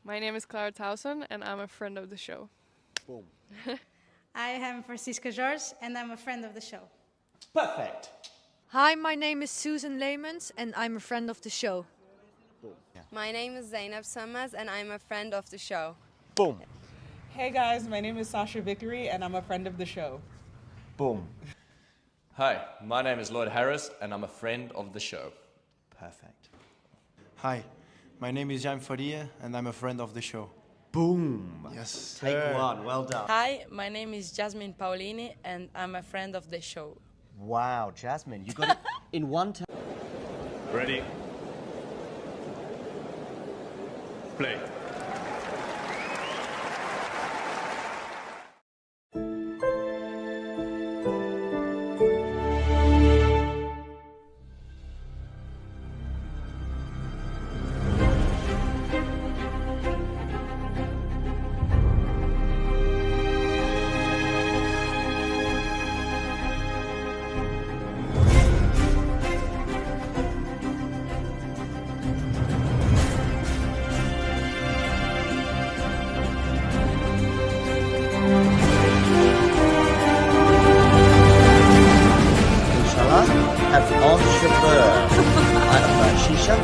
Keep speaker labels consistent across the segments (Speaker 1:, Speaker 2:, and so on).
Speaker 1: My name is Clara Towson, and I'm a friend of the show.
Speaker 2: Boom.
Speaker 3: I am Francisca George, and I'm a friend of the show.
Speaker 2: Perfect.
Speaker 4: Hi, my name is Susan Leemans and I'm a friend of the show.
Speaker 2: Boom. Yeah.
Speaker 5: My name is Zainab Sammaz and I'm a friend of the show.
Speaker 2: Boom.
Speaker 6: Hey guys, my name is Sasha Vickery and I'm a friend of the show.
Speaker 2: Boom.
Speaker 7: Hi, my name is Lloyd Harris and I'm a friend of the show.
Speaker 2: Perfect.
Speaker 8: Hi, my name is Jan Faria and I'm a friend of the show.
Speaker 2: Boom.
Speaker 8: Yes.
Speaker 2: Take one. Well done.
Speaker 9: Hi, my name is Jasmine Paolini and I'm a friend of the show.
Speaker 2: Wow, Jasmine, you got it in one time.
Speaker 7: Ready? Play.
Speaker 2: Inshallah, have on chauffeur. Shisha.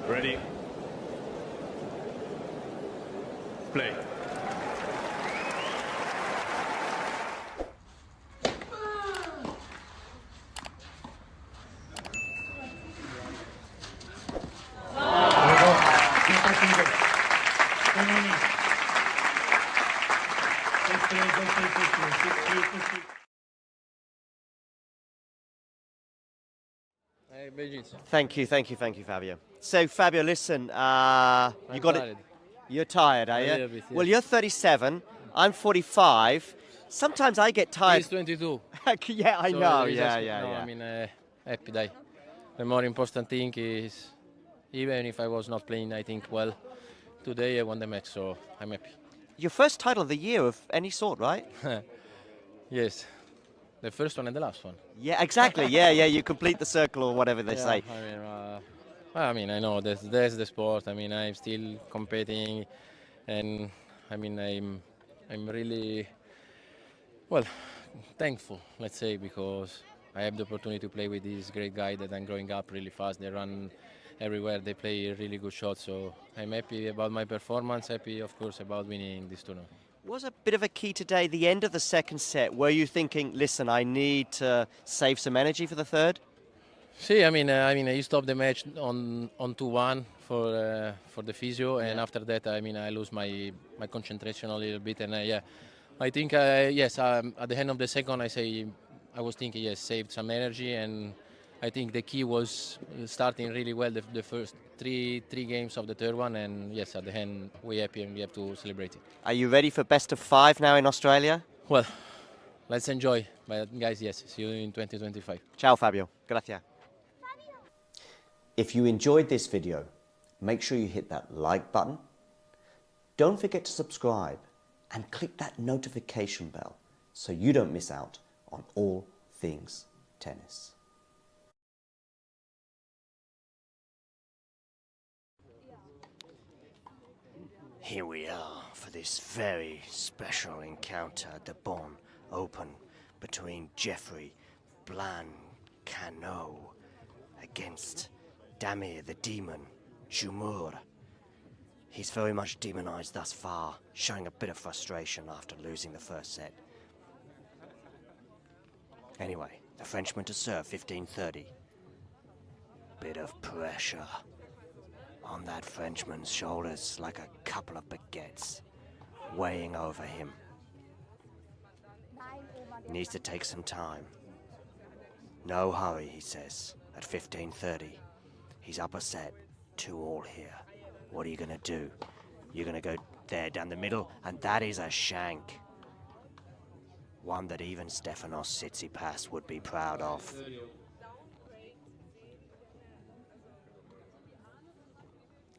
Speaker 7: Ready? Play.
Speaker 2: Thank you, Fabio. So, Fabio, listen, you got it. You're tired, are you?
Speaker 10: Bit,
Speaker 2: Well, you're 37. I'm 45. Sometimes I get tired.
Speaker 10: He's 22.
Speaker 2: Yeah, I
Speaker 10: So
Speaker 2: know.
Speaker 10: he's
Speaker 2: Yeah,
Speaker 10: just-
Speaker 2: yeah,
Speaker 10: no,
Speaker 2: yeah.
Speaker 10: I mean, happy day. The more important thing is, even if I was not playing, I think, well, today I won the match, so I'm happy.
Speaker 2: Your first title of the year of any sort, right?
Speaker 10: Yes, the first one and the last one.
Speaker 2: Yeah, exactly. Yeah, yeah. You complete the circle or whatever they say.
Speaker 10: I mean, I know that's the sport. I mean, I'm still competing, and I mean, I'm really, well, thankful, let's say, because I have the opportunity to play with this great guy that I'm growing up really fast. They run everywhere. They play really good shots. So I'm happy about my performance. Happy, of course, about winning this tournament.
Speaker 2: Was a bit of a key today, the end of the second set. Were you thinking, listen, I need to save some energy for the third?
Speaker 10: See, I mean, you stopped the match on 2-1 for the physio, and after that, I mean, I lose my concentration a little bit, and yeah, I think yes, at the end of the second, I was thinking yes, saved some energy, and I think the key was starting really well the first three games of the third one, and yes, at the end we're happy and we have to celebrate it.
Speaker 2: Are you ready for best of 5 now in Australia?
Speaker 10: Well, let's enjoy, but guys, yes, see you in 2025.
Speaker 2: Ciao, Fabio. Gracias. If you enjoyed this video, make sure you hit that like button. Don't forget to subscribe and click that notification bell so you don't miss out on all things tennis. Here we are for this very special encounter at the Bonn Open between Jeffrey BlanCano against Damir the Demon Jumur. He's very much demonized thus far, showing a bit of frustration after losing the first set. Anyway, the Frenchman to serve 15-30. Bit of pressure on that Frenchman's shoulders, like a couple of baguettes weighing over him. Needs to take some time. No hurry, he says, at 15-30. He's up a set, 2-all here. What are you gonna do? You're gonna go there down the middle, and that is a shank. One that even Stefanos Tsitsipas would be proud of.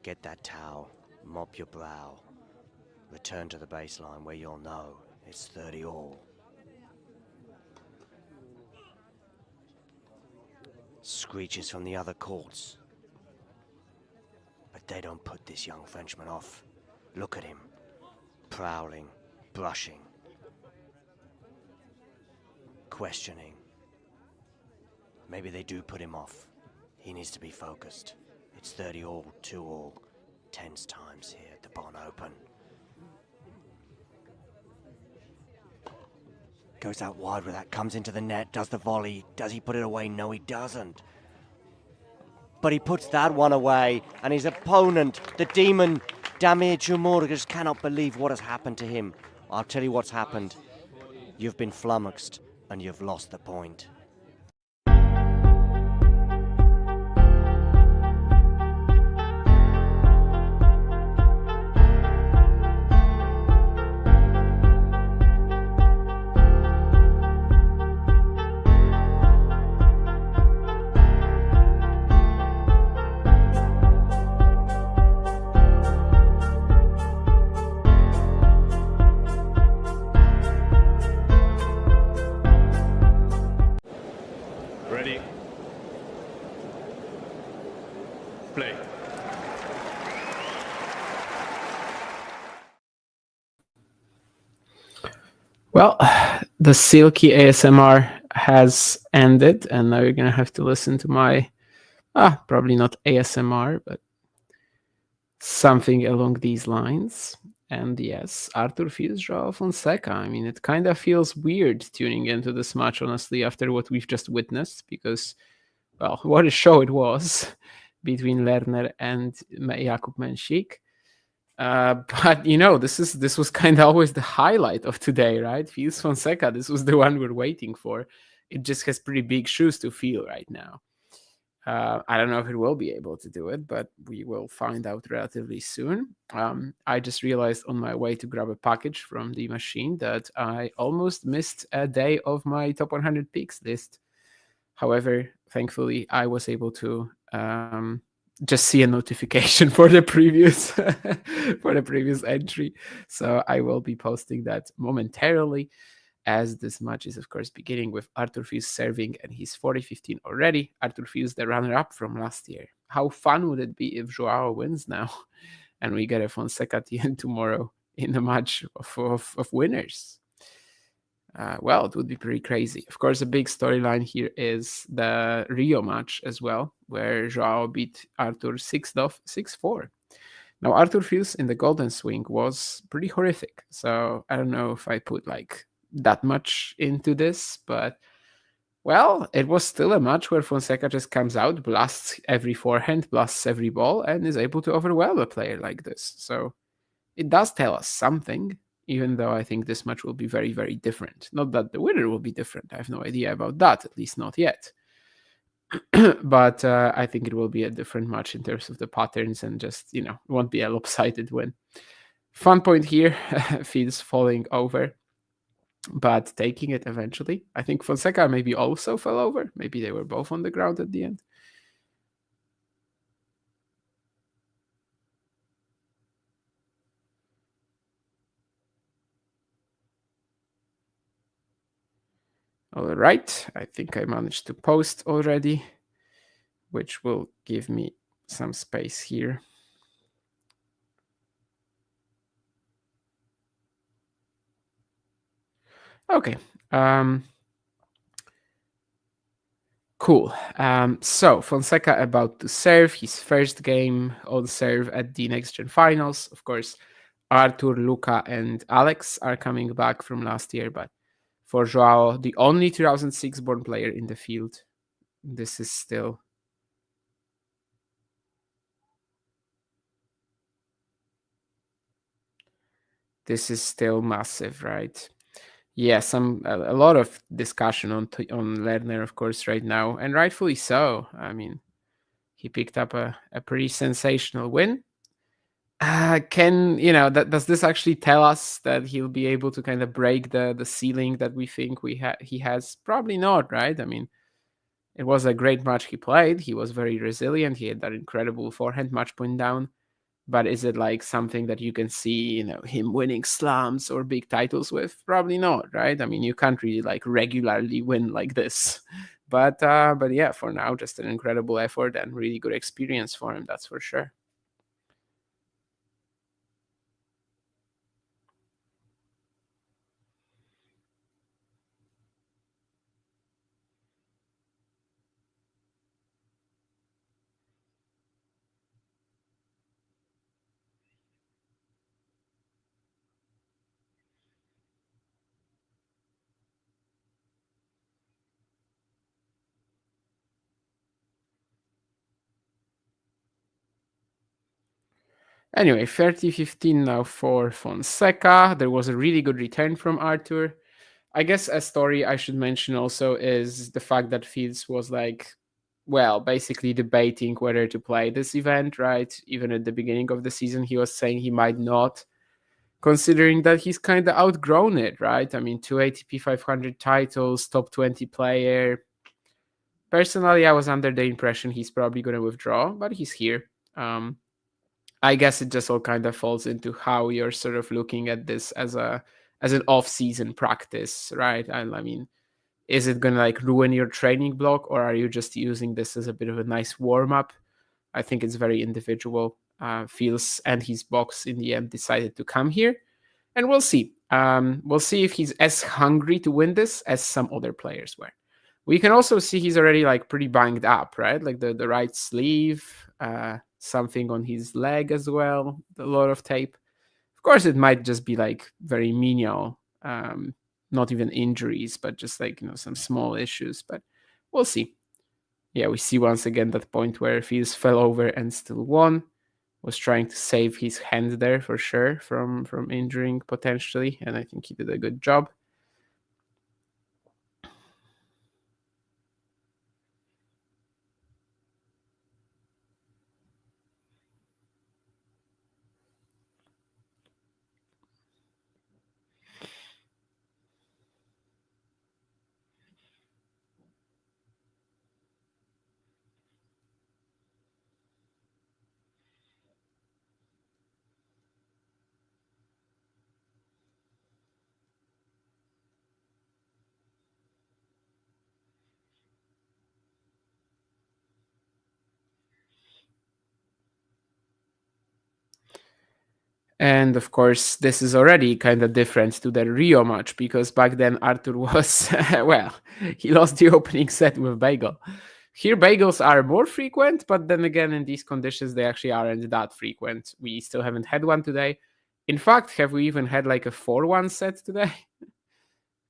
Speaker 2: Get that towel, mop your brow, return to the baseline where you'll know it's 30 all. Screeches from the other courts. But they don't put this young Frenchman off. Look at him, prowling, brushing, questioning. Maybe they do put him off. He needs to be focused. It's 30 all, 2 all, tense times here at the Bonn Open. Goes out wide with that, comes into the net, does the volley. Does he put it away? No, he doesn't. But he puts that one away, and his opponent, the demon, Damir Jumur, just cannot believe what has happened to him. I'll tell you what's happened. You've been flummoxed, and you've lost the point.
Speaker 11: Ready? Play.
Speaker 12: Well, the silky ASMR has ended, and now you're going to have to listen to my, probably not ASMR, but something along these lines. And yes, Arthur feels Joao Fonseca. I mean, it kind of feels weird tuning into this match, honestly, after what we've just witnessed, because, well, what a show it was between Lerner and Jakub Mensik. But, you know, this was kind of always the highlight of today, right? Feels Fonseca, this was the one we're waiting for. It just has pretty big shoes to fill right now. I don't know if it will be able to do it, but we will find out relatively soon. I just realized on my way to grab a package from the machine that I almost missed a day of my top 100 picks list. However, thankfully, I was able to just see a notification for the previous entry. So I will be posting that momentarily, as this match is, of course, beginning with Arthur Fils serving, and he's 40-15 already. Arthur Fils, the runner-up from last year. How fun would it be if Joao wins now, and we get a Fonseca TN tomorrow in a match of winners? Well, it would be pretty crazy. Of course, a big storyline here is the Rio match as well, where Joao beat Arthur 6-4. Now, Arthur Fils in the Golden Swing was pretty horrific, so I don't know if I put that much into this, but well, it was still a match where Fonseca just comes out, blasts every forehand, blasts every ball, and is able to overwhelm a player like this. So it does tell us something, even though I think this match will be very, very different. Not that the winner will be different. I have no idea about that, at least not yet. But I think it will be a different match in terms of the patterns, and just, it won't be a lopsided win. Fun point here, Fils falling over, but taking it eventually. I think Fonseca maybe also fell over. Maybe they were both on the ground at the end. All right, I think I managed to post already, which will give me some space here. Okay. Cool. So Fonseca about to serve his first game on serve at the Next Gen Finals. Of course, Arthur, Luca, and Alex are coming back from last year, but for Joao, the only 2006 born player in the field, this is still massive, right? Yes, a lot of discussion on Lerner, of course, right now, and rightfully so. I mean, he picked up a pretty sensational win. does this actually tell us that he'll be able to kind of break the ceiling that we think he has? Probably not, right? I mean, it was a great match he played. He was very resilient. He had that incredible forehand match point down. But is it like something that you can see, him winning slams or big titles with? Probably not, right? I mean, you can't really like regularly win like this. But yeah, for now, just an incredible effort and really good experience for him. That's for sure. Anyway, 30-15 now for Fonseca. There was a really good return from Arthur. I guess a story I should mention also is the fact that Fields was basically debating whether to play this event, right? Even at the beginning of the season, he was saying he might not, considering that he's kind of outgrown it, right? I mean, 2 ATP 500 titles, top 20 player. Personally, I was under the impression he's probably going to withdraw, but he's here. I guess it just all kind of falls into how you're sort of looking at this as an off-season practice, right? And I mean, is it going to like ruin your training block, or are you just using this as a bit of a nice warm-up? I think it's very individual. Fields and his box in the end decided to come here, and we'll see. We'll see if he's as hungry to win this as some other players were. We can also see he's already like pretty banged up, right? Like the right sleeve, something on his leg as well, a lot of tape. Of course, it might just be like very menial, not even injuries, but just like, some small issues, but we'll see. Yeah, we see once again that point where Fields fell over and still won. Was trying to save his hand there for sure from injuring potentially, and I think he did a good job. And of course, this is already kind of different to the Rio match, because back then Arthur was, he lost the opening set with bagel. Here, bagels are more frequent, but then again, in these conditions, they actually aren't that frequent. We still haven't had one today. In fact, have we even had like a 4-1 set today?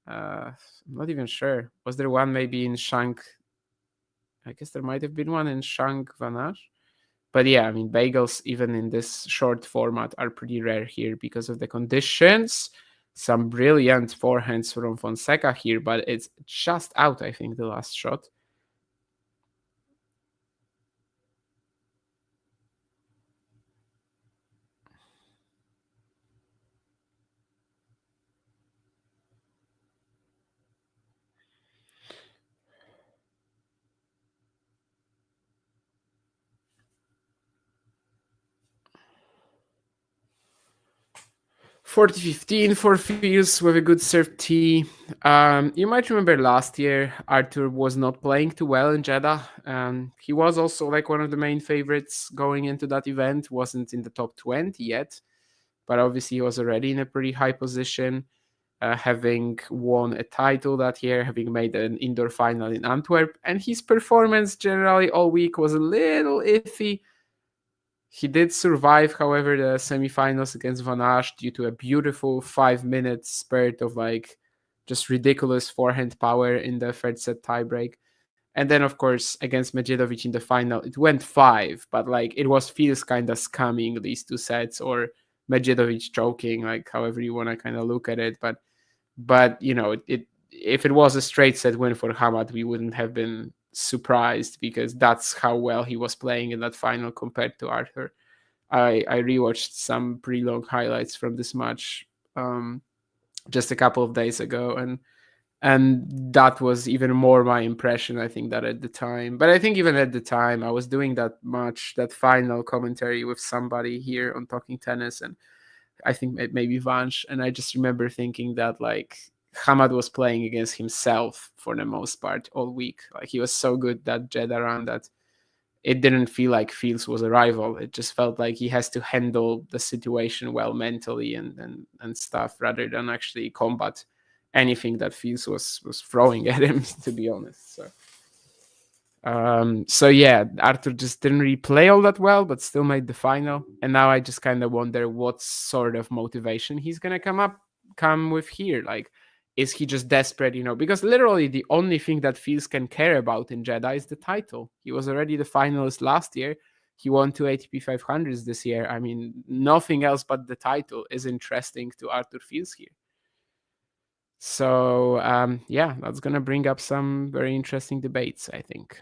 Speaker 12: I'm not even sure. Was there one maybe in Shank? I guess there might have been one in Shank Vanash. But yeah, I mean, bagels, even in this short format, are pretty rare here because of the conditions. Some brilliant forehands from Fonseca here, but it's just out, I think, the last shot. $40-15 for Fields with a good serve tee. You might remember last year, Arthur was not playing too well in Jeddah. He was also like one of the main favorites going into that event. Wasn't in the top 20 yet, but obviously he was already in a pretty high position, having won a title that year, having made an indoor final in Antwerp, and his performance generally all week was a little iffy. He did survive, however, the semifinals against Van Asch due to a beautiful 5-minute spurt of like just ridiculous forehand power in the third set tiebreak. And then, of course, against Medjedovic in the final, it went 5, but like it feels kind of scumming these 2 sets, or Medjedovic choking, like however you want to kind of look at it. But if it was a straight set win for Hamad, we wouldn't have been surprised, because that's how well he was playing in that final compared to Arthur. I rewatched some pretty long highlights from this match just a couple of days ago, and that was even more my impression, I think, that at the time. But I think even at the time, I was doing that final commentary with somebody here on Talking Tennis, and I think maybe Vansh, and I just remember thinking that like Hamad was playing against himself for the most part all week. Like he was so good that Jeddah round that it didn't feel like Fields was a rival. It just felt like he has to handle the situation well mentally and stuff rather than actually combat anything that Fields was throwing at him, to be honest. So yeah, Arthur just didn't really play all that well, but still made the final. And now I just kind of wonder what sort of motivation he's gonna come with here. Like, is he just desperate, because literally the only thing that Fields can care about in Jeddah is the title. He was already the finalist last year. He won 2 ATP 500s this year. I mean, nothing else but the title is interesting to Arthur Fields here. So yeah, that's gonna bring up some very interesting debates, I think.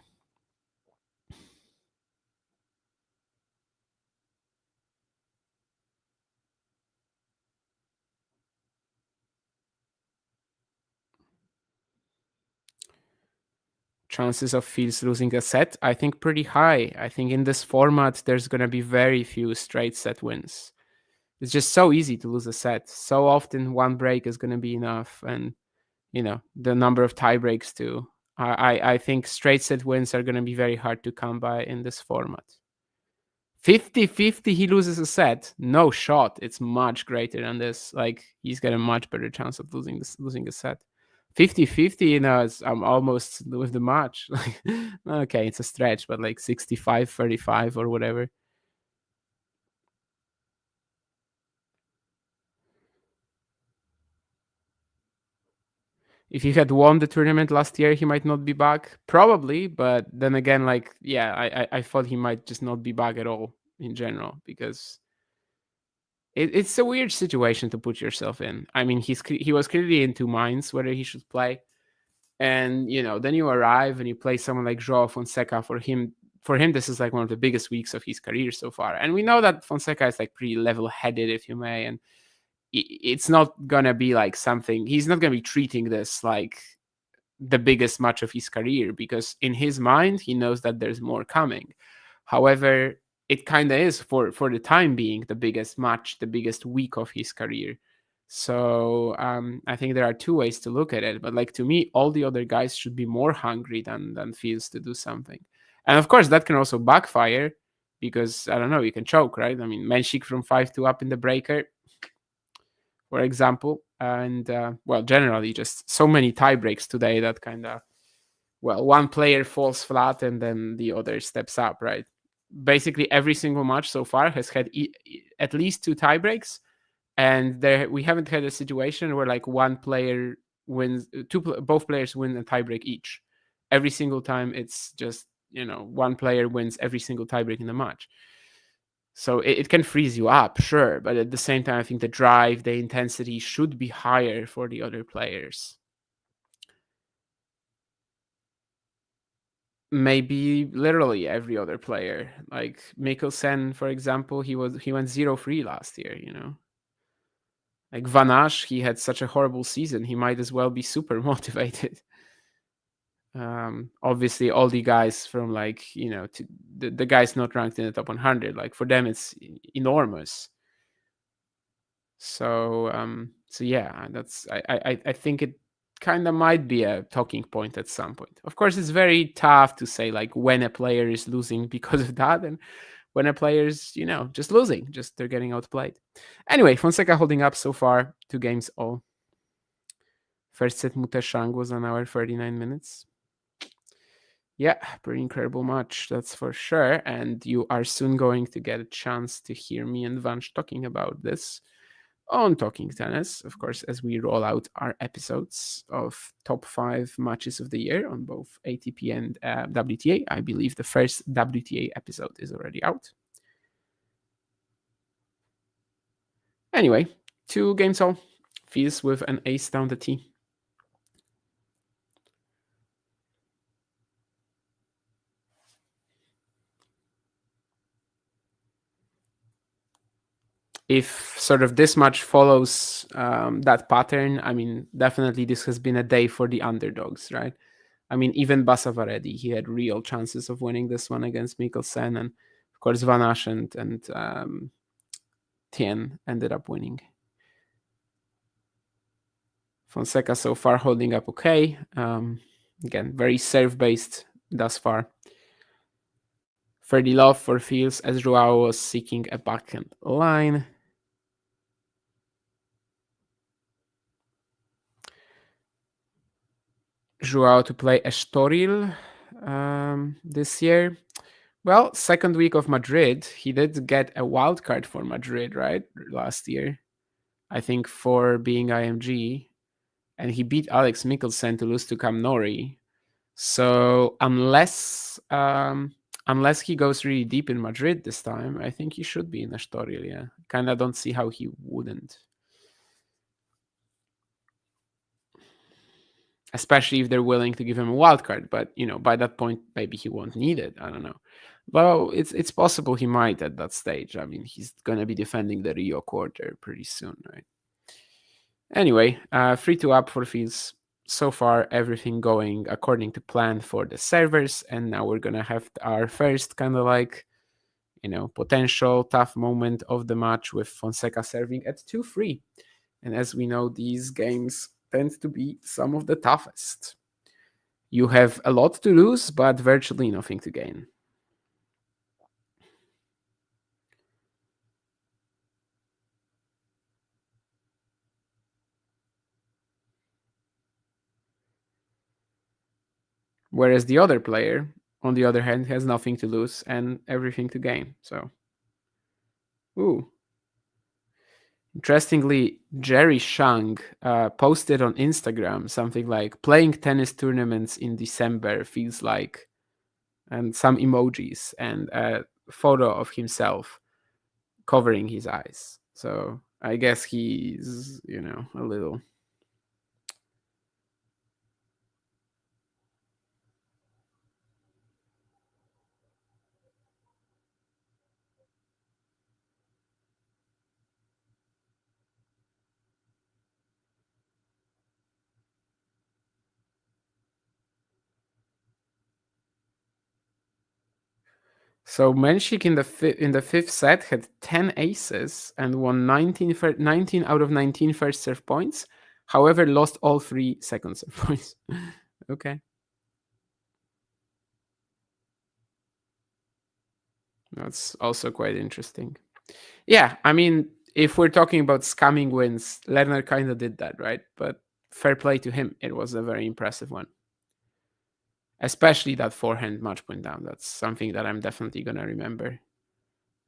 Speaker 12: Chances of Fields losing a set, I think pretty high. I think in this format, there's going to be very few straight set wins. It's just so easy to lose a set. So often one break is going to be enough. And, the number of tie breaks too. I think straight set wins are going to be very hard to come by in this format. 50-50 he loses a set. No shot. It's much greater than this. Like, he's got a much better chance of losing a set. 50-50, I'm almost with the match. Like, okay, it's a stretch, but like 65-35 or whatever. If he had won the tournament last year, he might not be back. Probably, but then again, like, yeah, I thought he might just not be back at all in general, because it's a weird situation to put yourself in. I mean, he was clearly in two minds whether he should play. And then you arrive and you play someone like Joao Fonseca. For him, this is like one of the biggest weeks of his career so far. And we know that Fonseca is like pretty level-headed, if you may, and it's not gonna be like something. He's not gonna be treating this like the biggest match of his career, because in his mind he knows that there's more coming. However, it kind of is for the time being the biggest match, the biggest week of his career. So I think there are two ways to look at it. But like, to me, all the other guys should be more hungry than Fields to do something. And of course, that can also backfire, because I don't know, you can choke, right? I mean, Menchik from 5-2 up in the breaker, for example. And well, generally just so many tie breaks today that kind of, well, one player falls flat and then the other steps up, right? Basically every single match so far has had at least two tie breaks, and we haven't had a situation where like one player wins, both players win a tiebreak each. Every single time it's just one player wins every single tiebreak in the match. So it can freeze you up, sure, but at the same time, I think the drive, the intensity should be higher for the other players. Maybe literally every other player, like Mikkelsen, for example, he went 0-3 last year. Like Van Asch, he had such a horrible season, he might as well be super motivated. Obviously all the guys from like the guys not ranked in the top 100, like for them it's enormous. So yeah, that's I think it kind of might be a talking point at some point. Of course, it's very tough to say like when a player is losing because of that, and when a player is just losing, just they're getting outplayed. Anyway, Fonseca holding up so far, 2 games all. First set Muteshang was an hour 39 minutes. Yeah, pretty incredible match, that's for sure. And you are soon going to get a chance to hear me and Vansh talking about this on Talking Tennis, of course, as we roll out our episodes of top 5 matches of the year on both ATP and WTA. I believe the first WTA episode is already out. Anyway, 2 games all. Fields with an ace down the tee. if sort of this match follows that pattern, I mean, definitely this has been a day for the underdogs, right? I mean, even Basavaredi, he had real chances of winning this one against Mikkelsen, and of course Van Asch and Tien ended up winning. Fonseca so far holding up okay. Again, very serve-based thus far. Ferdy love for Fields as Joao was seeking a backhand line. Joao to play Estoril this year. Well, second week of Madrid, he did get a wild card for Madrid, right? Last year, I think, for being IMG. And he beat Alex Mikkelsen to lose to Cam Nori. So unless he goes really deep in Madrid this time, I think he should be in Estoril, yeah. Kind of don't see how he wouldn't. Especially if they're willing to give him a wild card, but by that point maybe he won't need it. I don't know. Well, it's possible he might at that stage. I mean, he's gonna be defending the Rio quarter pretty soon, right? Anyway, 3-2 up for Fields. So far, everything going according to plan for the servers, and now we're gonna have our first kind of like, potential tough moment of the match with Fonseca serving at 2-3. And as we know, these games tend to be some of the toughest. You have a lot to lose, but virtually nothing to gain. Whereas the other player, on the other hand, has nothing to lose and everything to gain. So, ooh. Interestingly, Jerry Shang posted on Instagram something like, playing tennis tournaments in December feels like, and some emojis and a photo of himself covering his eyes. So I guess he's, a little... So Menchik in the fifth set had 10 aces and won 19 out of 19 first serve points. However, lost all 3 second serve points. Okay. That's also quite interesting. Yeah, I mean, if we're talking about scamming wins, Lerner kind of did that, right? But fair play to him. It was a very impressive one. Especially that forehand match point down. That's something that I'm definitely going to remember.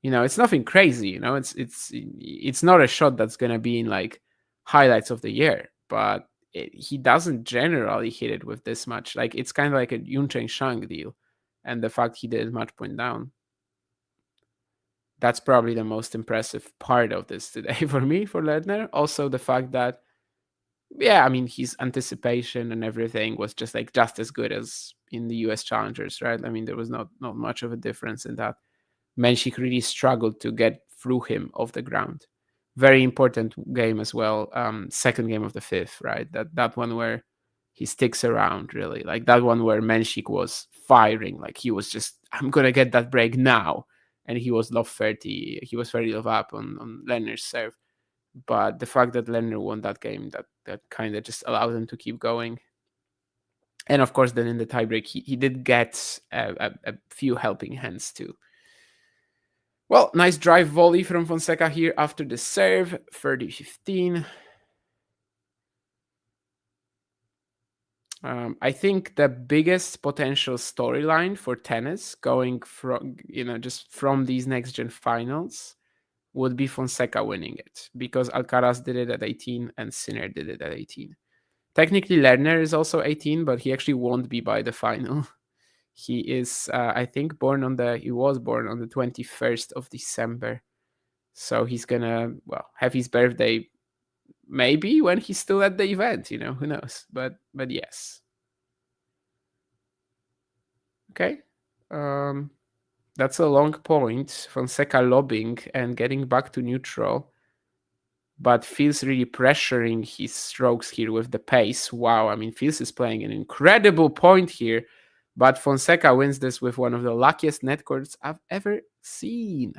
Speaker 12: It's nothing crazy, it's not a shot that's going to be in like highlights of the year, but he doesn't generally hit it with this much. Like, it's kind of like a Yuncheng Shang deal, and the fact he did match point down, that's probably the most impressive part of this today for me, for Ledner. Also the fact that, yeah, I mean, his anticipation and everything was just as good as in the US Challengers, right? I mean, there was not much of a difference in that. Menchik really struggled to get through him off the ground. Very important game as well. Second game of the fifth, right? That one where he sticks around, really. Like that one where Menchik was firing. Like he was just, I'm going to get that break now. And he was love 30. He was 30 love up on Lerner's serve. But the fact that Lerner won that game, that kind of just allowed him to keep going. And of course, then in the tiebreak, he did get a few helping hands too. Well, nice drive volley from Fonseca here after the serve, 30-15. I think the biggest potential storyline for tennis going from, just from these next gen finals would be Fonseca winning it, because Alcaraz did it at 18 and Sinner did it at 18. Technically, Lerner is also 18, but he actually won't be by the final. He is, I think, he was born on the 21st of December. So he's gonna, have his birthday maybe when he's still at the event, who knows? But yes. Okay. That's a long point. Fonseca lobbing and getting back to neutral. but Fields really pressuring his strokes here with the pace. Wow, I mean, Fields is playing an incredible point here, but Fonseca wins this with one of the luckiest net courts I've ever seen.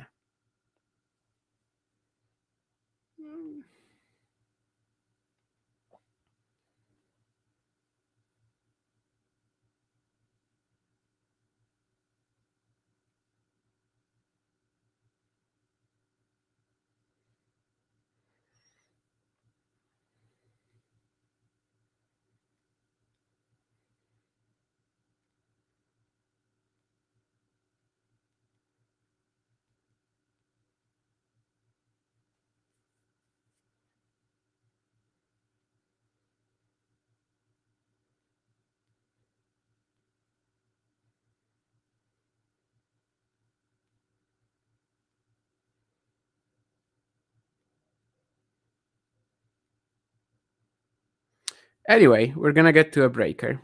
Speaker 12: Anyway, we're gonna get to a breaker.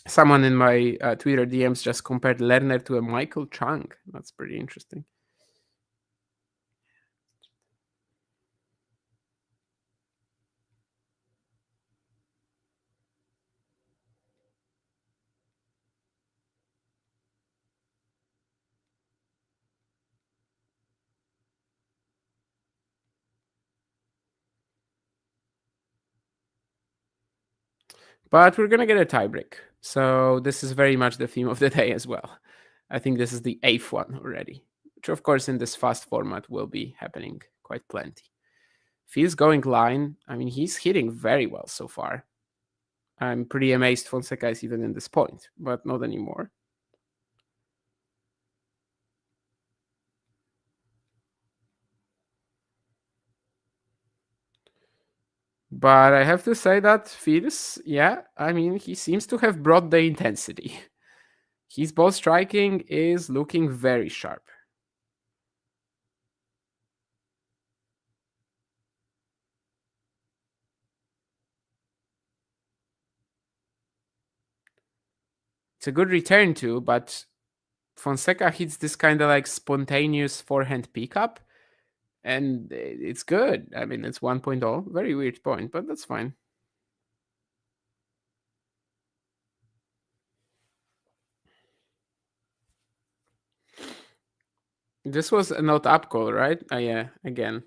Speaker 12: Someone in my Twitter DMs just compared Lerner to a Michael Chang. That's pretty interesting. But we're going to get a tiebreak. So this is very much the theme of the day as well. I think this is the 8th one already, which of course in this fast format will be happening quite plenty. Fields going line. I mean, he's hitting very well so far. I'm pretty amazed Fonseca is even in this point, but not anymore. But I have to say that Fields, yeah, I mean, he seems to have brought the intensity. His ball striking is looking very sharp. It's a good return too, but Fonseca hits this kind of like spontaneous forehand pickup, and it's good. I mean, it's 1.0. Very weird point, but that's fine. This was a not up call, right? Yeah, again.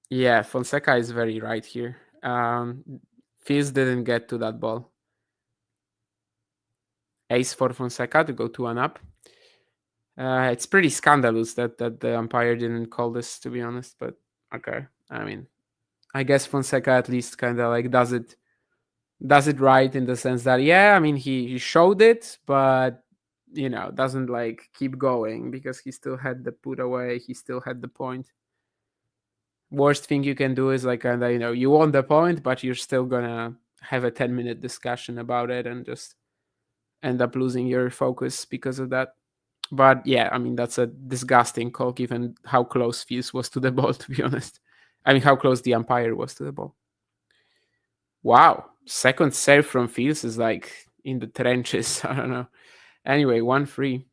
Speaker 12: Yeah, Fonseca is very right here. Fields didn't get to that ball. Ace for Fonseca to go 2-1 up. It's pretty scandalous that the umpire didn't call this, to be honest, but okay. I mean, I guess Fonseca at least kind of like does it right in the sense that, yeah, I mean, he showed it, but doesn't like keep going because he still had the put away, he still had the point. Worst thing you can do is like kind of, you won the point, but you're still gonna have a 10-minute discussion about it and just end up losing your focus because of that. But yeah, I mean, that's a disgusting call given how close Fields was to the ball, to be honest. I mean, how close the umpire was to the ball. Wow. Second serve from Fields is like in the trenches. I don't know. Anyway, 1-3.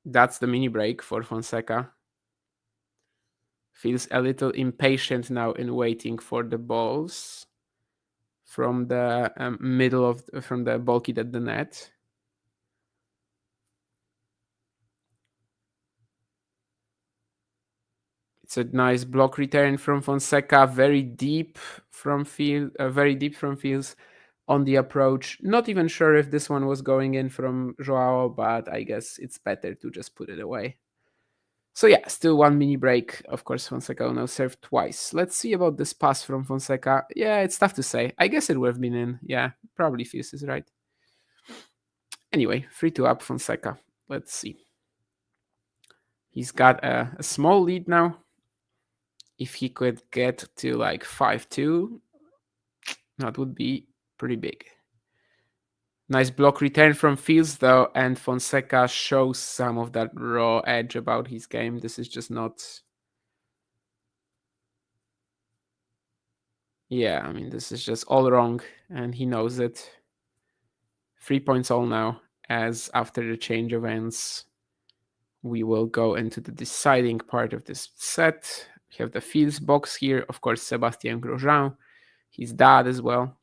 Speaker 12: That's the mini break for Fonseca. Feels a little impatient now in waiting for the balls from the from the ball kid at the net. It's a nice block return from Fonseca, very deep from Fields on the approach. Not even sure if this one was going in from Joao, but I guess it's better to just put it away. So yeah, still one mini break. Of course, Fonseca will now serve twice. Let's see about this pass from Fonseca. Yeah, it's tough to say. I guess it would have been in. Yeah, probably Fields is right. Anyway, 3-2 up Fonseca. Let's see. He's got a small lead now. If he could get to like 5-2, that would be pretty big. Nice block return from Fields, though, and Fonseca shows some of that raw edge about his game. This is just not... Yeah, I mean, this is just all wrong, and he knows it. 3 points all now, as after the change of ends, we will go into the deciding part of this set. We have the fields box here. Of course, Sébastien Grosjean, his dad as well.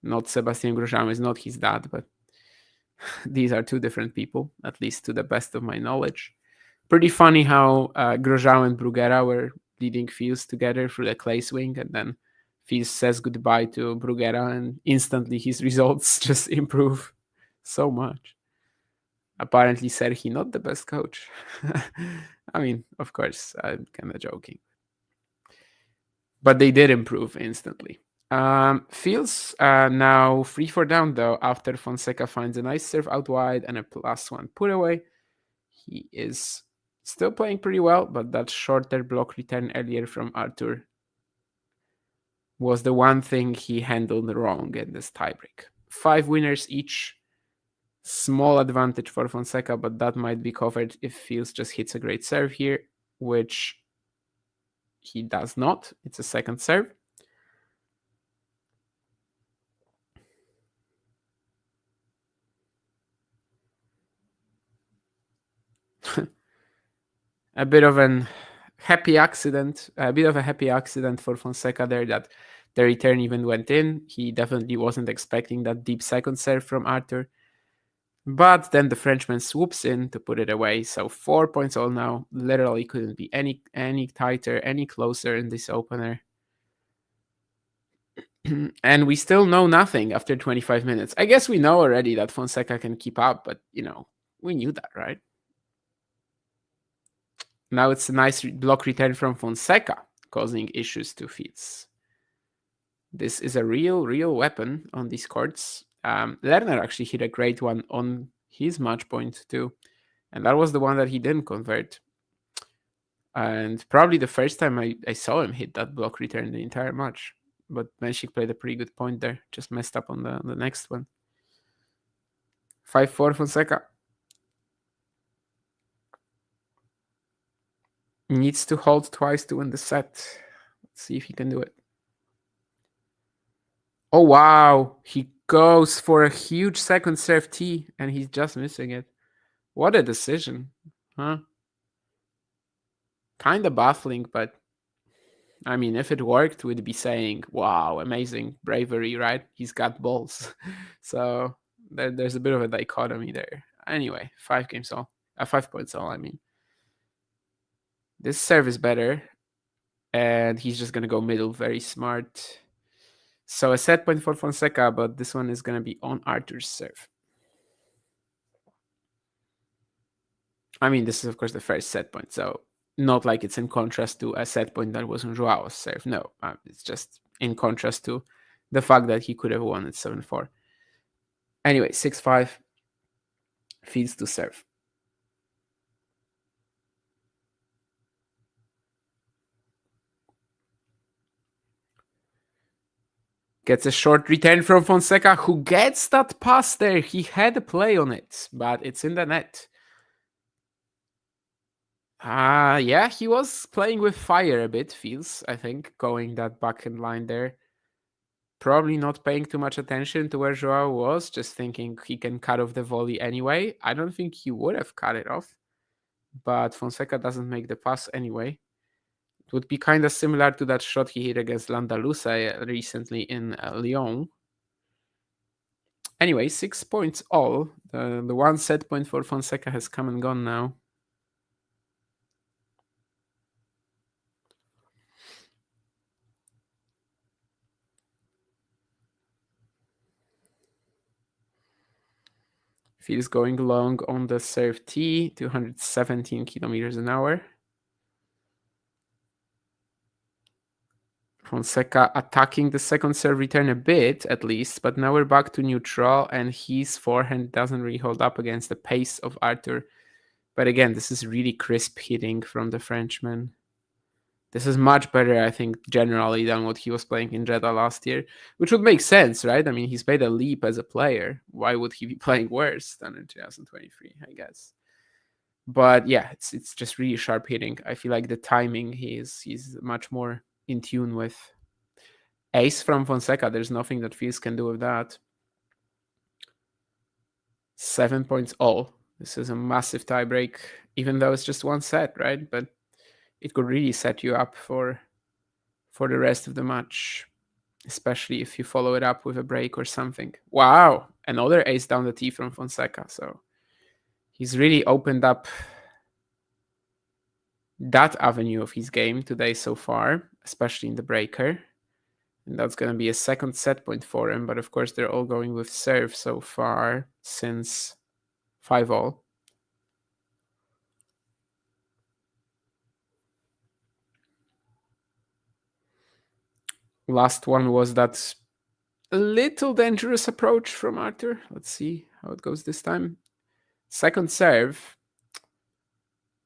Speaker 12: Not Sébastien Grosjean is not his dad, but these are two different people, at least to the best of my knowledge. Pretty funny how Grosjean and Bruguera were leading fields together through the clay swing, and then Fields says goodbye to Bruguera, and instantly his results just improve so much. Apparently, Sergi not the best coach. I mean, of course, I'm kind of joking. But they did improve instantly. Fields now 3-4 down, though, after Fonseca finds a nice serve out wide and a +1 put away. He is still playing pretty well, but that shorter block return earlier from Artur was the one thing he handled wrong in this tiebreak. 5 winners each. Small advantage for Fonseca, but that might be covered if Fields just hits a great serve here, which he does not. It's a second serve. a bit of a happy accident for Fonseca there that the return even went in. He definitely wasn't expecting that deep second serve from Artur. But then the Frenchman swoops in to put it away. So 4 points all now. Literally couldn't be any tighter, any closer in this opener. And we still know nothing after 25 minutes. I guess we know already that Fonseca can keep up, but, we knew that, right? Now it's a nice block return from Fonseca, causing issues to Fields. This is a real weapon on these courts. Lerner actually hit a great one on his match point too. And that was the one that he didn't convert. And probably the first time I saw him hit that block return the entire match. But Menchik played a pretty good point there. Just messed up on the next one. 5-4 Fonseca. Needs to hold twice to win the set. Let's see if he can do it. Oh, wow. He goes for a huge second serve tee, and he's just missing it. What a decision, huh? Kind of baffling, but I mean, if it worked, we'd be saying, wow, amazing bravery, right? He's got balls. So there's a bit of a dichotomy there. Anyway, 5 points all, I mean. This serve is better, and he's just going to go middle, very smart. So a set point for Fonseca, but this one is going to be on Artur's serve. I mean, this is, of course, the first set point, so not like it's in contrast to a set point that was on Joao's serve. No, it's just in contrast to the fact that he could have won at 7-4. Anyway, 6-5, Fields to serve. Gets a short return from Fonseca, who gets that pass there. He had a play on it, but it's in the net. Yeah, he was playing with fire a bit, Fields, I think, going that backhand line there. Probably not paying too much attention to where Joao was, just thinking he can cut off the volley anyway. I don't think he would have cut it off, but Fonseca doesn't make the pass anyway. It would be kind of similar to that shot he hit against Landaluce recently in Lyon. Anyway, 6 points all. The one set point for Fonseca has come and gone now. Fields going long on the serve tee, 217 kilometers an hour. Fonseca attacking the second serve return a bit, at least, but now we're back to neutral, and his forehand doesn't really hold up against the pace of Artur. But again, this is really crisp hitting from the Frenchman. This is much better, I think, generally than what he was playing in Jeddah last year, which would make sense, right? I mean, he's made a leap as a player. Why would he be playing worse than in 2023, I guess? But yeah, it's just really sharp hitting. I feel like the timing he's much more in tune with. Ace from Fonseca, there's nothing that Fields can do with that. 7 points all. This is a massive tiebreak, even though it's just one set, right? But it could really set you up for the rest of the match, especially if you follow it up with a break or something. Wow, another ace down the tee from Fonseca. So he's really opened up that avenue of his game today so far, especially in the breaker. And that's going to be a second set point for him. But of course, they're all going with serve so far since 5-all. Last one was that little dangerous approach from Arthur. Let's see how it goes this time. Second serve.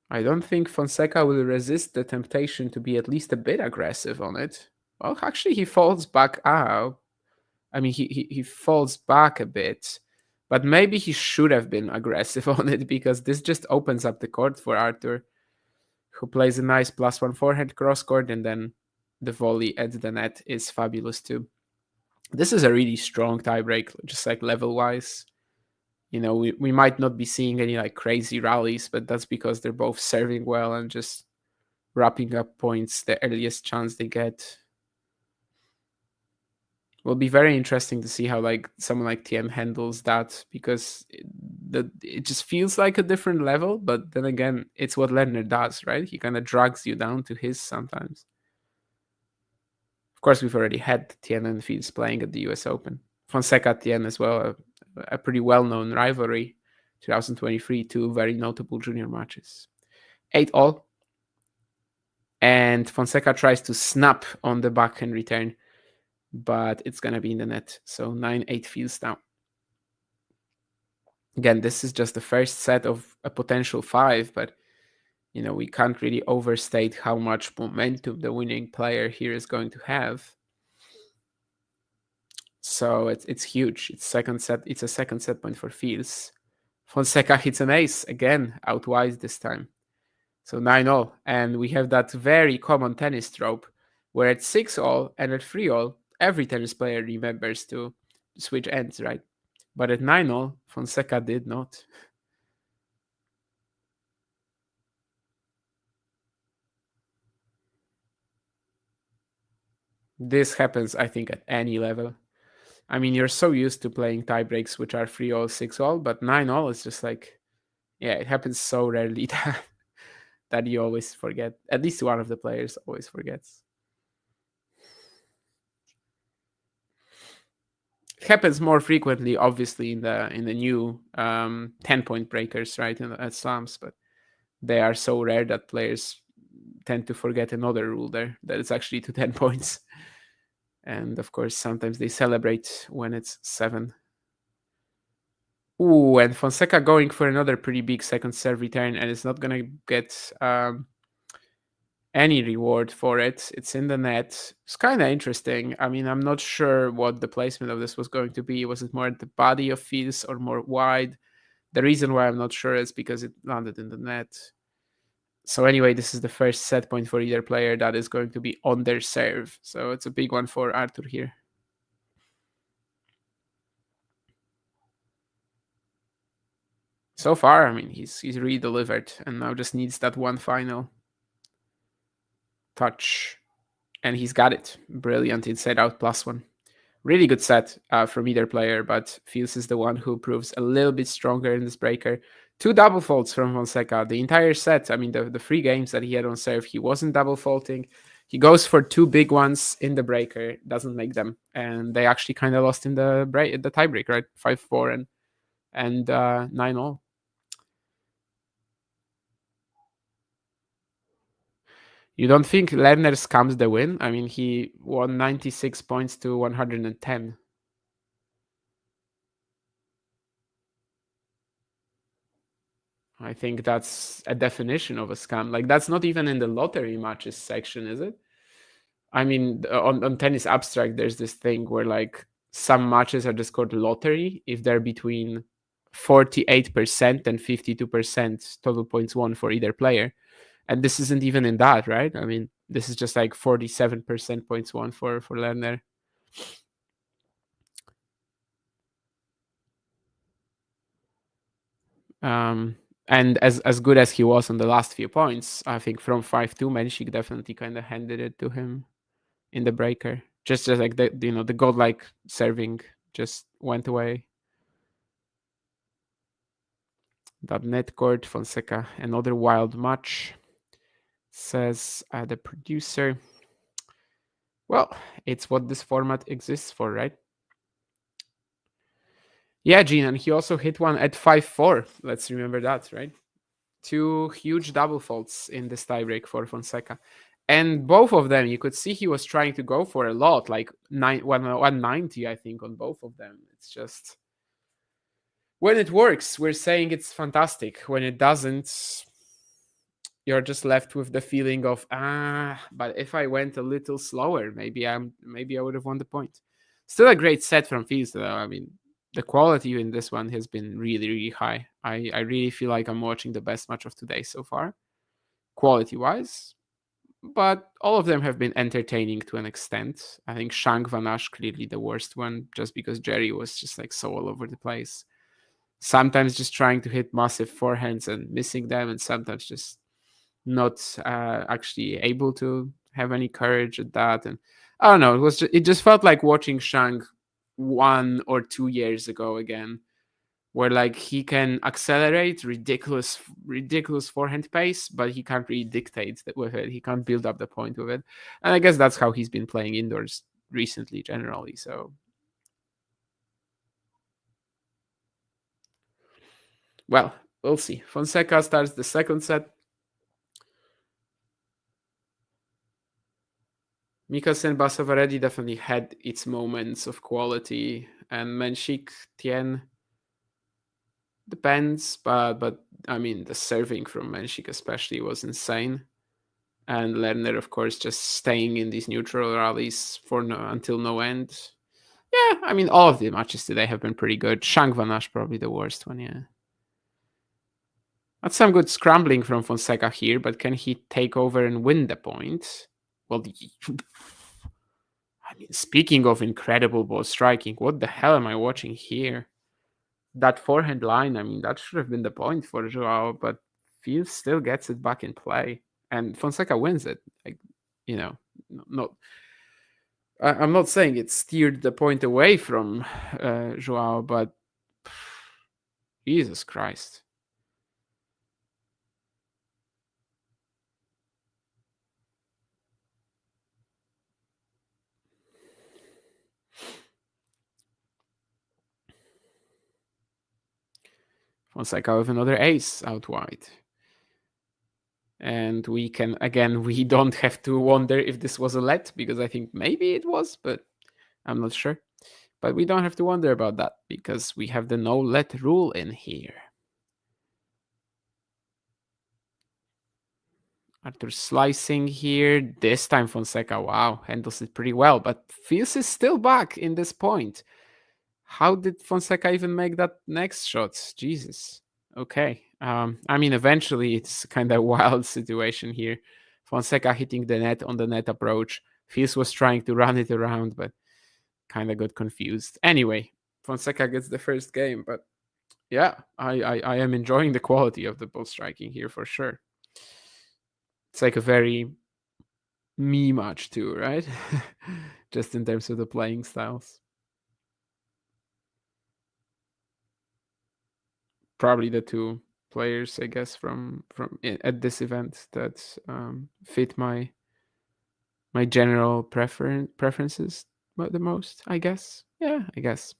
Speaker 12: I don't think Fonseca will resist the temptation to be at least a bit aggressive on it. Well, actually, he falls back out. I mean, he falls back a bit, but maybe he should have been aggressive on it because this just opens up the court for Arthur, who plays a nice +1 forehand cross court, and then the volley at the net is fabulous too. This is a really strong tiebreak, just like level-wise. You know, we might not be seeing any like crazy rallies, but that's because they're both serving well and just wrapping up points the earliest chance they get. Will be very interesting to see how like someone like TM handles that, because it just feels like a different level. But then again, it's what Lerner does, right? He kind of drags you down to his sometimes. Of course, we've already had Tien and Fields playing at the US Open. Fonseca Tien as well, a pretty well-known rivalry. 2023, 2 very notable junior matches. 8-all. And Fonseca tries to snap on the backhand return, but it's going to be in the net. So 9-8 Fields down. Again, this is just the first set of a potential 5, but you know, we can't really overstate how much momentum the winning player here is going to have. So it's huge. It's a second set point for Fields. Fonseca hits an ace again, out wide this time. So 9-all. And we have that very common tennis trope where at 6-all and at 3-all, every tennis player remembers to switch ends, right? But at 9-all, Fonseca did not. This happens, I think, at any level. I mean, you're so used to playing tie breaks, which are 3-all, 6-all, but 9-all is just like, yeah, it happens so rarely that you always forget. At least one of the players always forgets. It happens more frequently, obviously, in the new 10-point breakers, right, at slams, but they are so rare that players tend to forget another rule there, that it's actually to 10 points. And of course, sometimes they celebrate when it's 7. Ooh, and Fonseca going for another pretty big second serve return, and it's not going to get any reward for it. It's in the net. It's kind of interesting. I mean, I'm not sure what the placement of this was going to be. Was it more at the body of Fields or more wide? The reason why I'm not sure is because it landed in the net. So anyway, this is the first set point for either player that is going to be on their serve. So it's a big one for Arthur here. So far, I mean, he's really delivered, and now just needs that one final touch. And he's got it. Brilliant inside out +1. Really good set from either player, but Fields is the one who proves a little bit stronger in this breaker. 2 double faults from Fonseca. The entire set, I mean, the 3 games that he had on serve, he wasn't double faulting. He goes for 2 big ones in the breaker, doesn't make them. And they actually kind of lost in the tiebreak, right? 5-4 and 9-all. You don't think Lerner scams the win? I mean, he won 96 points to 110. I think that's a definition of a scam. Like, that's not even in the lottery matches section, is it? I mean, on Tennis Abstract, there's this thing where, like, some matches are just called lottery if they're between 48% and 52% total points won for either player. And this isn't even in that, right? I mean, this is just like 47% points won for Lerner. And as good as he was on the last few points, I think from 5-2, Menchik definitely kind of handed it to him in the breaker. Just like the godlike serving just went away. That net court, Fonseca, another wild match, says the producer. Well, it's what this format exists for, right? Yeah, Gene, and he also hit one at 5-4. Let's remember that, right? 2 huge double faults in this tiebreak for Fonseca. And both of them, you could see he was trying to go for a lot, like 190, I think, on both of them. It's just, when it works, we're saying it's fantastic. When it doesn't, you're just left with the feeling of, but if I went a little slower, maybe I would have won the point. Still a great set from Fields, though. I mean, the quality in this one has been really, really high. I really feel like I'm watching the best match of today so far, quality-wise. But all of them have been entertaining to an extent. I think Shank Vanash clearly the worst one, just because Jerry was just like so all over the place. Sometimes just trying to hit massive forehands and missing them, and sometimes just not actually able to have any courage at that. And I don't know, it just felt like watching Shank 1 or 2 years ago again, where like he can accelerate ridiculous forehand pace, but he can't really dictate with it. He can't build up the point with it. And I guess that's how he's been playing indoors recently, generally. So, well, we'll see. Fonseca starts the second set. Mikkelsen Basov already definitely had its moments of quality, and Menchik Tien depends, but I mean the serving from Menchik especially was insane, and Lerner of course just staying in these neutral rallies for until no end. Yeah, I mean all of the matches today have been pretty good. Shank Vanash probably the worst one, yeah. That's some good scrambling from Fonseca here, but can he take over and win the point? Well, I mean, speaking of incredible ball striking, what the hell am I watching here? That forehand line, I mean, that should have been the point for Joao, but Fields still gets it back in play. And Fonseca wins it. Like, I'm not saying it steered the point away from Joao, but Jesus Christ. Fonseca with another ace out wide. And we don't have to wonder if this was a let, because I think maybe it was, but I'm not sure. But we don't have to wonder about that, because we have the no let rule in here. Arthur slicing here. This time Fonseca, wow, handles it pretty well. But Fields is still back in this point. How did Fonseca even make that next shot? Jesus. Okay. I mean, eventually it's kind of a wild situation here. Fonseca hitting the net on the net approach. Fields was trying to run it around, but kind of got confused. Anyway, Fonseca gets the first game, but yeah, I am enjoying the quality of the ball striking here for sure. It's like a very me match too, right? Just in terms of the playing styles. Probably the two players, I guess, from at this event that fit my general preferences the most, I guess. Yeah, I guess.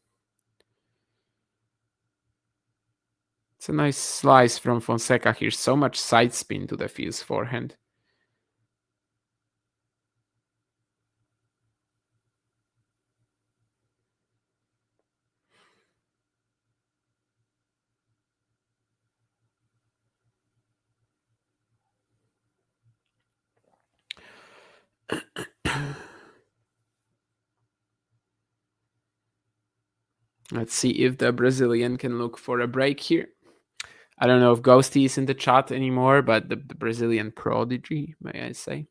Speaker 12: It's a nice slice from Fonseca here. So much side spin to the Fields forehand. Let's see if the Brazilian can look for a break here. I don't know if Ghosty is in the chat anymore, but the Brazilian prodigy, may I say.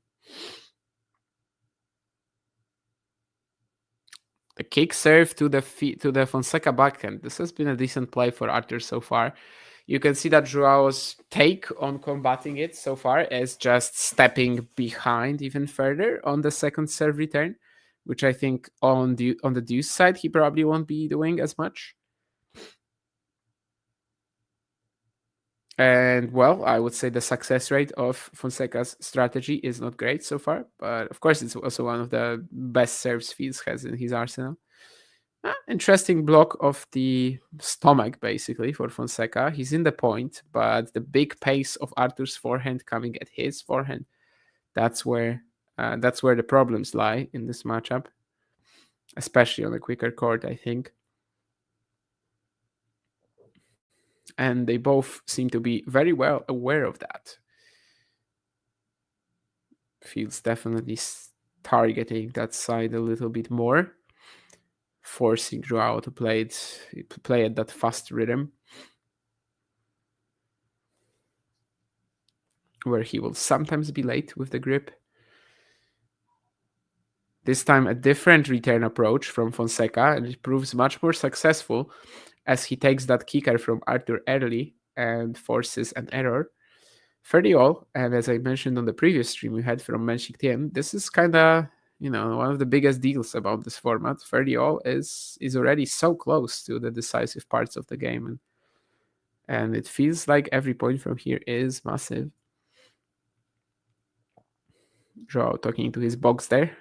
Speaker 12: The kick serve to the Fonseca backhand. This has been a decent play for Arthur so far. You can see that Joao's take on combating it so far is just stepping behind even further on the second serve return, which I think on the deuce side he probably won't be doing as much. And well, I would say the success rate of Fonseca's strategy is not great so far, but of course it's also one of the best serves Fields has in his arsenal. Interesting block of the stomach, basically, for Fonseca. He's in the point, but the big pace of Artur's forehand coming at his forehand, that's where the problems lie in this matchup, especially on a quicker court, I think. And they both seem to be very well aware of that. Fields definitely targeting that side a little bit more, forcing Joao to play at that fast rhythm, where he will sometimes be late with the grip. This time a different return approach from Fonseca, and it proves much more successful as he takes that kicker from Artur early and forces an error. 30-all, and as I mentioned on the previous stream we had from Menshik this is kind of, one of the biggest deals about this format. 30-all is already so close to the decisive parts of the game, and it feels like every point from here is massive. Joao talking to his box there.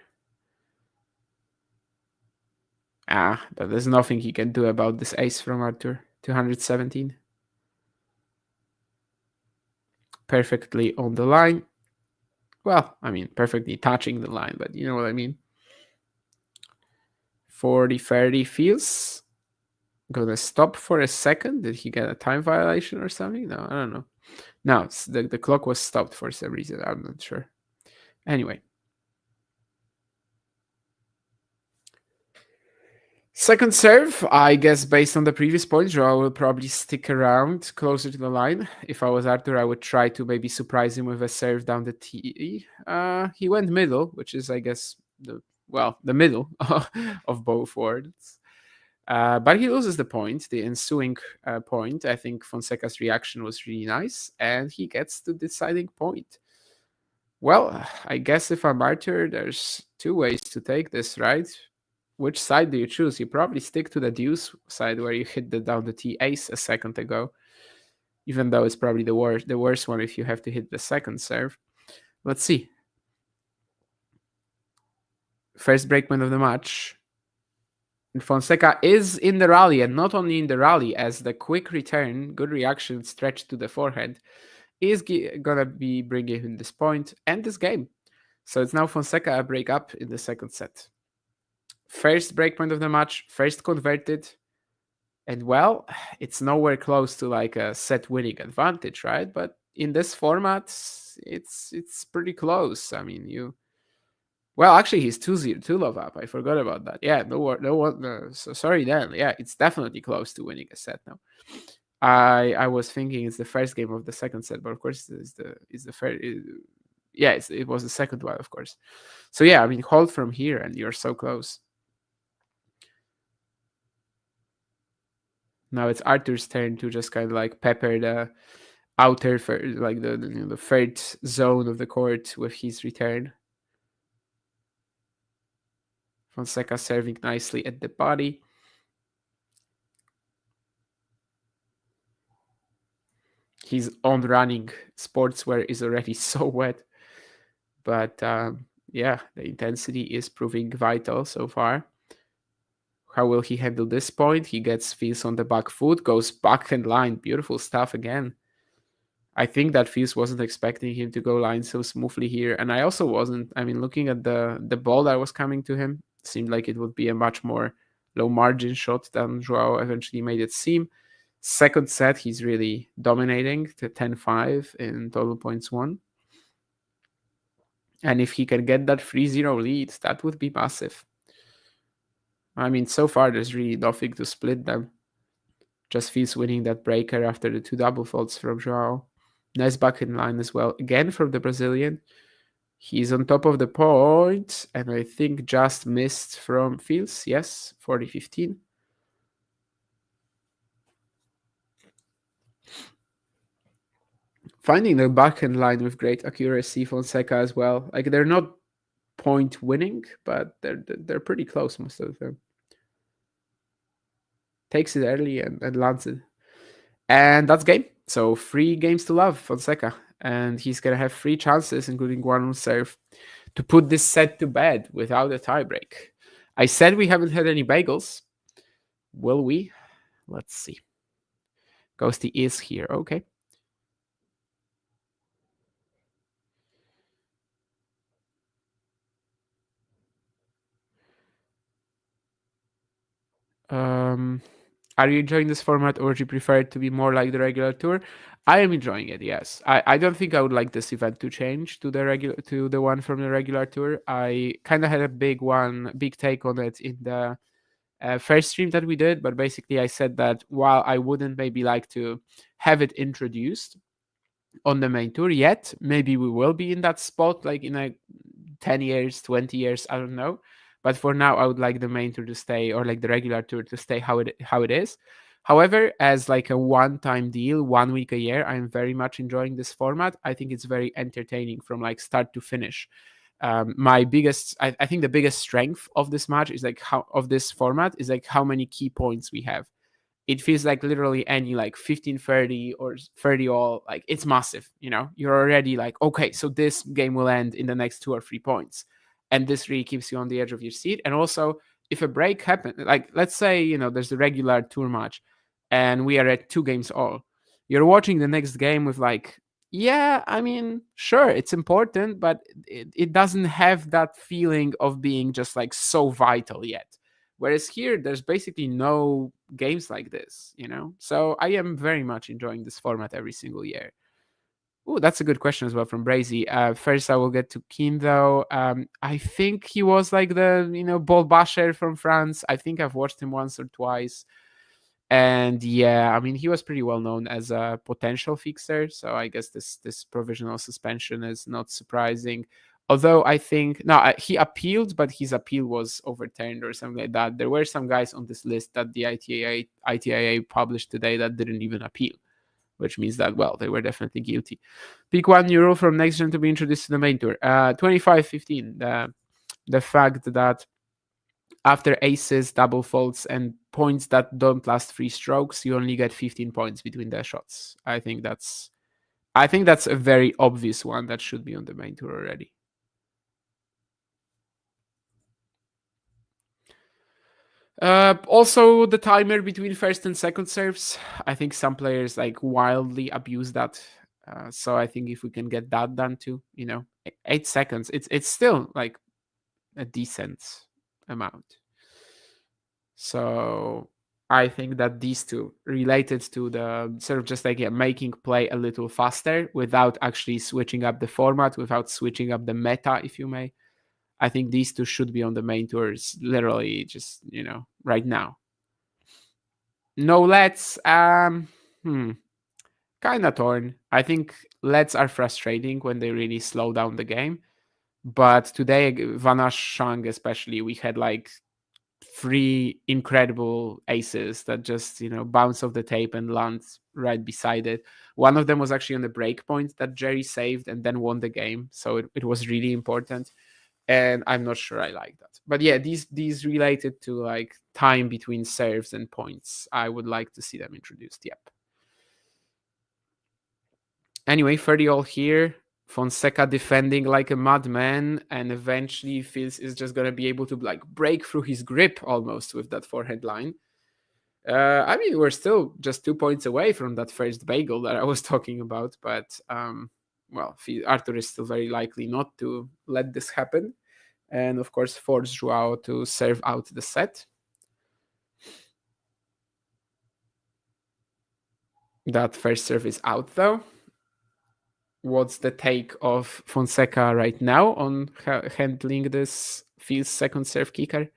Speaker 12: But there's nothing he can do about this ace from Artur. 217. Perfectly on the line. Well, I mean, perfectly touching the line, but you know what I mean. 40-30 feels. Gonna stop for a second. Did he get a time violation or something? No, I don't know. No, the clock was stopped for some reason. I'm not sure. Anyway. Second serve, I guess based on the previous point, Joao will probably stick around closer to the line. If I was Artur, I would try to maybe surprise him with a serve down the tee. He went middle, which is, I guess, the middle of both worlds. But he loses the point, the ensuing point. I think Fonseca's reaction was really nice, and he gets the deciding point. Well, I guess if I'm Artur, there's two ways to take this, right? Which side do you choose? You probably stick to the deuce side where you hit the down the tee ace a second ago, even though it's probably the worst one if you have to hit the second serve. Let's see. First breakman of the match. And Fonseca is in the rally, and not only in the rally, as the quick return, good reaction, stretch to the forehand, is gonna be bringing him this point and this game. So it's now Fonseca a break up in the second set. First breakpoint of the match, first converted, and well, it's nowhere close to like a set winning advantage, right? But in this format, it's pretty close. I mean, well, actually, he's 2-0, 2 love up. I forgot about that. Yeah, no, so sorry then. Yeah, it's definitely close to winning a set now. I was thinking it's the first game of the second set, but of course it's the first. Yeah, it was the second one, of course. So yeah, I mean, hold from here, and you're so close. Now it's Artur's turn to just kind of like pepper the outer, like the third zone of the court with his return. Fonseca serving nicely at the body. His on running sportswear is already so wet. But yeah, the intensity is proving vital so far. How will he handle this point? He gets Fils on the back foot, goes backhand line. Beautiful stuff again. I think that Fils wasn't expecting him to go line so smoothly here. And I also wasn't. I mean, looking at the ball that was coming to him, it seemed like it would be a much more low margin shot than Joao eventually made it seem. Second set, he's really dominating to 10-5 in total points won. And if he can get that 3-0 lead, that would be massive. I mean, so far, there's really nothing to split them. Just Fils winning that breaker after the two double faults from Joao. Nice backhand line as well. Again from the Brazilian. He's on top of the point, and I think just missed from Fils. Yes, 40-15. finding the backhand line with great accuracy, Fonseca as well. Like, they're not point winning, but they're pretty close, most of them. Takes it early and lands it. And that's game. So 3 games to love, Fonseca. And he's going to have 3 chances, including one on serve, to put this set to bed without a tiebreak. I said we haven't had any bagels. Will we? Let's see. Ghosty is here. Okay. Are you enjoying this format, or do you prefer it to be more like the regular tour? I am enjoying it, yes. I don't think I would like this event to change to the one from the regular tour. I kind of had a big take on it in the first stream that we did, but basically I said that while I wouldn't maybe like to have it introduced on the main tour yet, maybe we will be in that spot like in a 10 years, 20 years, I don't know. But for now, I would like the main tour to stay, or like the regular tour to stay how it is. However, as like a one-time deal, 1 week a year, I'm very much enjoying this format. I think it's very entertaining from like start to finish. I think the biggest strength of this match is like this format is like how many key points we have. It feels like literally any like 15-30 or 30 all, like it's massive, you're already like, okay, so this game will end in the next 2 or 3 points. And this really keeps you on the edge of your seat. And also, if a break happens, like let's say, there's a regular tour match and we are at 2 games all, you're watching the next game with like, yeah, I mean, sure, it's important, but it doesn't have that feeling of being just like so vital yet. Whereas here, there's basically no games like this, So I am very much enjoying this format every single year. Oh, that's a good question as well from Brazy. First, I will get to Kim, though. I think he was like the, ball basher from France. I think I've watched him once or twice. And yeah, I mean, he was pretty well known as a potential fixer. So I guess this provisional suspension is not surprising. Although I think, no, he appealed, but his appeal was overturned or something like that. There were some guys on this list that the ITIA published today that didn't even appeal, which means that, well, they were definitely guilty. Pick one new rule from next gen to be introduced to the main tour. 25-15. The fact that after aces, double faults, and points that don't last 3 strokes, you only get 15 points between the shots. I think that's a very obvious one that should be on the main tour already. Also, the timer between first and second serves. I think some players like wildly abuse that. So I think if we can get that done too, 8 seconds, it's still like a decent amount. So I think that these two related to the sort of just like making play a little faster without actually switching up the format, without switching up the meta, if you may. I think these two should be on the main tours, literally just, right now. No lets, kind of torn. I think lets are frustrating when they really slow down the game. But today, Vanash Shang especially, we had like 3 incredible aces that just, bounce off the tape and land right beside it. One of them was actually on the break point that Jerry saved and then won the game. So it was really important. And I'm not sure I like that. But yeah, these related to like time between serves and points, I would like to see them introduced. Yep. Anyway, 30 all here. Fonseca defending like a madman, and eventually feels is just going to be able to like break through his grip almost with that forehand line. I mean, we're still just 2 points away from that first bagel that I was talking about, but well, Arthur is still very likely not to let this happen. And of course, force Joao to serve out the set. That first serve is out, though. What's the take of Fonseca right now on handling this Field's second serve kicker?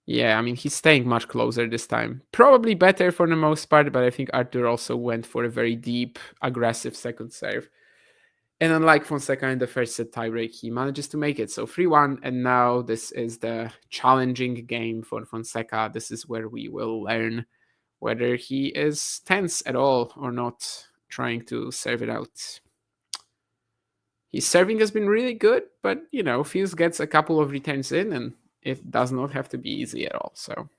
Speaker 12: Yeah, I mean, he's staying much closer this time. Probably better for the most part, but I think Arthur also went for a very deep, aggressive second serve. And unlike Fonseca in the first set tiebreak, he manages to make it. So 3-1, and now this is the challenging game for Fonseca. This is where we will learn whether he is tense at all or not, trying to serve it out. His serving has been really good, but Fields gets a couple of returns in, and it does not have to be easy at all. So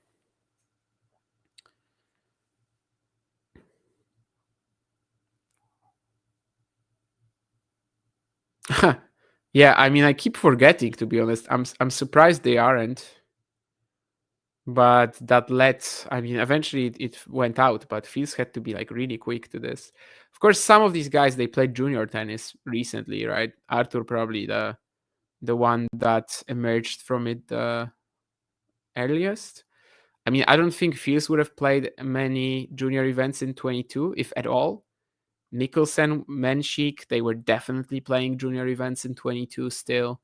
Speaker 12: yeah, I mean, I keep forgetting, to be honest. I'm surprised they aren't. But that eventually it went out, but Fields had to be like really quick to this. Of course, some of these guys, they played junior tennis recently, right? Arthur probably the one that emerged from it the earliest. I mean, I don't think Fields would have played many junior events in 22, if at all. Nicholson, Menchik, they were definitely playing junior events in 22 still.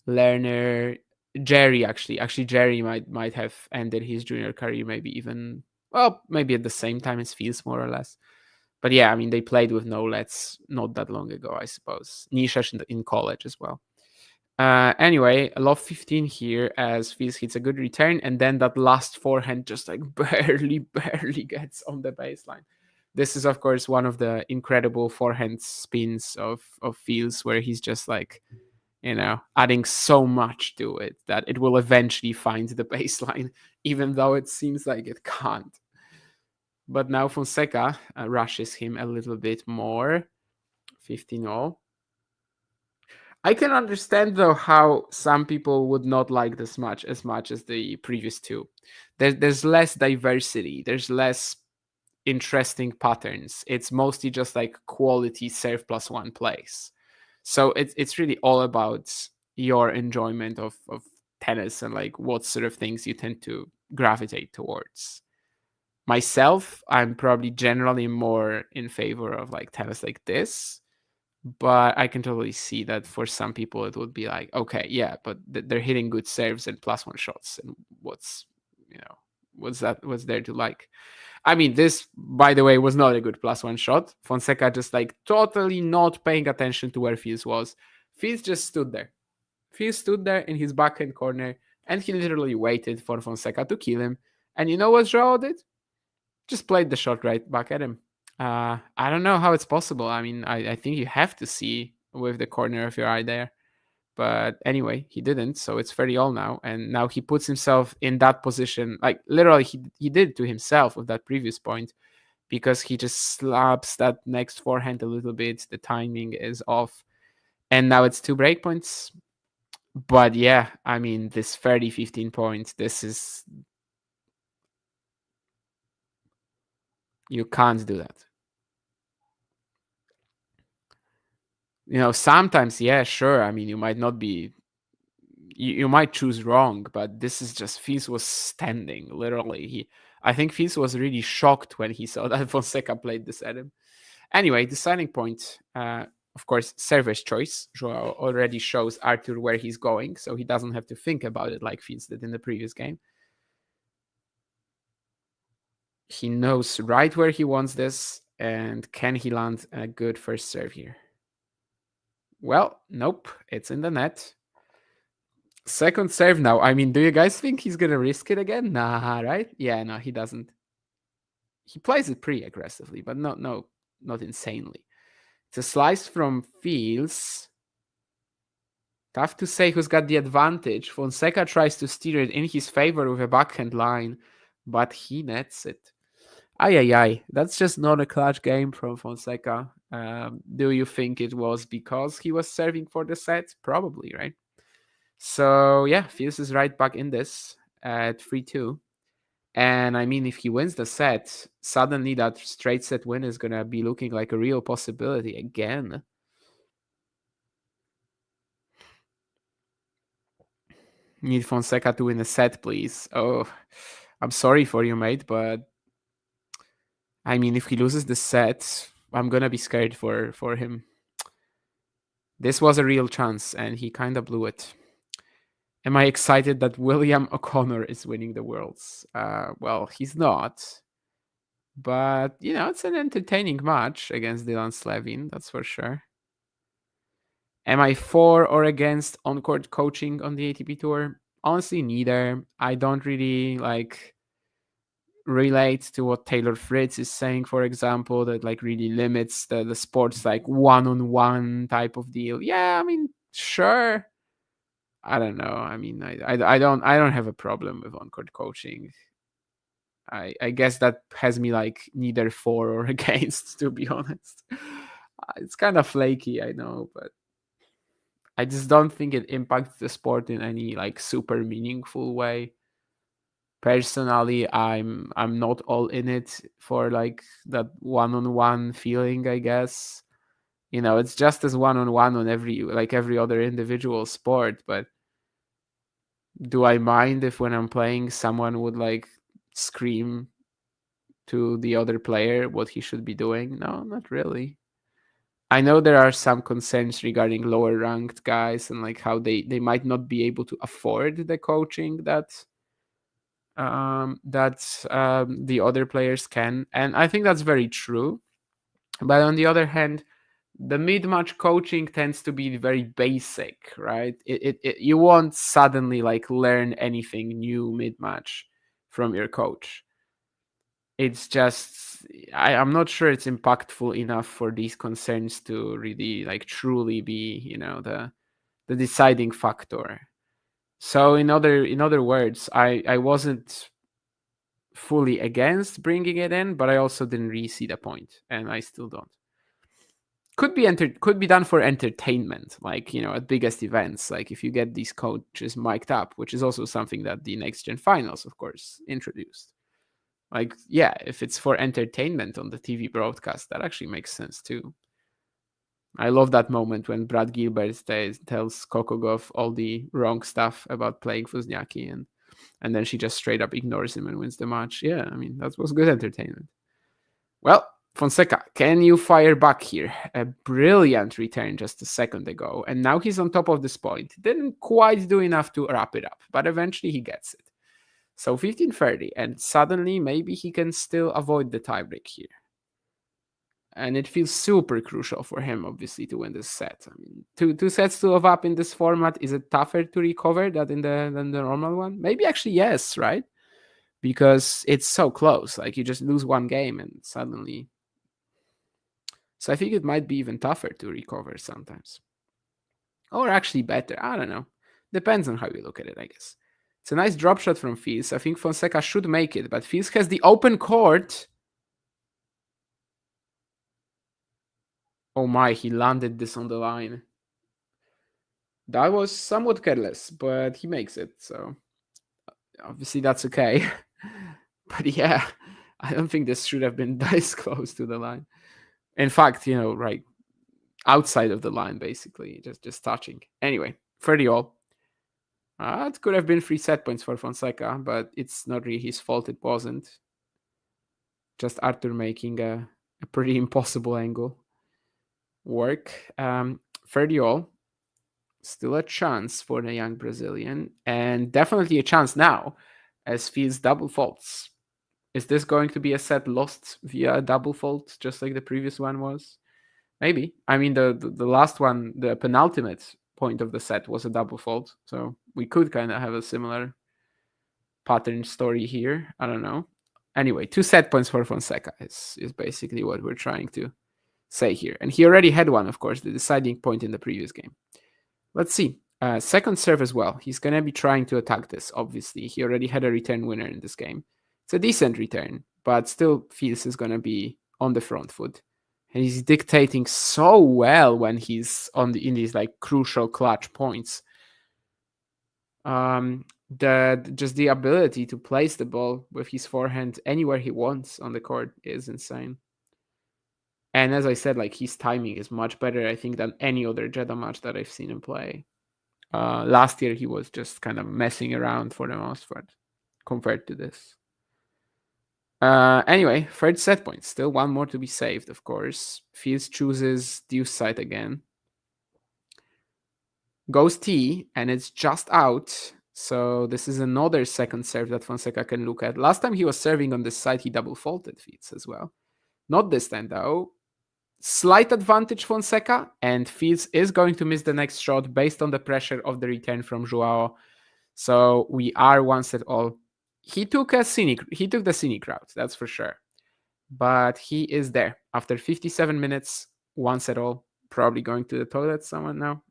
Speaker 12: Lerner, Jerry actually Jerry might have ended his junior career maybe at the same time as Fields, more or less. But yeah, I mean, they played with no lets not that long ago, I suppose. Nishash in college as well. Anyway, a love 15 here as Fields hits a good return, and then that last forehand just like barely gets on the baseline. This is, of course, one of the incredible forehand spins of Fields, where he's just like, adding so much to it that it will eventually find the baseline, even though it seems like it can't. But now Fonseca rushes him a little bit more. 15-0. I can understand, though, how some people would not like this match as much as the previous two. There's less diversity. There's less interesting patterns. It's mostly just like quality serve +1 plays. So it's really all about your enjoyment of tennis and like what sort of things you tend to gravitate towards. Myself, I'm probably generally more in favor of like tennis like this, but I can totally see that for some people it would be like, okay, yeah, but they're hitting good serves and +1 shots, and what's there to like? I mean, this, by the way, was not a good +1 shot. Fonseca just like totally not paying attention to where Fields was. Fields just stood there. Fields stood there in his backhand corner, and he literally waited for Fonseca to kill him. And you know what Joao did? Just played the shot right back at him. I don't know how it's possible. I mean, I think you have to see with the corner of your eye there. But anyway, he didn't, so it's 30-all now. And now he puts himself in that position. Like, literally, he did it to himself with that previous point, because he just slaps that next forehand a little bit. The timing is off. And now it's 2 break points. But yeah, I mean, this 30-15 points, this is... You can't do that. Sometimes, yeah, sure. I mean, you might not be... You might choose wrong, but this is just... Fields was standing, literally. I think Fields was really shocked when he saw that Fonseca played this at him. Anyway, deciding point, of course, server's choice. Joao already shows Arthur where he's going, so he doesn't have to think about it like Fields did in the previous game. He knows right where he wants this, and can he land a good first serve here? Well, nope, it's in the net. Second serve now. I mean, do you guys think he's gonna risk it again? Nah, right? Yeah, no, he doesn't. He plays it pretty aggressively, but not insanely. It's a slice from Fields. Tough to say who's got the advantage. Fonseca tries to steer it in his favor with a backhand line, but he nets it. Ay. That's just not a clutch game from Fonseca. Do you think it was because he was serving for the set? Probably, right? So yeah, Fields is right back in this at 3-2. And I mean, if he wins the set, suddenly that straight set win is going to be looking like a real possibility again. Need Fonseca to win a set, please. Oh, I'm sorry for you, mate, but I mean, if he loses the set, I'm going to be scared for him. This was a real chance, and he kind of blew it. Am I excited that William O'Connor is winning the Worlds? Well, he's not. But, it's an entertaining match against Dylan Slevin, that's for sure. Am I for or against on-court coaching on the ATP Tour? Honestly, neither. I don't really, relate to what Taylor Fritz is saying, for example, that like really limits the sports like one-on-one type of deal. Yeah, I mean, sure. I don't know. I mean, I don't have a problem with on-court coaching. I guess that has me like neither for or against, to be honest. It's kind of flaky, I know, but I just don't think it impacts the sport in any like super meaningful way. Personally, I'm not all in it for like that one-on-one feeling, I guess. You know, it's just as one-on-one on every other individual sport, but do I mind if when I'm playing someone would like scream to the other player what he should be doing? No, not really. I know there are some concerns regarding lower ranked guys and like how they might not be able to afford the coaching that the other players can, and I think that's very true. But on the other hand, the mid-match coaching tends to be very basic, right? You won't suddenly like learn anything new mid-match from your coach. It's just I'm not sure it's impactful enough for these concerns to really like truly be, you know, the deciding factor. So in other words, I wasn't fully against bringing it in, but I also didn't really see the point, and I still don't. Could be done for entertainment, like, you know, at biggest events, like if you get these coaches mic'd up, which is also something that the next gen finals, of course, introduced. Like, yeah, if it's for entertainment on the TV broadcast, that actually makes sense too. I love that moment when Brad Gilbert tells Coco Gauff all the wrong stuff about playing Wozniacki, and then she just straight up ignores him and wins the match. Yeah, I mean, that was good entertainment. Well, Fonseca, can you fire back here? A brilliant return just a second ago, and now he's on top of this point. Didn't quite do enough to wrap it up, but eventually he gets it. So 15-30, and suddenly maybe he can still avoid the tiebreak here. And it feels super crucial for him, obviously, to win this set. I mean, two sets to have up in this format, is it tougher to recover than the normal one? Maybe actually yes, right? Because it's so close. Like, you just lose one game and suddenly... So I think it might be even tougher to recover sometimes. Or actually better. I don't know. Depends on how you look at it, I guess. It's a nice drop shot from Fils. I think Fonseca should make it, but Fils has the open court. Oh my, he landed this on the line. That was somewhat careless, but he makes it, so obviously that's okay. But yeah, I don't think this should have been this close to the line. In fact, you know, right outside of the line, basically, just touching. Anyway, 30-all. It could have been 3 set points for Fonseca, but it's not really his fault it wasn't. Just Arthur making a pretty impossible angle work. 30-all. Still a chance for the young Brazilian, and definitely a chance now as Fils double faults. Is this going to be a set lost via a double fault, just like the previous one was? Maybe. I mean, the last one, the penultimate point of the set was a double fault, so we could kind of have a similar pattern story here. I don't know. Anyway, 2 set points for Fonseca is basically what we're trying to say here. And he already had one, of course, the deciding point in the previous game. Let's see. Second serve as well. He's going to be trying to attack this, obviously. He already had a return winner in this game. It's a decent return, but still Fils is going to be on the front foot. And he's dictating so well when he's in these like crucial clutch points. Just the ability to place the ball with his forehand anywhere he wants on the court is insane. And as I said, like, his timing is much better, I think, than any other Jeddah match that I've seen him play. Last year, he was just kind of messing around for the most part compared to this. Anyway, third set point. Still one more to be saved, of course. Fils chooses deuce side again. Goes T, and it's just out. So this is another second serve that Fonseca can look at. Last time he was serving on this side, he double faulted Fils as well. Not this time, though. Slight advantage Fonseca, and Fils is going to miss the next shot based on the pressure of the return from Joao. So we are 1 set all he took the scenic route, that's for sure. But he is there after 57 minutes, once at all. Probably going to the toilet, someone now.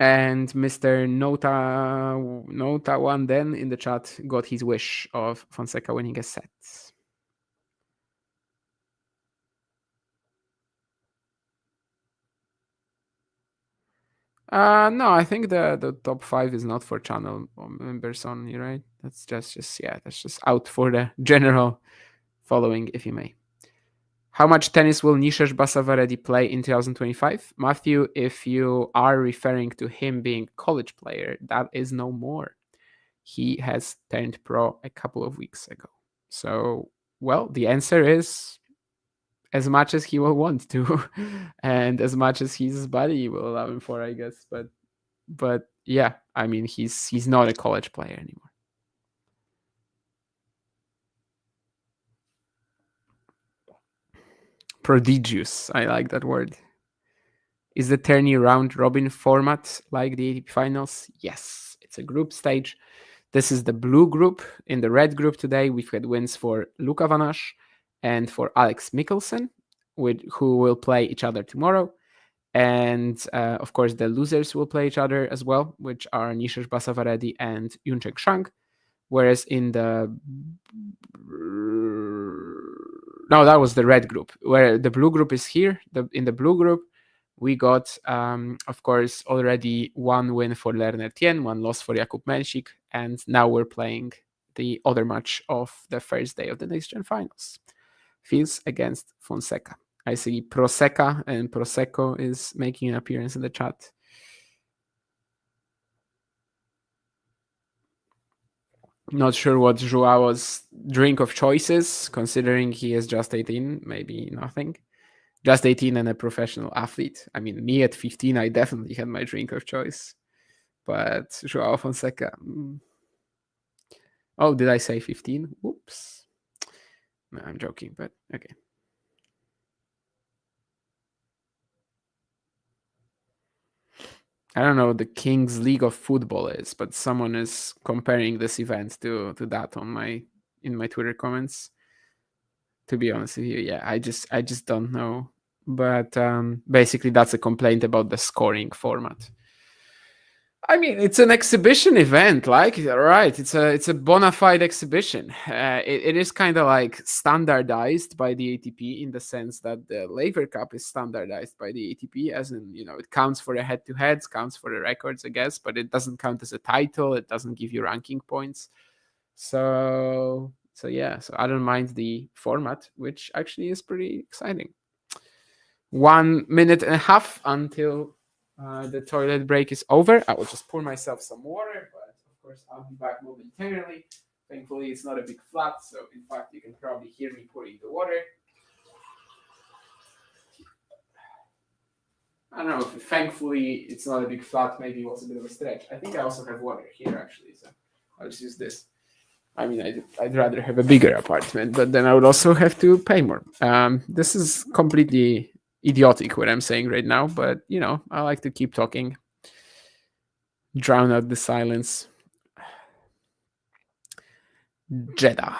Speaker 12: And Mr. Nota one then in the chat got his wish of Fonseca winning a set. No, I think the top 5 is not for channel members only, right? That's just out for the general following, if you may. How much tennis will Nishesh Basavaredi play in 2025? Matthew, if you are referring to him being a college player, that is no more. He has turned pro a couple of weeks ago. So, well, the answer is as much as he will want to, and as much as his body will allow him for, I guess. But yeah, I mean, he's not a college player anymore. Prodigious, I like that word. Is the tourney round robin format like the ATP finals? Yes, it's a group stage. This is the blue group. In the red group today, we've had wins for Luka Vanash and for Alex Mikkelsen, who will play each other tomorrow. And of course, the losers will play each other as well, which are Nishesh Basavaredi and Yunchek Shang. Whereas in the... No, that was the red group. Where the blue group is here. In the blue group, we got, of course, already one win for Lerner Tien, one loss for Jakub Menšík, and now we're playing the other match of the first day of the Next Gen Finals. Fils against Fonseca. I see Proseca and Prosecco is making an appearance in the chat. Not sure what Joao's drink of choice is, considering he is just 18, maybe nothing. Just 18 and a professional athlete. I mean, me at 15, I definitely had my drink of choice. But Joao Fonseca... Oh, did I say 15? Oops. No, I'm joking, but okay. I don't know what the Kings League of Football is, but someone is comparing this event to that in my Twitter comments. To be honest with you, yeah, I just don't know. But basically, that's a complaint about the scoring format. I mean, it's an exhibition event, like, right? It's a bona fide exhibition. It is kind of like standardized by the ATP in the sense that the Laver Cup is standardized by the ATP, as in, it counts for the head-to-heads, counts for the records, I guess, but it doesn't count as a title. It doesn't give you ranking points. So yeah, so I don't mind the format, which actually is pretty exciting. 1 minute and a half until the toilet break is over. I will just pour myself some water, but of course I'll be back momentarily. Thankfully, it's not a big flat, so in fact you can probably hear me pouring the water. I don't know if thankfully it's not a big flat, maybe it was a bit of a stretch. I think I also have water here actually, so I'll just use this. I mean, I'd rather have a bigger apartment, but then I would also have to pay more. This is completely idiotic what I'm saying right now, but I like to keep talking, drown out the silence. Jeddah.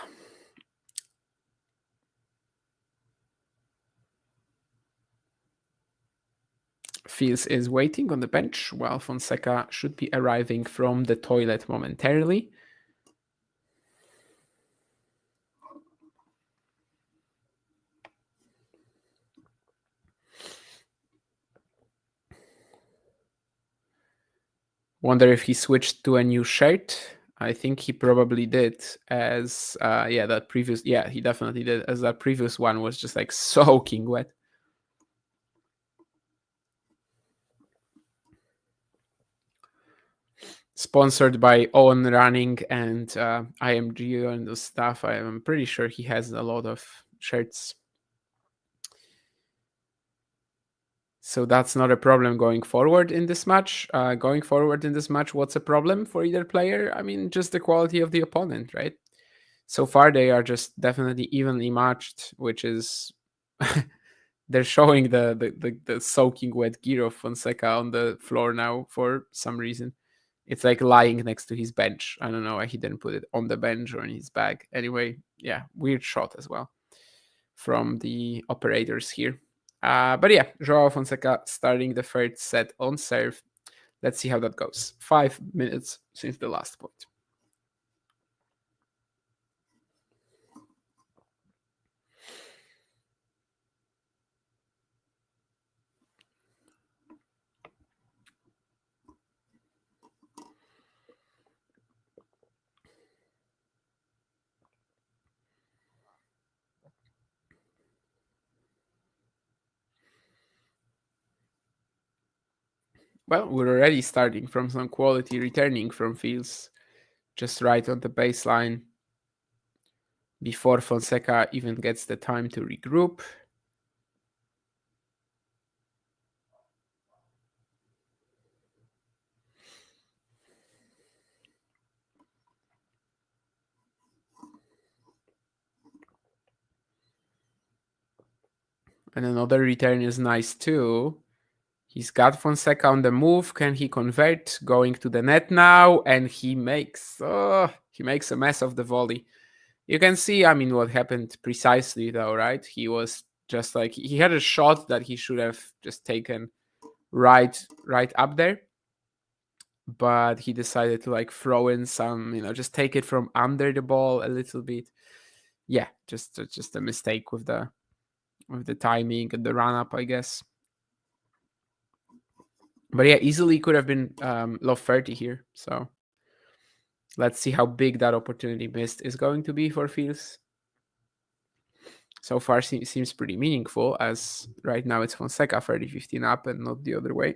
Speaker 12: Fils is waiting on the bench while Fonseca should be arriving from the toilet momentarily. Wonder if he switched to a new shirt. I think he probably did, as he definitely did, as that previous one was just like soaking wet. Sponsored by Owen Running and IMG and the stuff. I am pretty sure he has a lot of shirts. So that's not a problem going forward in this match. What's a problem for either player? I mean, just the quality of the opponent, right? So far, they are just definitely evenly matched, which is... They're showing the soaking wet gear of Fonseca on the floor now for some reason. It's like lying next to his bench. I don't know why he didn't put it on the bench or in his bag. Anyway, yeah, weird shot as well from the operators here. But yeah, Joao Fonseca starting the third set on serve. Let's see how that goes. 5 minutes since the last point. Well, we're already starting from some quality returning from fields, just right on the baseline before Fonseca even gets the time to regroup. And another return is nice too. He's got Fonseca on the move. Can he convert? Going to the net now, and he makes a mess of the volley. You can see, I mean, what happened precisely though, right? He was just like, he had a shot that he should have just taken right up there, but he decided to like throw in some, just take it from under the ball a little bit. Yeah, just a mistake with the timing and the run up, I guess. But yeah, easily could have been low 30 here. So let's see how big that opportunity missed is going to be for Fields. So far seems pretty meaningful, as right now it's Fonseca 30-15 up and not the other way.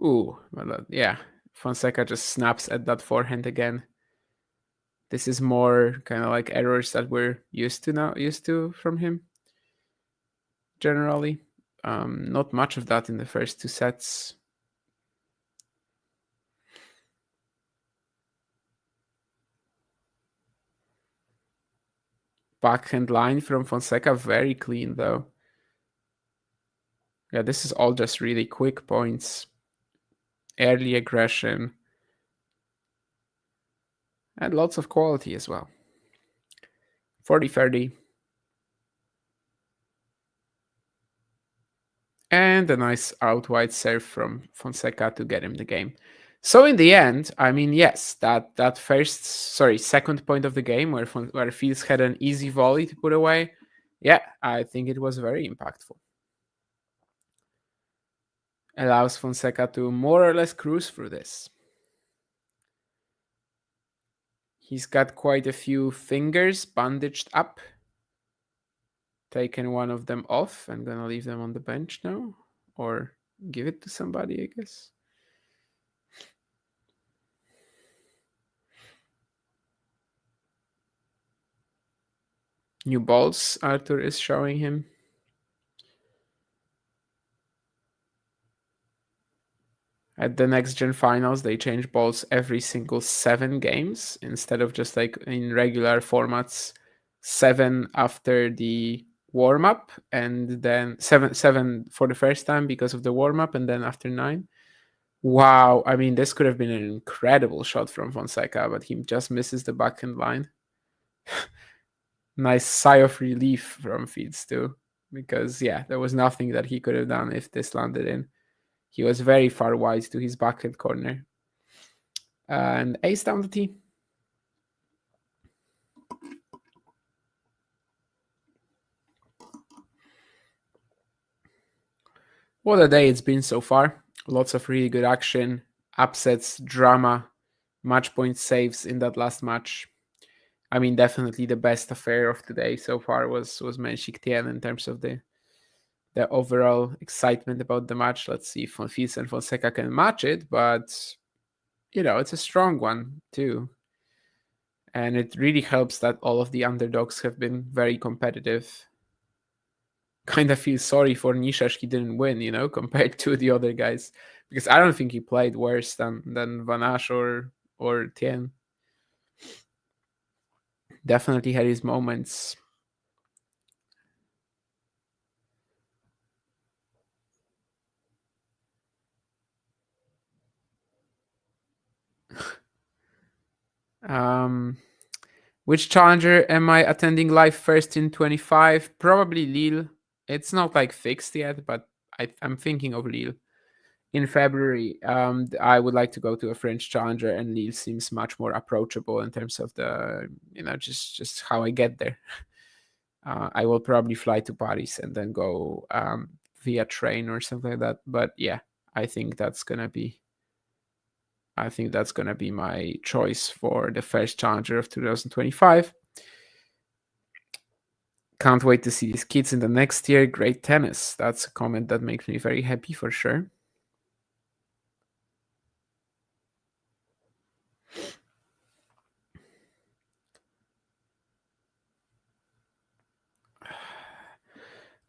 Speaker 12: Ooh, well, yeah. Fonseca just snaps at that forehand again. This is more kind of like errors that we're used to from him. Generally, not much of that in the first two sets. Backhand line from Fonseca, very clean though. Yeah, this is all just really quick points. Early aggression. And lots of quality as well. 40-30. And a nice out wide serve from Fonseca to get him the game. So in the end, I mean, yes, that second point of the game where Fields had an easy volley to put away. Yeah, I think it was very impactful. Allows Fonseca to more or less cruise through this. He's got quite a few fingers bandaged up. Taken one of them off and gonna leave them on the bench now. Or give it to somebody, I guess. New balls Arthur is showing him. At the next gen finals, they change balls every single 7 games instead of just like in regular formats, 7 after the warm up and then 7 for the first time because of the warm up and then after 9. Wow, I mean, this could have been an incredible shot from Fonseca, but he just misses the backhand line. Nice sigh of relief from Fields too, because yeah, there was nothing that he could have done if this landed in. He was very far wide to his backhand corner. And ace down the tee. What a day it's been so far. Lots of really good action, upsets, drama, match point saves in that last match. I mean, definitely the best affair of today so far was Menchik Tien in terms of the overall excitement about the match. Let's see if Fields and Fonseca can match it, but it's a strong one too. And it really helps that all of the underdogs have been very competitive. Kind of feel sorry for Nishash he didn't win, compared to the other guys. Because I don't think he played worse than Vanash or Tien. Definitely had his moments. Which challenger am I attending live first in 25? Probably Lille. It's not like fixed yet, but I'm thinking of Lille. In February, I would like to go to a French challenger, and Lille seems much more approachable in terms of the, just how I get there. I will probably fly to Paris and then go via train or something like that. But yeah, I think that's gonna be my choice for the first challenger of 2025. Can't wait to see these kids in the next year. Great tennis. That's a comment that makes me very happy for sure.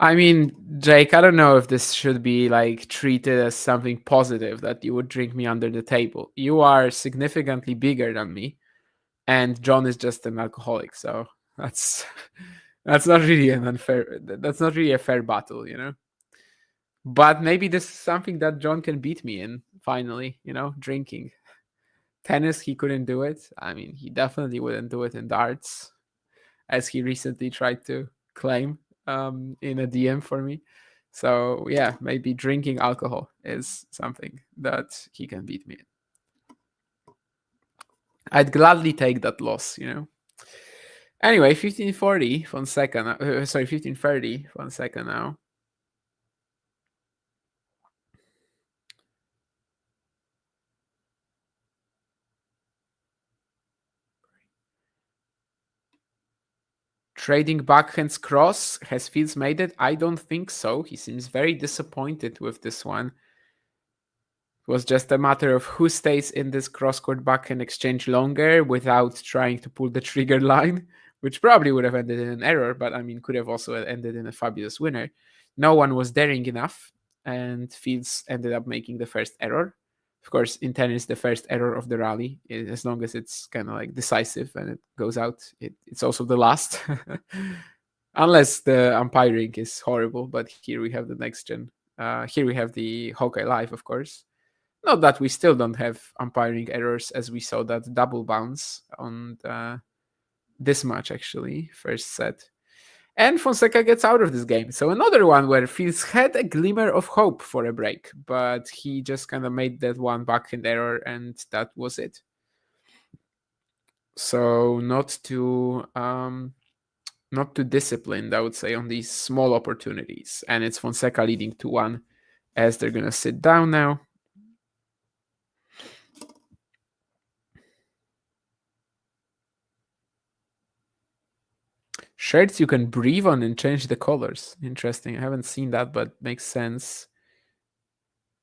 Speaker 12: I mean, Jake, I don't know if this should be like treated as something positive that you would drink me under the table. You are significantly bigger than me, and John is just an alcoholic, so that's not really that's not really a fair battle, But maybe this is something that John can beat me in finally, drinking. Tennis, he couldn't do it. I mean, he definitely wouldn't do it in darts, as he recently tried to claim in a DM for me. So yeah, maybe drinking alcohol is something that he can beat me in. I'd gladly take that loss, Anyway, 1540 Fonseca. 1530 Fonseca now. Trading backhands cross. Has Fields made it? I don't think so. He seems very disappointed with this one. It was just a matter of who stays in this cross-court backhand exchange longer without trying to pull the trigger line, which probably would have ended in an error, but I mean, could have also ended in a fabulous winner. No one was daring enough, and Fields ended up making the first error. Of course, in tennis, the first error of the rally, as long as it's kind of like decisive and it goes out, it's also the last. Unless the umpiring is horrible, but here we have the next gen. Here we have the Hawkeye Live, of course. Not that we still don't have umpiring errors, as we saw that double bounce on this match, actually, first set. And Fonseca gets out of this game. So another one where Fields had a glimmer of hope for a break, but he just kind of made that one backhand error, and that was it. So not too disciplined, I would say, on these small opportunities. And it's Fonseca leading 2-1 as they're going to sit down now. Shirts you can breathe on and change the colors. Interesting. I haven't seen that, but makes sense.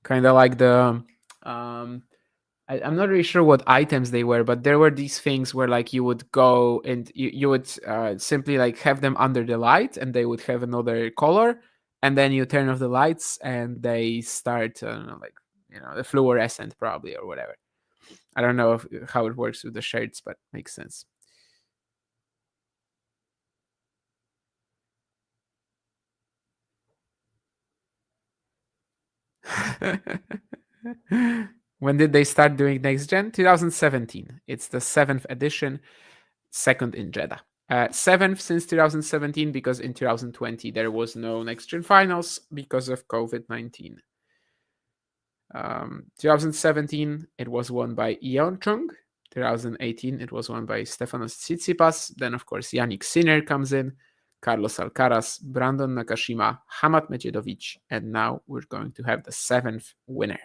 Speaker 12: Kind of like the I'm not really sure what items they were, but there were these things where like you would go and you would simply like have them under the light, and they would have another color, and then you turn off the lights and they start the fluorescent probably or whatever. I don't know how it works with the shirts, but makes sense. When did they start doing next gen? 2017. It's the 7th edition, second in Jeddah. 7th since 2017, because in 2020 there was no next gen finals because of COVID-19. 2017 it was won by Yeon Chung. 2018 it was won by Stefanos Tsitsipas. Then of course Yannick Sinner comes in, Carlos Alcaraz, Brandon Nakashima, Hamad Medjedovic, and now we're going to have the 7th winner.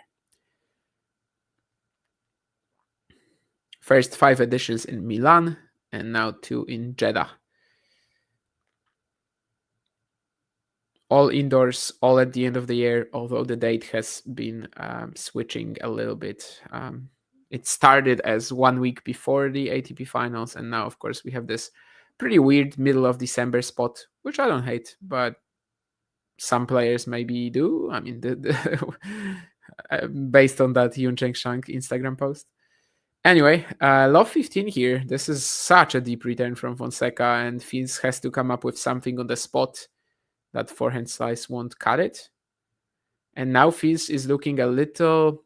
Speaker 12: First 5 editions in Milan, and now 2 in Jeddah. All indoors, all at the end of the year, although the date has been switching a little bit. It started as 1 week before the ATP finals, and now, of course, we have this pretty weird middle of December spot, which I don't hate, but some players maybe do. I mean, based on that Yun Cheng Shank Instagram post. Anyway, love 15 here. This is such a deep return from Fonseca, and Fields has to come up with something on the spot. That forehand slice won't cut it. And now Fields is looking a little,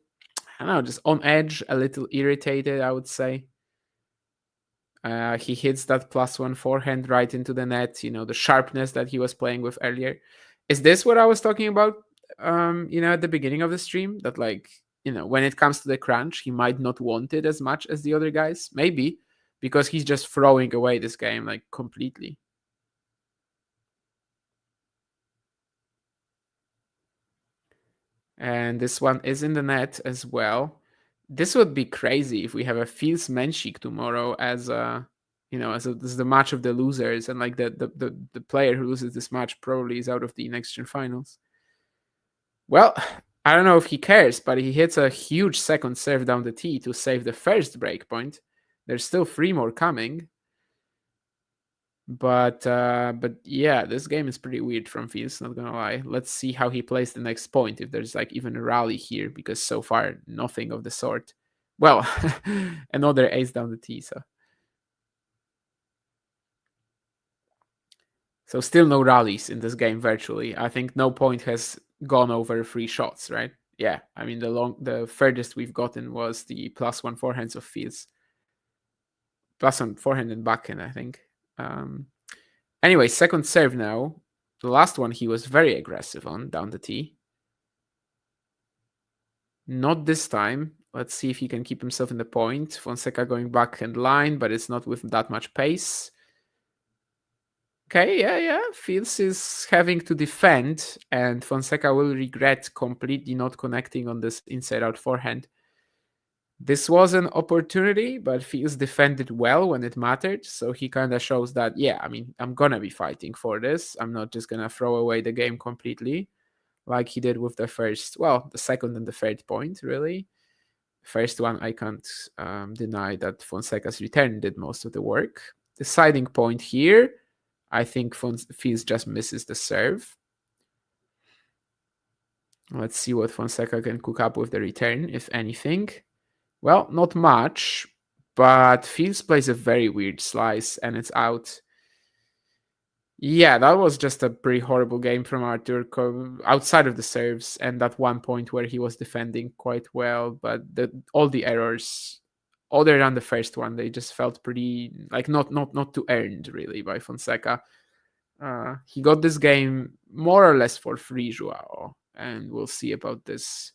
Speaker 12: I don't know, just on edge, a little irritated, I would say. He hits that +1 forehand right into the net, the sharpness that he was playing with earlier. Is this what I was talking about, at the beginning of the stream? That, when it comes to the crunch, he might not want it as much as the other guys. Maybe because he's just throwing away this game, completely. And this one is in the net as well. This would be crazy if we have a Fils Menchik tomorrow as this is the match of the losers, and the player who loses this match probably is out of the next gen finals. Well, I don't know if he cares, but he hits a huge second serve down the tee to save the first break point. There's still 3 more coming. But yeah, this game is pretty weird from Fils, not gonna lie. Let's see how he plays the next point, if there's even a rally here, because so far nothing of the sort. Well, another ace down the tee, so still no rallies in this game virtually. I think no point has gone over 3 shots, right? Yeah, I mean the furthest we've gotten was the +1 forehands of Fils. +1 forehand and backhand, I think. Anyway, second serve now. The last one he was very aggressive on, down the tee. Not this time. Let's see if he can keep himself in the point. Fonseca going backhand line, but it's not with that much pace. Okay, yeah. Fils is having to defend, and Fonseca will regret completely not connecting on this inside-out forehand. This was an opportunity, but Fils defended well when it mattered, so he kind of shows that, yeah, I mean, I'm gonna be fighting for this. I'm not just gonna throw away the game completely, like he did with the second and the third point, really. First one, I can't deny that Fonseca's return did most of the work. Deciding point here, I think Fils just misses the serve. Let's see what Fonseca can cook up with the return, if anything. Well, not much, but Fils plays a very weird slice, and it's out. Yeah, that was just a pretty horrible game from Artur, outside of the serves, and that one point where he was defending quite well, but all the errors, other than the first one, they just felt pretty, not too earned, really, by Fonseca. He got this game more or less for free, Joao, and we'll see about this.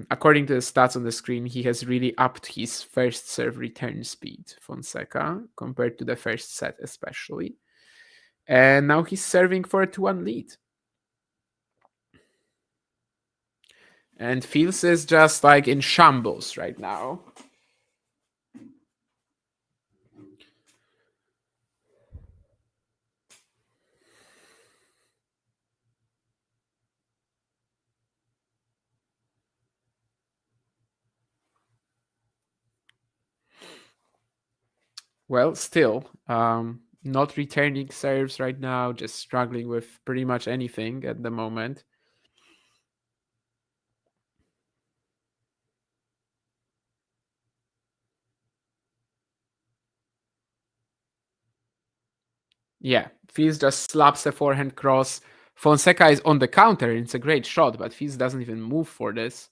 Speaker 12: According to the stats on the screen, he has really upped his first serve return speed, Fonseca, compared to the first set especially. And now he's serving for a 2-1 lead. And Fils is just in shambles right now. Well, still, not returning serves right now, just struggling with pretty much anything at the moment. Yeah, Fils just slaps a forehand cross. Fonseca is on the counter. It's a great shot, but Fils doesn't even move for this.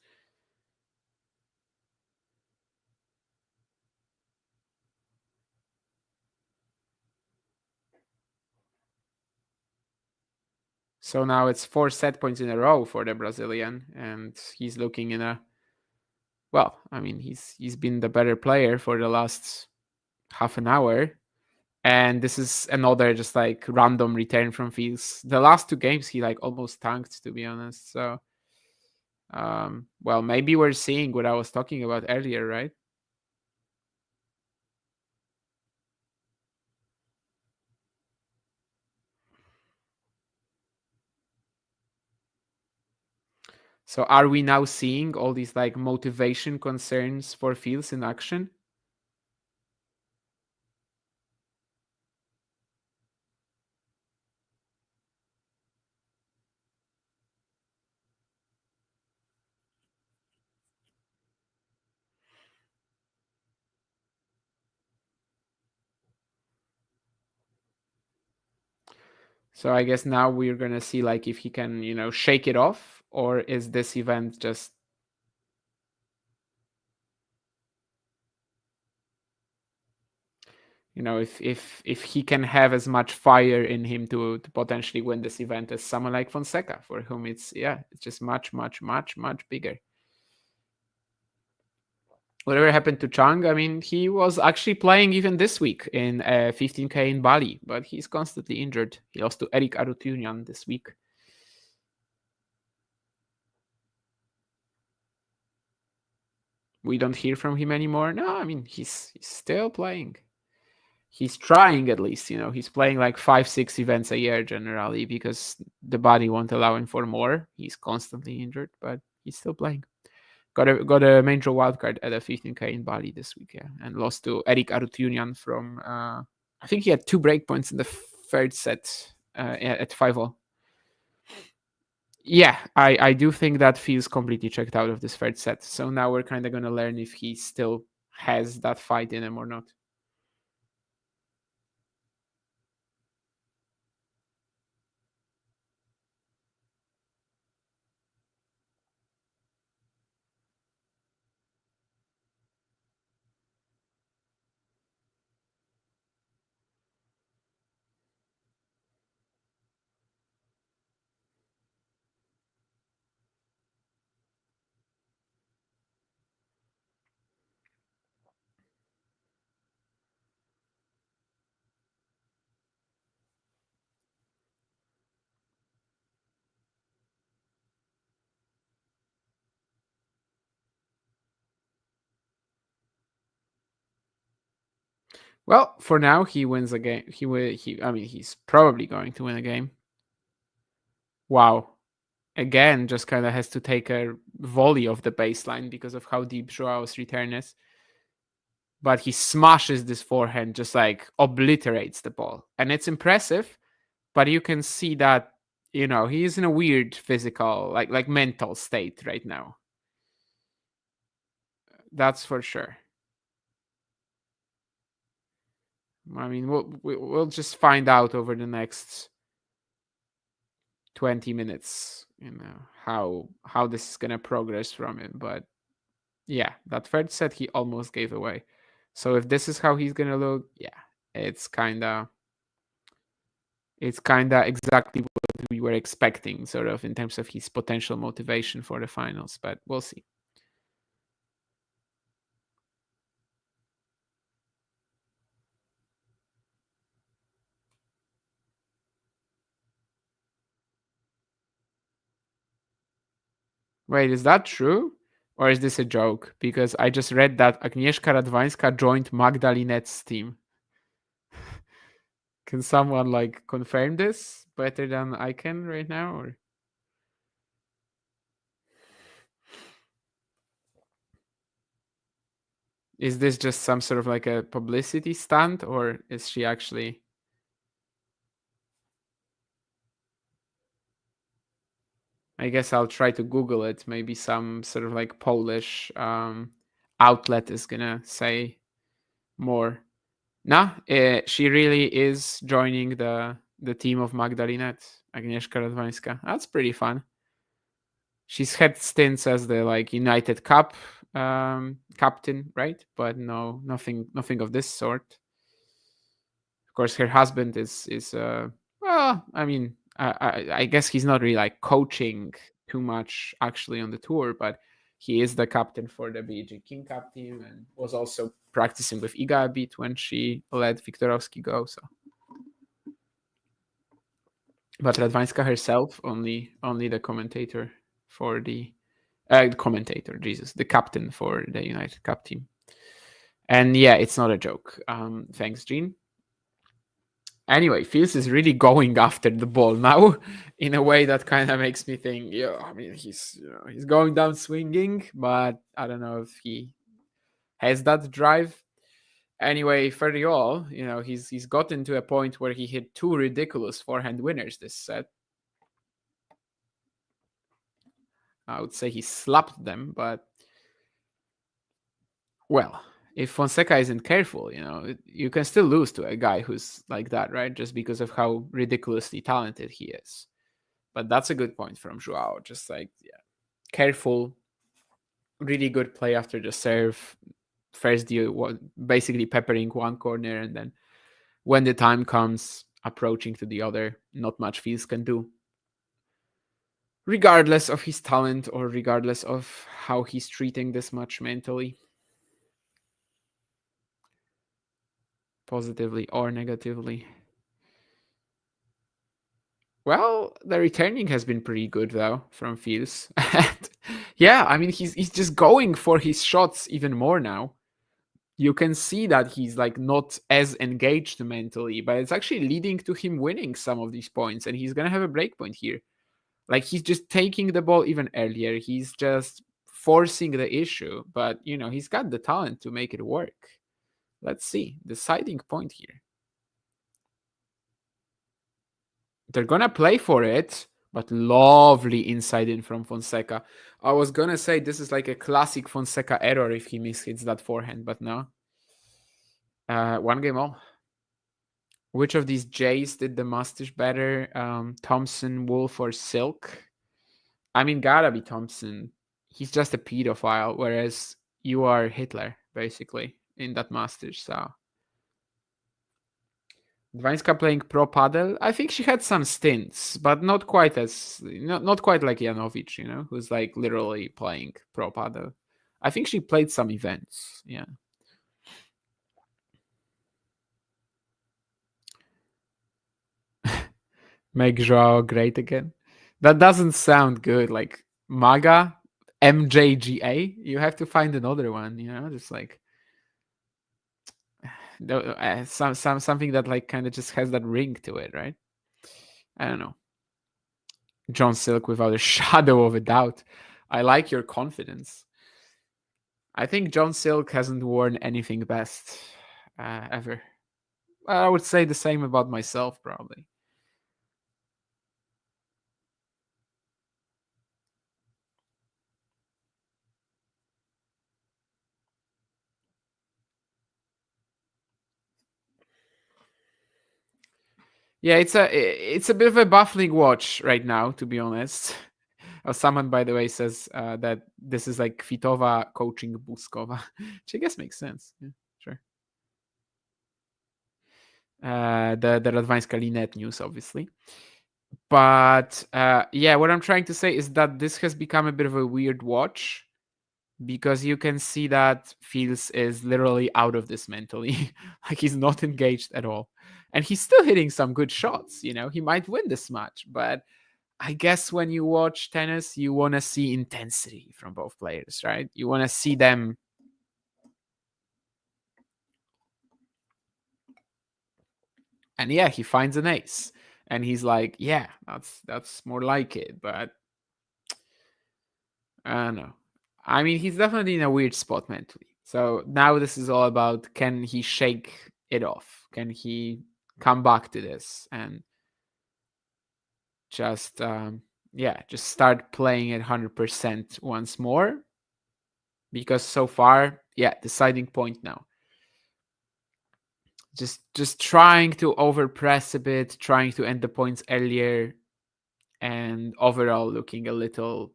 Speaker 12: So now it's 4 set points in a row for the Brazilian, and he's looking in a... Well, I mean, he's been the better player for the last half an hour. And this is another just random return from Fils. The last 2 games he almost tanked, to be honest. So, well, maybe we're seeing what I was talking about earlier, right? So are we now seeing all these motivation concerns for Fils in action? So I guess now we're gonna see if he can, shake it off, or is this event just... if he can have as much fire in him to potentially win this event as someone like Fonseca, for whom it's just much bigger. Whatever happened to Chang? I mean, he was actually playing even this week in 15K in Bali, but he's constantly injured. He lost to Eric Arutunian this week. We don't hear from him anymore. No, I mean, he's still playing. He's trying, at least. He's playing like 5-6 events a year generally, because the body won't allow him for more. He's constantly injured, but he's still playing. Got a main draw wildcard at a 15K in Bali this week, and lost to Eric Arutunian from I think he had 2 breakpoints in the third set at 5-0. Yeah, I do think that feels completely checked out of this third set. So now we're kind of going to learn if he still has that fight in him or not. Well, for now, he wins a game. He's probably going to win a game. Wow. Again, just kind of has to take a volley off the baseline because of how deep Joao's return is. But he smashes this forehand, just like obliterates the ball. And it's impressive, but you can see that, he is in a weird physical, like mental state right now. That's for sure. I mean, we'll just find out over the next 20 minutes, how this is gonna progress from him. But yeah, that third set he almost gave away. So if this is how he's gonna look, yeah, it's kinda exactly what we were expecting, sort of, in terms of his potential motivation for the finals. But we'll see. Wait, is that true? Or is this a joke? Because I just read that Agnieszka Radwańska joined Magdalinet's team. Can someone confirm this better than I can right now? Or is this just some sort of a publicity stunt, or is she actually... I guess I'll try to Google it. Maybe some sort of Polish outlet is gonna say more. No, she really is joining the team of Magdalinet, Agnieszka Radwańska. That's pretty fun. She's had stints as the United Cup captain, right? But no, nothing of this sort. Of course, her husband is well, I mean, I guess he's not really coaching too much actually on the tour, but he is the captain for the BG King Cup team, and was also practicing with Iga a bit when she let Wiktorowski go. So, but Radwańska herself, only the commentator for the captain for the United Cup team. And yeah, it's not a joke. Thanks, Gene. Anyway, Fields is really going after the ball now in a way that kind of makes me think, I mean, he's going down swinging, but I don't know if he has that drive. Anyway, Ferriol, he's gotten to a point where he hit 2 ridiculous forehand winners this set. I would say he slapped them, but well, if Fonseca isn't careful, you can still lose to a guy who's like that, right? Just because of how ridiculously talented he is. But that's a good point from Joao. Just careful, really good play after the serve. First, you basically peppering one corner and then when the time comes, approaching to the other, not much Fils can do. Regardless of his talent or regardless of how he's treating this match mentally. Positively or negatively. Well, the returning has been pretty good though from Fils. Yeah, I mean he's just going for his shots even more now. You can see that he's like not as engaged mentally, but it's actually leading to him winning some of these points, and he's gonna have a break point here. Like he's just taking the ball even earlier. He's just forcing the issue, but you know, he's got the talent to make it work. Let's see. Deciding point here. They're gonna play for it, but lovely inside in from Fonseca. I was gonna say this is like a classic Fonseca error if he mishits that forehand, but no. 1 game all. Which of these Jays did the mustache better? Thompson, Wolf, or Silk? I mean, gotta be Thompson. He's just a pedophile, whereas you are Hitler, basically, in that mustache, so... Dvańska playing pro paddle. I think she had some stints, but not quite as not quite like Janowicz, you know, who's like literally playing pro paddle. I think she played some events. Yeah. Make Joao great again. That doesn't sound good. Like MAGA, MJGA. You have to find another one. You know, just like something that like kind of just has that ring to it, right? I don't know. John Silk without a shadow of a doubt. I like your confidence. I think John Silk hasn't worn anything best ever. I would say the same about myself, probably. Yeah, it's a bit of a baffling watch right now, to be honest. Someone, by the way, says that this is like Kvitova coaching Buskova, which I guess makes sense. Yeah, sure. The Radwańska Linet news, obviously. But yeah, what I'm trying to say is that this has become a bit of a weird watch because you can see that Fils is literally out of this mentally. Like he's not engaged at all. And he's still hitting some good shots, you know. He might win this match, but I guess when you watch tennis, you want to see intensity from both players, right? You want to see them and yeah, he finds an ace. And he's like, yeah, that's more like it, but I don't know. I mean, he's definitely in a weird spot mentally. So now this is all about, can he shake it off? Can he come back to this and just just start playing at 100% once more? Because so far, deciding point now. Just trying to overpress a bit, trying to end the points earlier, and overall looking a little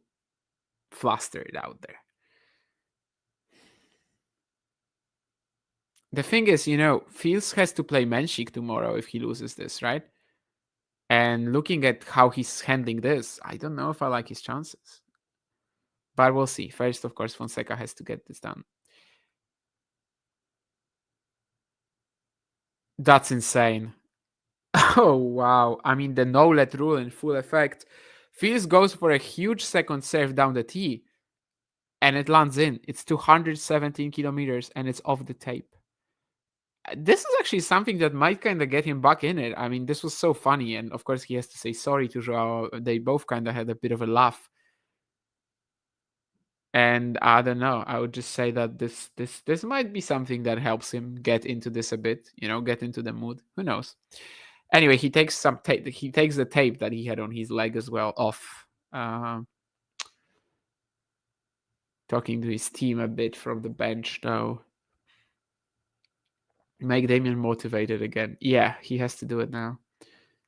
Speaker 12: flustered out there. The thing is, you know, Fils has to play Menchik tomorrow if he loses this, right? And looking at how he's handling this, I don't know if I like his chances. But we'll see. First, of course, Fonseca has to get this done. That's insane. Oh, wow. I mean, the no-let rule in full effect. Fils goes for a huge second serve down the tee. And it lands in. It's 217 kilometers and it's off the tape. This is actually something that might kind of get him back in it. I mean, this was so funny. And of course, he has to say sorry to Joao. They both kind of had a bit of a laugh. And I don't know. I would just say that this might be something that helps him get into this a bit, you know, get into the mood. Who knows? Anyway, he takes some tape. He takes the tape that he had on his leg as well off. Talking to his team a bit from the bench, though. Make Damien motivated again. Yeah, he has to do it now.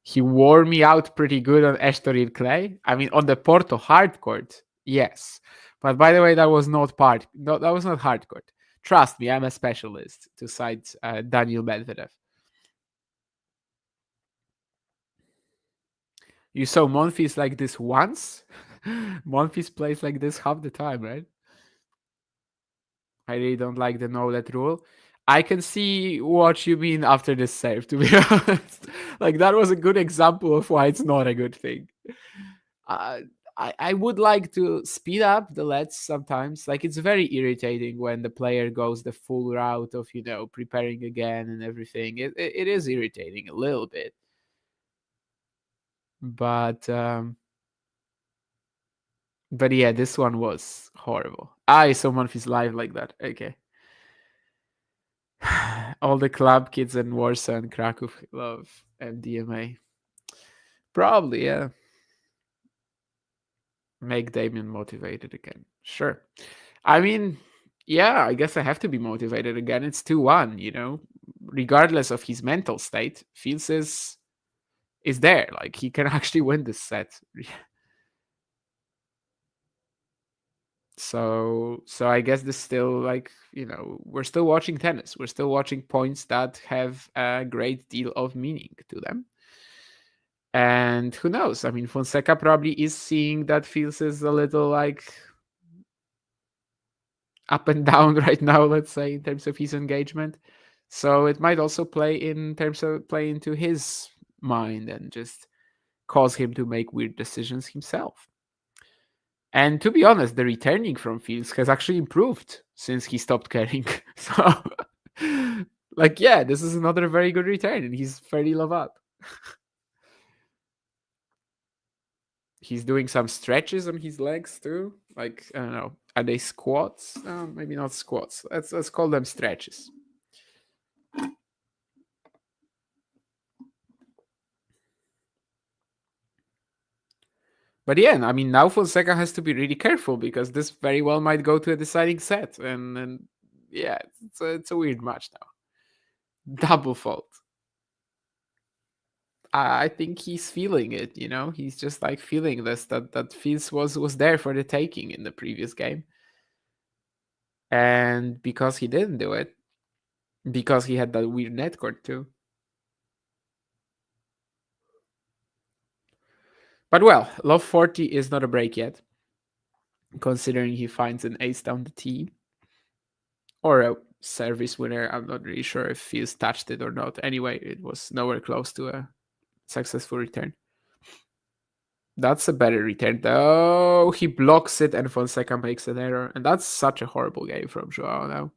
Speaker 12: He wore me out pretty good on Estoril Clay. I mean, on the Porto hard court, yes. But by the way, that was not that was not hard court. Trust me, I'm a specialist to cite Daniel Medvedev. You saw Monfils like this once? Monfils plays like this half the time, right? I really don't like the no-let rule. I can see what you mean after this save, to be honest. Like, that was a good example of why it's not a good thing. I would like to speed up the lets sometimes. Like, it's very irritating when the player goes the full route of, preparing again and everything. It is irritating a little bit. But yeah, this one was horrible. I saw Monfils live like that. Okay. All the club kids in Warsaw and Krakow love MDMA. Probably, yeah. Make Damien motivated again. Sure. I mean, yeah, I guess I have to be motivated again. It's 2-1, regardless of his mental state. Fields is there. Like, he can actually win this set. So I guess this still, like, we're still watching tennis. We're still watching points that have a great deal of meaning to them. And who knows? I mean, Fonseca probably is seeing that Fields is a little, like, up and down right now, let's say, in terms of his engagement. So it might also play into his mind and just cause him to make weird decisions himself. And to be honest, the returning from Fields has actually improved since he stopped caring. So, like, yeah, this is another very good return, and he's fairly love up. He's doing some stretches on his legs too. Like, I don't know, are they squats? No, maybe not squats. Let's call them stretches. But yeah, I mean, now Fonseca has to be really careful because this very well might go to a deciding set, and yeah, it's a weird match now. Double fault. I think he's feeling it. He's just like feeling this that Fizz was there for the taking in the previous game, and because he didn't do it, because he had that weird net court too. But well, love 40 is not a break yet, considering he finds an ace down the tee. Or a service winner. I'm not really sure if he's touched it or not. Anyway, it was nowhere close to a successful return. That's a better return, though. He blocks it and Fonseca makes an error. And that's such a horrible game from Joao now.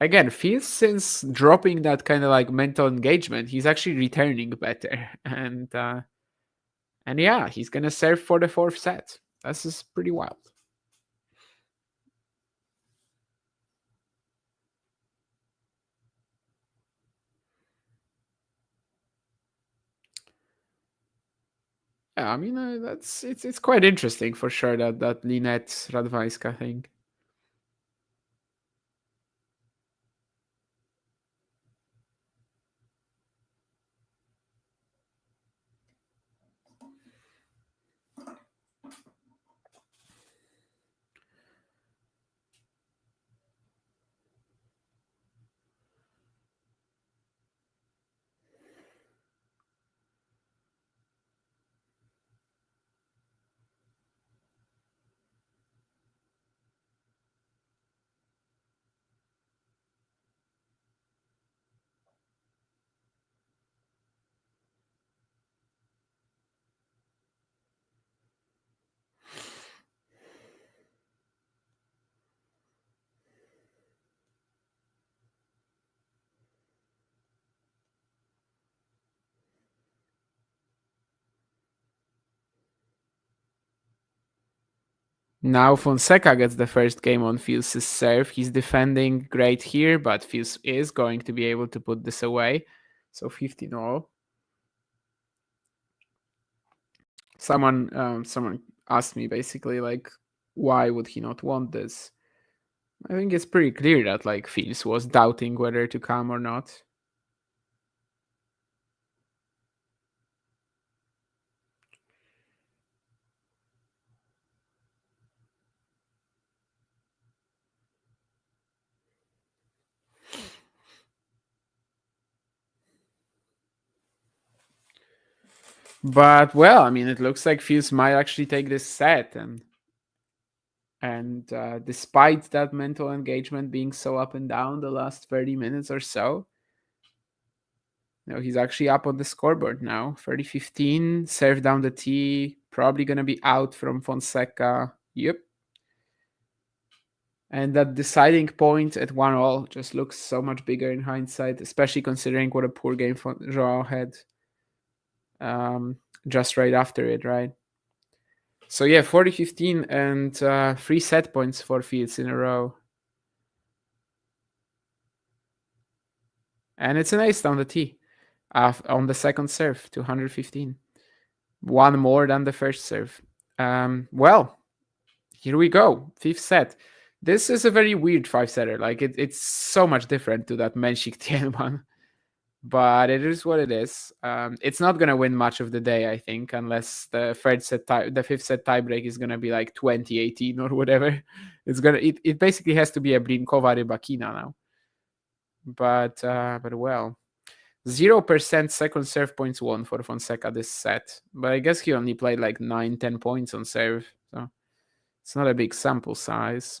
Speaker 12: Again, feels since dropping that kind of like mental engagement, he's actually returning better. And yeah, he's going to serve for the fourth set. This is pretty wild. Yeah, I mean, it's quite interesting for sure, that Linette Radwanska thing. Now Fonseca gets the first game on Fields' serve. He's defending great here, but Fields is going to be able to put this away. So 15-all. Someone asked me basically, like, why would he not want this? I think it's pretty clear that, like, Fields was doubting whether to come or not. But well, I mean, it looks like Fils might actually take this set, and despite that mental engagement being so up and down the last 30 minutes or so, he's actually up on the scoreboard now. 30-15, serve down the tee, probably gonna be out from Fonseca. Yep. And that deciding point at 1-all just looks so much bigger in hindsight, especially considering what a poor game Joao had just right after it, right? So yeah, 40-15 and 3 set points for Fields in a row. And it's an ace down the tee on the second serve, 215. One more than the first serve. Well, here we go. 5th set. This is a very weird 5-setter. Like it's so much different to that Menchik Tien one. But it is what it is. It's not gonna win much of the day, I think, unless the 5th set tiebreak is gonna be like 2018 or whatever. It basically has to be a Blinkova Rybakina now. But well, 0% second serve points won for Fonseca this set. But I guess he only played like 9-10 points on serve, so it's not a big sample size.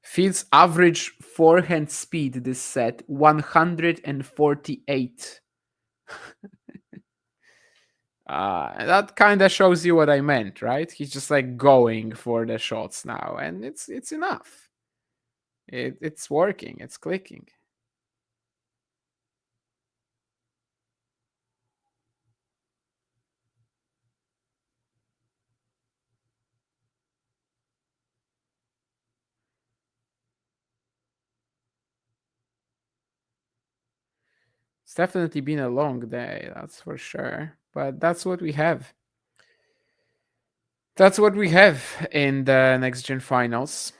Speaker 12: Fields' average forehand speed this set, 148. That kind of shows you what I meant, right? He's just like going for the shots now, and it's enough. It's working. It's clicking. It's definitely been a long day, that's for sure. But that's what we have. That's what we have in the Next Gen Finals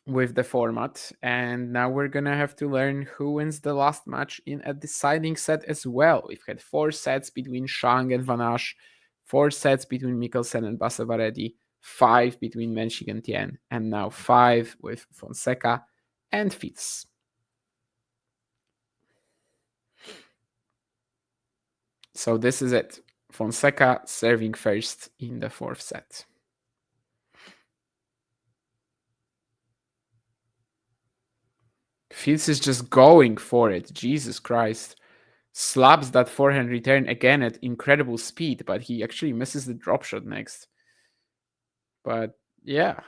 Speaker 12: with the format. And now we're going to have to learn who wins the last match in a deciding set as well. We've had 4 sets between Shang and Van Asch, 4 sets between Mikkelsen and Basavaredi, 5 between Menchik and Tien, and now 5 with Fonseca and Fils. So this is it. Fonseca serving first in the 4th set. Fils is just going for it. Jesus Christ. Slabs that forehand return again at incredible speed, but he actually misses the drop shot next. But yeah.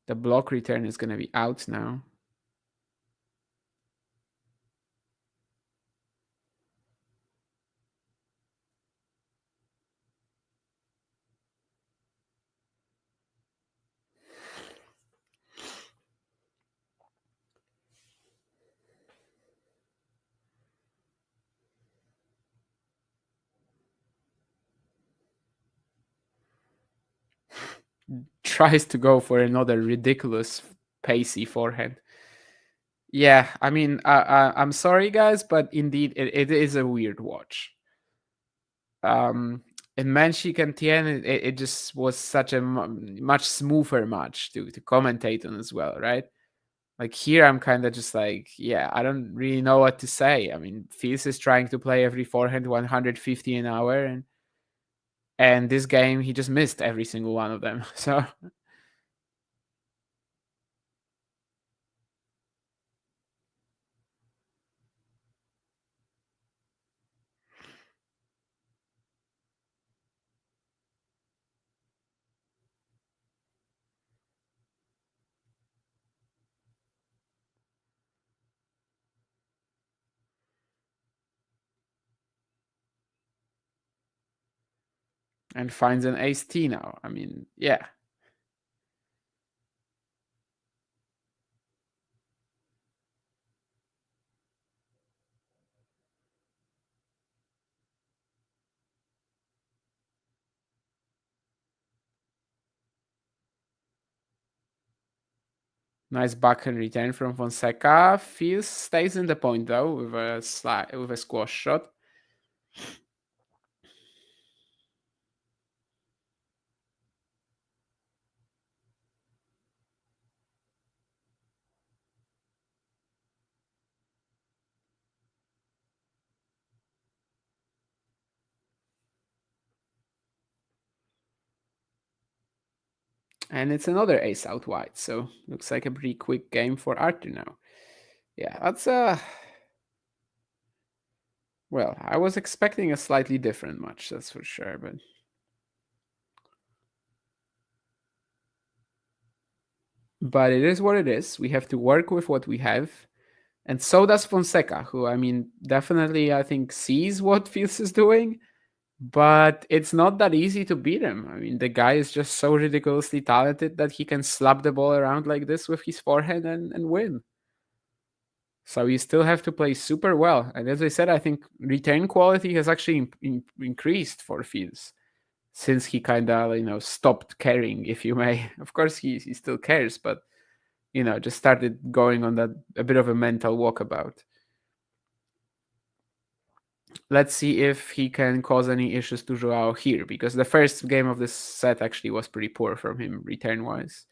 Speaker 12: The block return is going to be out now. Tries to go for another ridiculous pacey forehand. Yeah, I mean, I'm sorry, guys, but indeed, it is a weird watch. In Menchik and Tien, it just was such a much smoother match to commentate on as well, right? Like here, I'm kind of just like, yeah, I don't really know what to say. I mean, Fils is trying to play every forehand 150 an hour, and this game he just missed every single one of them. So and finds an ace T now. I mean, yeah. Nice backhand return from Fonseca. Fils stays in the point though with a squash shot. And it's another ace out wide, so looks like a pretty quick game for Arthur now. Yeah, that's well, I was expecting a slightly different match, that's for sure, but it is what it is. We have to work with what we have. And so does Fonseca, who, I mean, definitely, I think, sees what Fields is doing, but it's not that easy to beat him. I mean, the guy is just so ridiculously talented that he can slap the ball around like this with his forehand and win. So you still have to play super well. And as I said, I think return quality has actually increased for Fields since he kind of, stopped caring, if you may. Of course, he still cares, but, just started going on that a bit of a mental walkabout. Let's see if he can cause any issues to Joao here, because the first game of this set actually was pretty poor from him return-wise.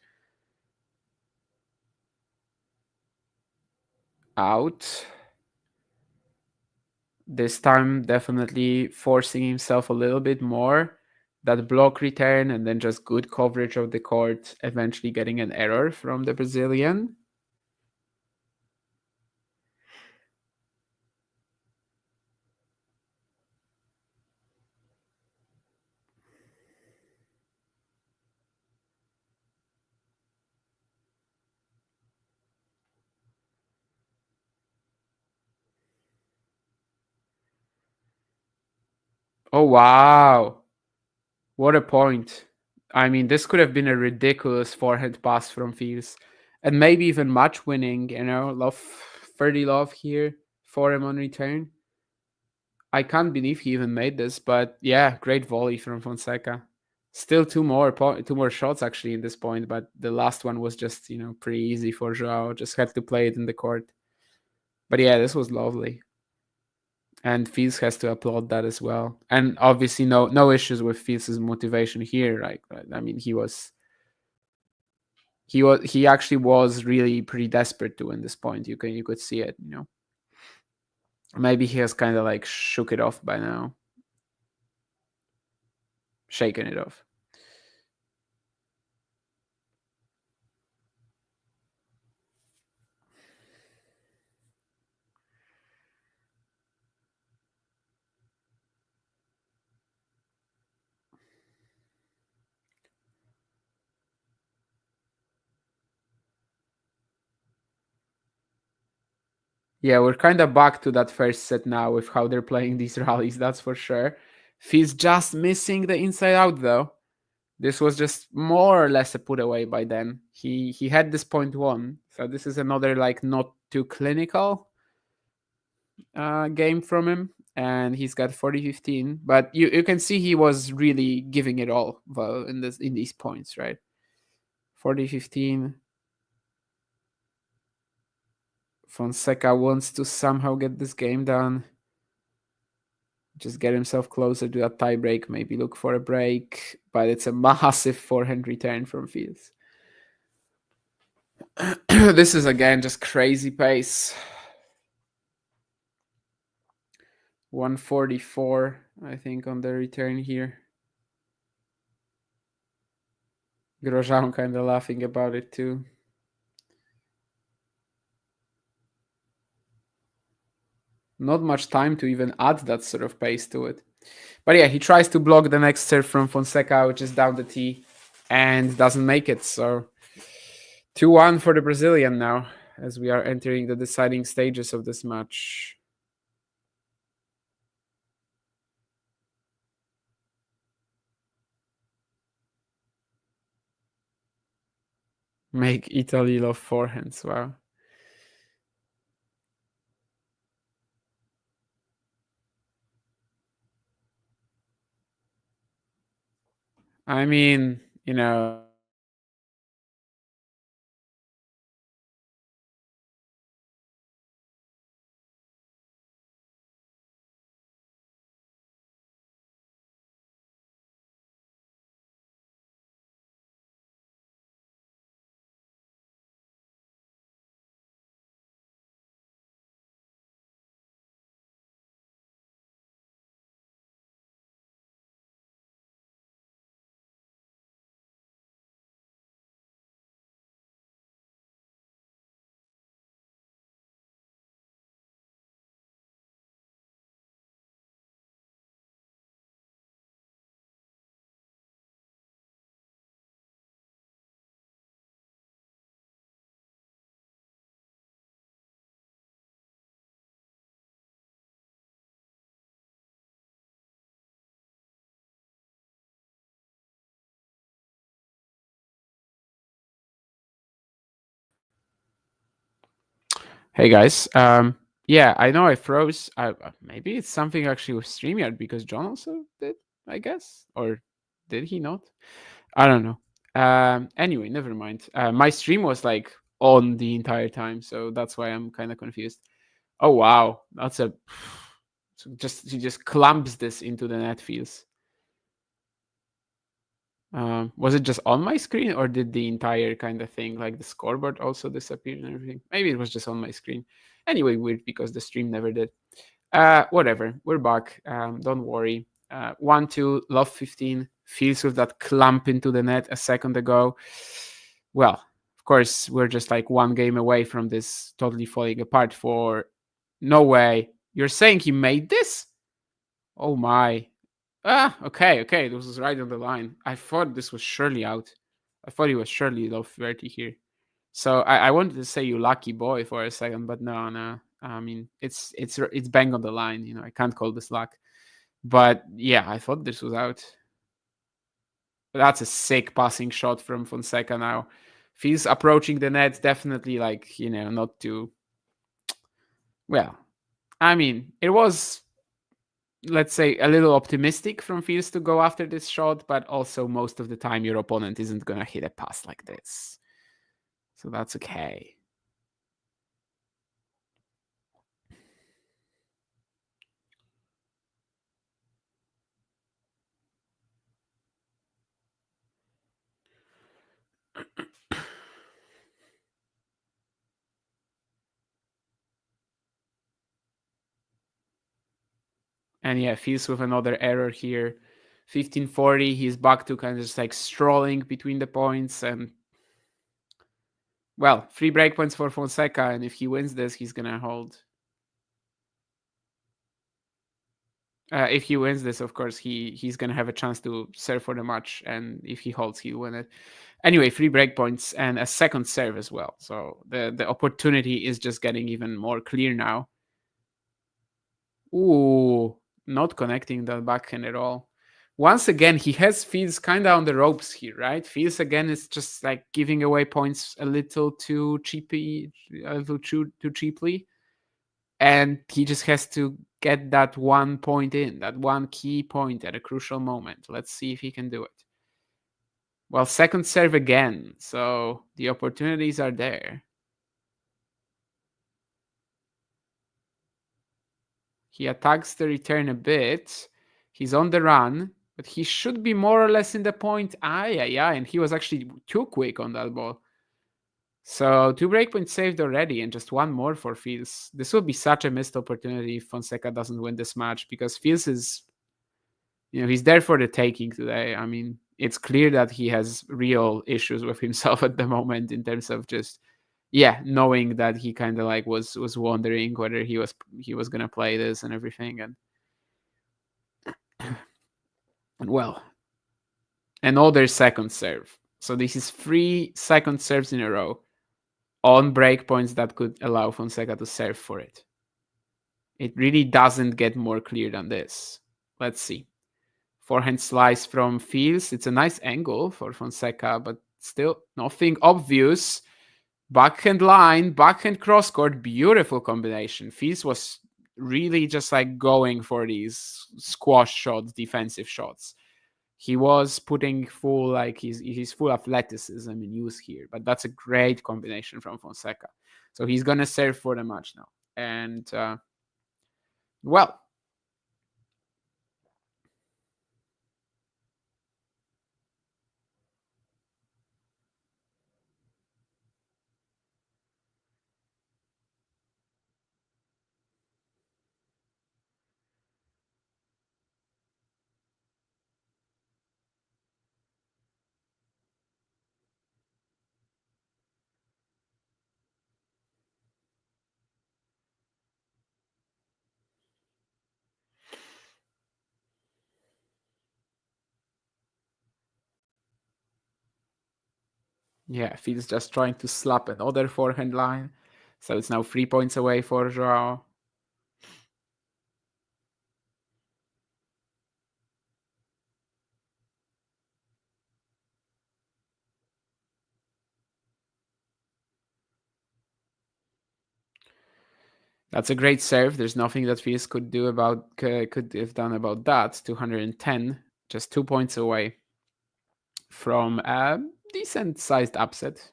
Speaker 12: Out. This time definitely forcing himself a little bit more. That block return and then just good coverage of the court, eventually getting an error from the Brazilian. Oh, wow. What a point. I mean, this could have been a ridiculous forehand pass from Fields. And maybe even match winning, love 30 love here for him on return. I can't believe he even made this, but yeah, great volley from Fonseca. Still two more shots actually in this point, but the last one was just, pretty easy for Joao. Just had to play it in the court. But yeah, this was lovely. And Fields has to applaud that as well. And obviously no issues with Fields' motivation here, right? I mean, he actually was really pretty desperate to win this point. You could see it, Maybe he has kind of like shook it off by now. Shaken it off. Yeah, we're kind of back to that first set now with how they're playing these rallies, that's for sure. Feels just missing the inside out though. This was just more or less a put away by then. He had this point won, so this is another like not too clinical game from him, and he's got 40-15. But you can see he was really giving it all in these points, right? 40-15. Fonseca wants to somehow get this game done. Just get himself closer to that tie break, maybe look for a break, but it's a massive forehand return from Fields. This is again just crazy pace. 144, I think, on the return here. Grosjean kind of laughing about it too. Not much time to even add that sort of pace to it. But yeah, he tries to block the next serve from Fonseca, which is down the tee, and doesn't make it. So 2-1 for the Brazilian now, as we are entering the deciding stages of this match. Make Italy love forehands, wow. I mean, Hey guys. Yeah, I know I froze. Maybe it's something actually with StreamYard because John also did, I guess, or did he not? I don't know. Anyway, never mind. My stream was like on the entire time, so that's why I'm kind of confused. Oh wow, that's a he just clamps this into the net fields. Was it just on my screen, or did the entire kind of thing, like the scoreboard, also disappear and everything? Maybe it was just on my screen. Anyway, weird because the stream never did. Whatever, we're back. Don't worry. 1-2, love 15. Feels with that clamp into the net a second ago. Well, of course, we're just like one game away from this totally falling apart. For no way. You're saying he made this? Oh my. Okay. This was right on the line. I thought this was surely out. I thought he was surely low 30 here. So I wanted to say you lucky boy for a second, but no. I mean, it's bang on the line. I can't call this luck. But yeah, I thought this was out. That's a sick passing shot from Fonseca now. If he's approaching the net, definitely like, not too... Well, I mean, it was, let's say, a little optimistic from Fields to go after this shot, but also most of the time your opponent isn't going to hit a pass like this. So that's okay. And yeah, Fields with another error here. 1540, he's back to kind of just like strolling between the points. And well, 3 breakpoints for Fonseca, and if he wins this, he's gonna hold. If he wins this, of course, he's gonna have a chance to serve for the match, and if he holds, he'll win it. Anyway, 3 breakpoints and a second serve as well. So the opportunity is just getting even more clear now. Ooh, not connecting that backhand at all. Once again, he has Fields kind of on the ropes here, right? Fields again is just like giving away points a little too cheaply, too cheaply, and he just has to get that 1 point in, that one key point at a crucial moment. Let's see if he can do it. Well, second serve again, so the opportunities are there. He attacks the return a bit. He's on the run, but he should be more or less in the point. And he was actually too quick on that ball. So 2 breakpoints saved already, and just one more for Fields. This will be such a missed opportunity if Fonseca doesn't win this match, because Fields is, he's there for the taking today. I mean, it's clear that he has real issues with himself at the moment in terms of just, knowing that he kind of like was wondering whether he was gonna play this and everything, and well, another second serve. So this is 3 second serves in a row on breakpoints that could allow Fonseca to serve for it. It really doesn't get more clear than this. Let's see. Forehand slice from Fields. It's a nice angle for Fonseca, but still nothing obvious. Backhand line, backhand cross court, beautiful combination. Fields was really just like going for these squash shots, defensive shots. He was putting full, like his full athleticism in use here, but that's a great combination from Fonseca. So he's gonna serve for the match now, and well, yeah, Fields just trying to slap another forehand line, so it's now 3 points away for Joao. That's a great serve. There's nothing that Fils could have done about that. 210, just 2 points away from a decent-sized upset.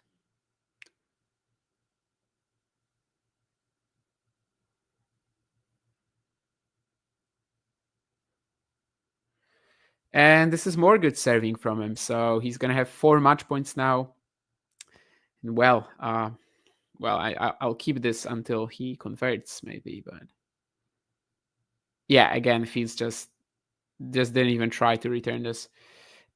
Speaker 12: And this is more good serving from him. So he's going to have 4 match points now. And I'll keep this until he converts, maybe. But yeah, again, Fils just didn't even try to return this.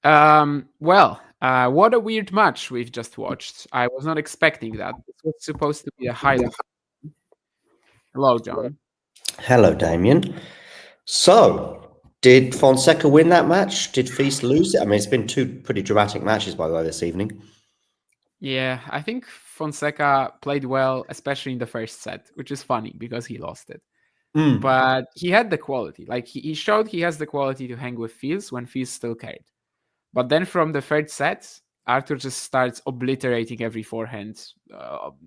Speaker 12: What a weird match we've just watched. I was not expecting that. This was supposed to be a highlight. Hello, John.
Speaker 2: Hello, Damien. So, did Fonseca win that match? Did Feast lose it? I mean, it's been 2 pretty dramatic matches, by the way, this evening.
Speaker 12: Yeah, I think Fonseca played well, especially in the first set, which is funny because he lost it. But he had the quality. Like, he showed he has the quality to hang with Fils when Fils still cared. But then from the third set, Arthur just starts obliterating every forehand,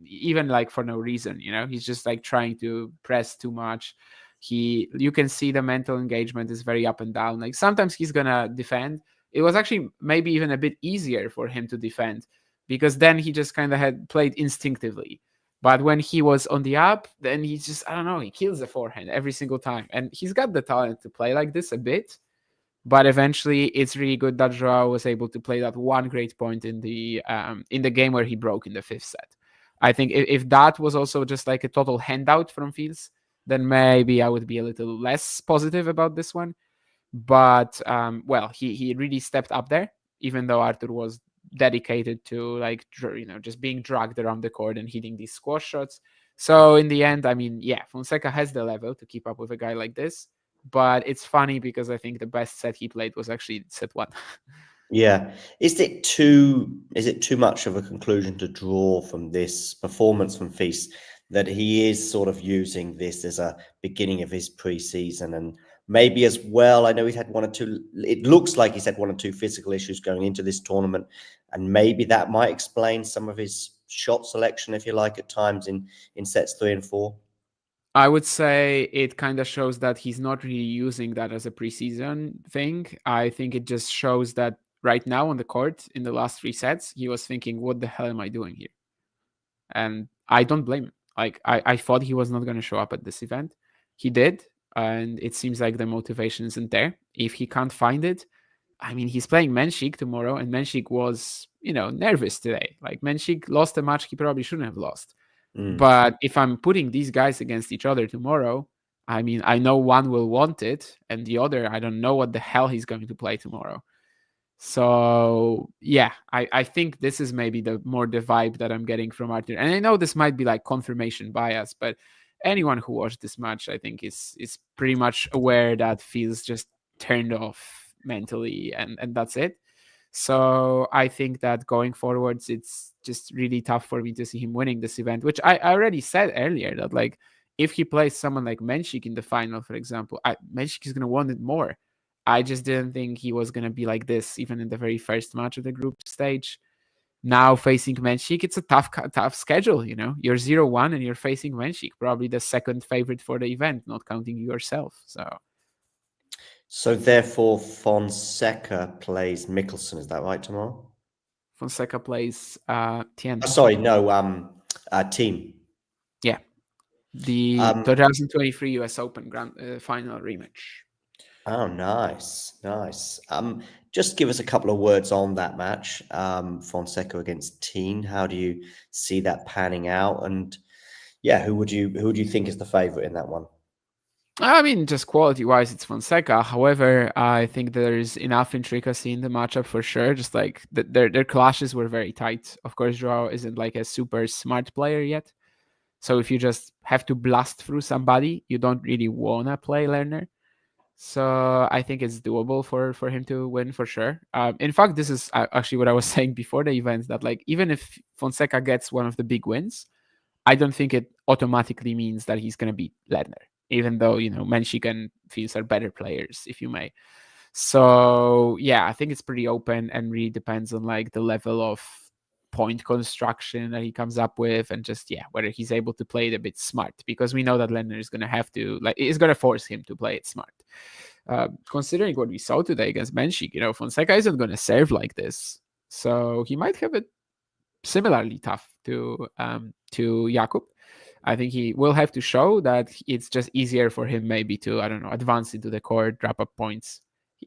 Speaker 12: even like for no reason, you know? He's just like trying to press too much. You can see the mental engagement is very up and down. Like sometimes he's gonna defend. It was actually maybe even a bit easier for him to defend because then he just kind of had played instinctively. But when he was on the up, then he just, I don't know, he kills the forehand every single time. And he's got the talent to play like this a bit. But eventually, it's really good that Joao was able to play that one great point in the game where he broke in the 5th set. I think if that was also just like a total handout from Fils, then maybe I would be a little less positive about this one. But he really stepped up there, even though Arthur was dedicated to just being dragged around the court and hitting these squash shots. So in the end, I mean, yeah, Fonseca has the level to keep up with a guy like this. But it's funny because I think the best set he played was actually set 1.
Speaker 2: Yeah. Is it too much of a conclusion to draw from this performance from Feast that he is sort of using this as a beginning of his pre-season? And maybe as well, I know he's had 1 or 2, it looks like he's had 1 or 2 physical issues going into this tournament. And maybe that might explain some of his shot selection, if you like, at times in sets 3 and 4.
Speaker 12: I would say it kind of shows that he's not really using that as a preseason thing. I think it just shows that right now on the court in the last 3 sets, he was thinking, what the hell am I doing here? And I don't blame him. Like, I thought he was not going to show up at this event. He did. And it seems like the motivation isn't there. If he can't find it, I mean, he's playing Menchik tomorrow, and Menchik was, nervous today. Like, Menchik lost a match he probably shouldn't have lost. But if I'm putting these guys against each other tomorrow, I mean, I know one will want it, and the other, I don't know what the hell he's going to play tomorrow. So, yeah, I think this is maybe the vibe that I'm getting from Arthur. And I know this might be like confirmation bias, but anyone who watched this match, I think, is pretty much aware that Fils just turned off mentally, and that's it. So I think that going forwards, it's just really tough for me to see him winning this event, which I already said earlier that, like, if he plays someone like Menchik in the final, for example, Menchik is going to want it more. I just didn't think he was going to be like this, even in the very first match of the group stage. Now facing Menchik, it's a tough schedule, You're 0-1 and you're facing Menchik, probably the second favorite for the event, not counting yourself.
Speaker 2: So therefore, Fonseca plays Mickelson. Is that right, tomorrow?
Speaker 12: Fonseca plays Tien.
Speaker 2: Team.
Speaker 12: Yeah. The 2023 US Open final rematch.
Speaker 2: Oh, nice. Just give us a couple of words on that match, Fonseca against Tien. How do you see that panning out? And yeah, who do you think is the favorite in that one?
Speaker 12: I mean, just quality-wise, it's Fonseca. However, I think there's enough intricacy in the matchup for sure. Just like their clashes were very tight. Of course, Joao isn't like a super smart player yet. So if you just have to blast through somebody, you don't really want to play Lerner. So I think it's doable for him to win for sure. In fact, this is actually what I was saying before the event, that like even if Fonseca gets one of the big wins, I don't think it automatically means that he's going to beat Lerner, even though, Menchik and Fils are better players, if you may. So, yeah, I think it's pretty open and really depends on like the level of point construction that he comes up with, and just whether he's able to play it a bit smart, because we know that Lerner is going to have to is going to force him to play it smart. Considering what we saw today against Benchik, Fonseca isn't going to serve like this, so he might have it similarly tough to Jakub. I think he will have to show that it's just easier for him maybe to, I don't know, advance into the court, drop up points.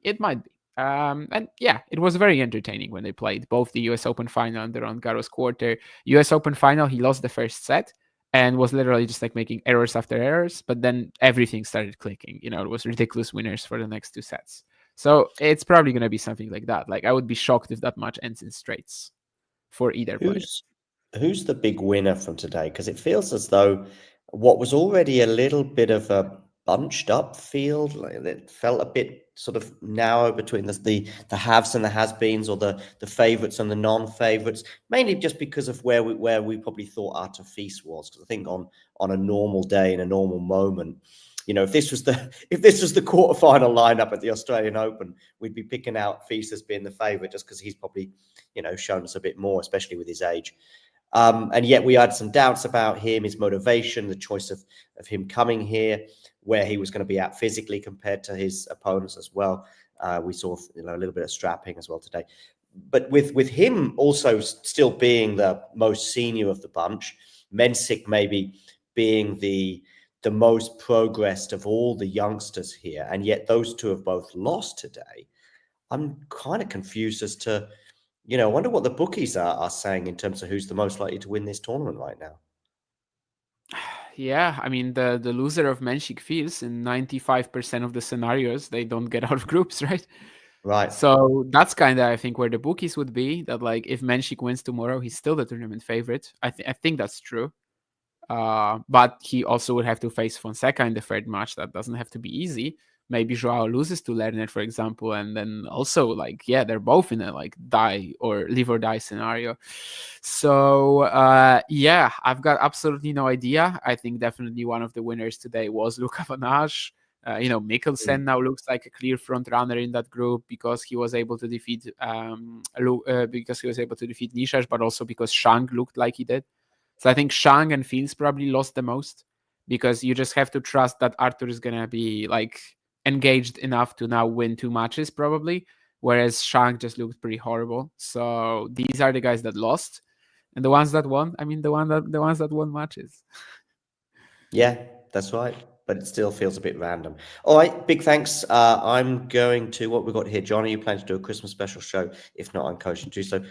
Speaker 12: It might be. And it was very entertaining when they played both the US Open final and the Roland Garros quarter. US Open final, he lost the first set and was literally just making errors after errors, but then everything started clicking. It was ridiculous winners for the next 2 sets. So it's probably going to be something like that. I would be shocked if that match ends in straights for either player.
Speaker 2: Who's the big winner from today? Because it feels as though what was already a little bit of a bunched up field, it felt a bit sort of narrow between the haves and the has-beens, or the favourites and the non-favourites, mainly just because of where we probably thought Artur Fils was. Because I think on a normal day, in a normal moment, if this was the quarterfinal lineup at the Australian Open, we'd be picking out Fils as being the favourite just because he's probably shown us a bit more, especially with his age. And yet we had some doubts about him, his motivation, the choice of him coming here, where he was going to be at physically compared to his opponents as well. We saw a little bit of strapping as well today. But with him also still being the most senior of the bunch, Mensik maybe being the most progressed of all the youngsters here, and yet those two have both lost today, I'm kind of confused as to, I wonder what the bookies are saying in terms of who's the most likely to win this tournament right now.
Speaker 12: Yeah, I mean, the loser of Menchik Fils, in 95% of the scenarios, they don't get out of groups, right?
Speaker 2: Right.
Speaker 12: So that's kind of, I think, where the bookies would be, that if Menchik wins tomorrow, he's still the tournament favorite. I think that's true. But he also would have to face Fonseca in the third match. That doesn't have to be easy. Maybe Joao loses to Lerner, for example, and then also they're both in a die or live or die scenario. So I've got absolutely no idea. I think definitely one of the winners today was Luka Van Asch. Mikkelsen now looks like a clear front runner in that group because he was able to defeat Nishas, but also because Shang looked like he did. So I think Shang and Fils probably lost the most, because you just have to trust that Artur is gonna be engaged enough to now win 2 matches probably, whereas Shang just looked pretty horrible. So these are the guys that lost, and the ones that won, the ones that won matches.
Speaker 2: Yeah, that's right. But it still feels a bit random. All right, big thanks. I'm going to, what we've got here, Johnny, you plan to do a Christmas special show? If not, I'm coaching too. So,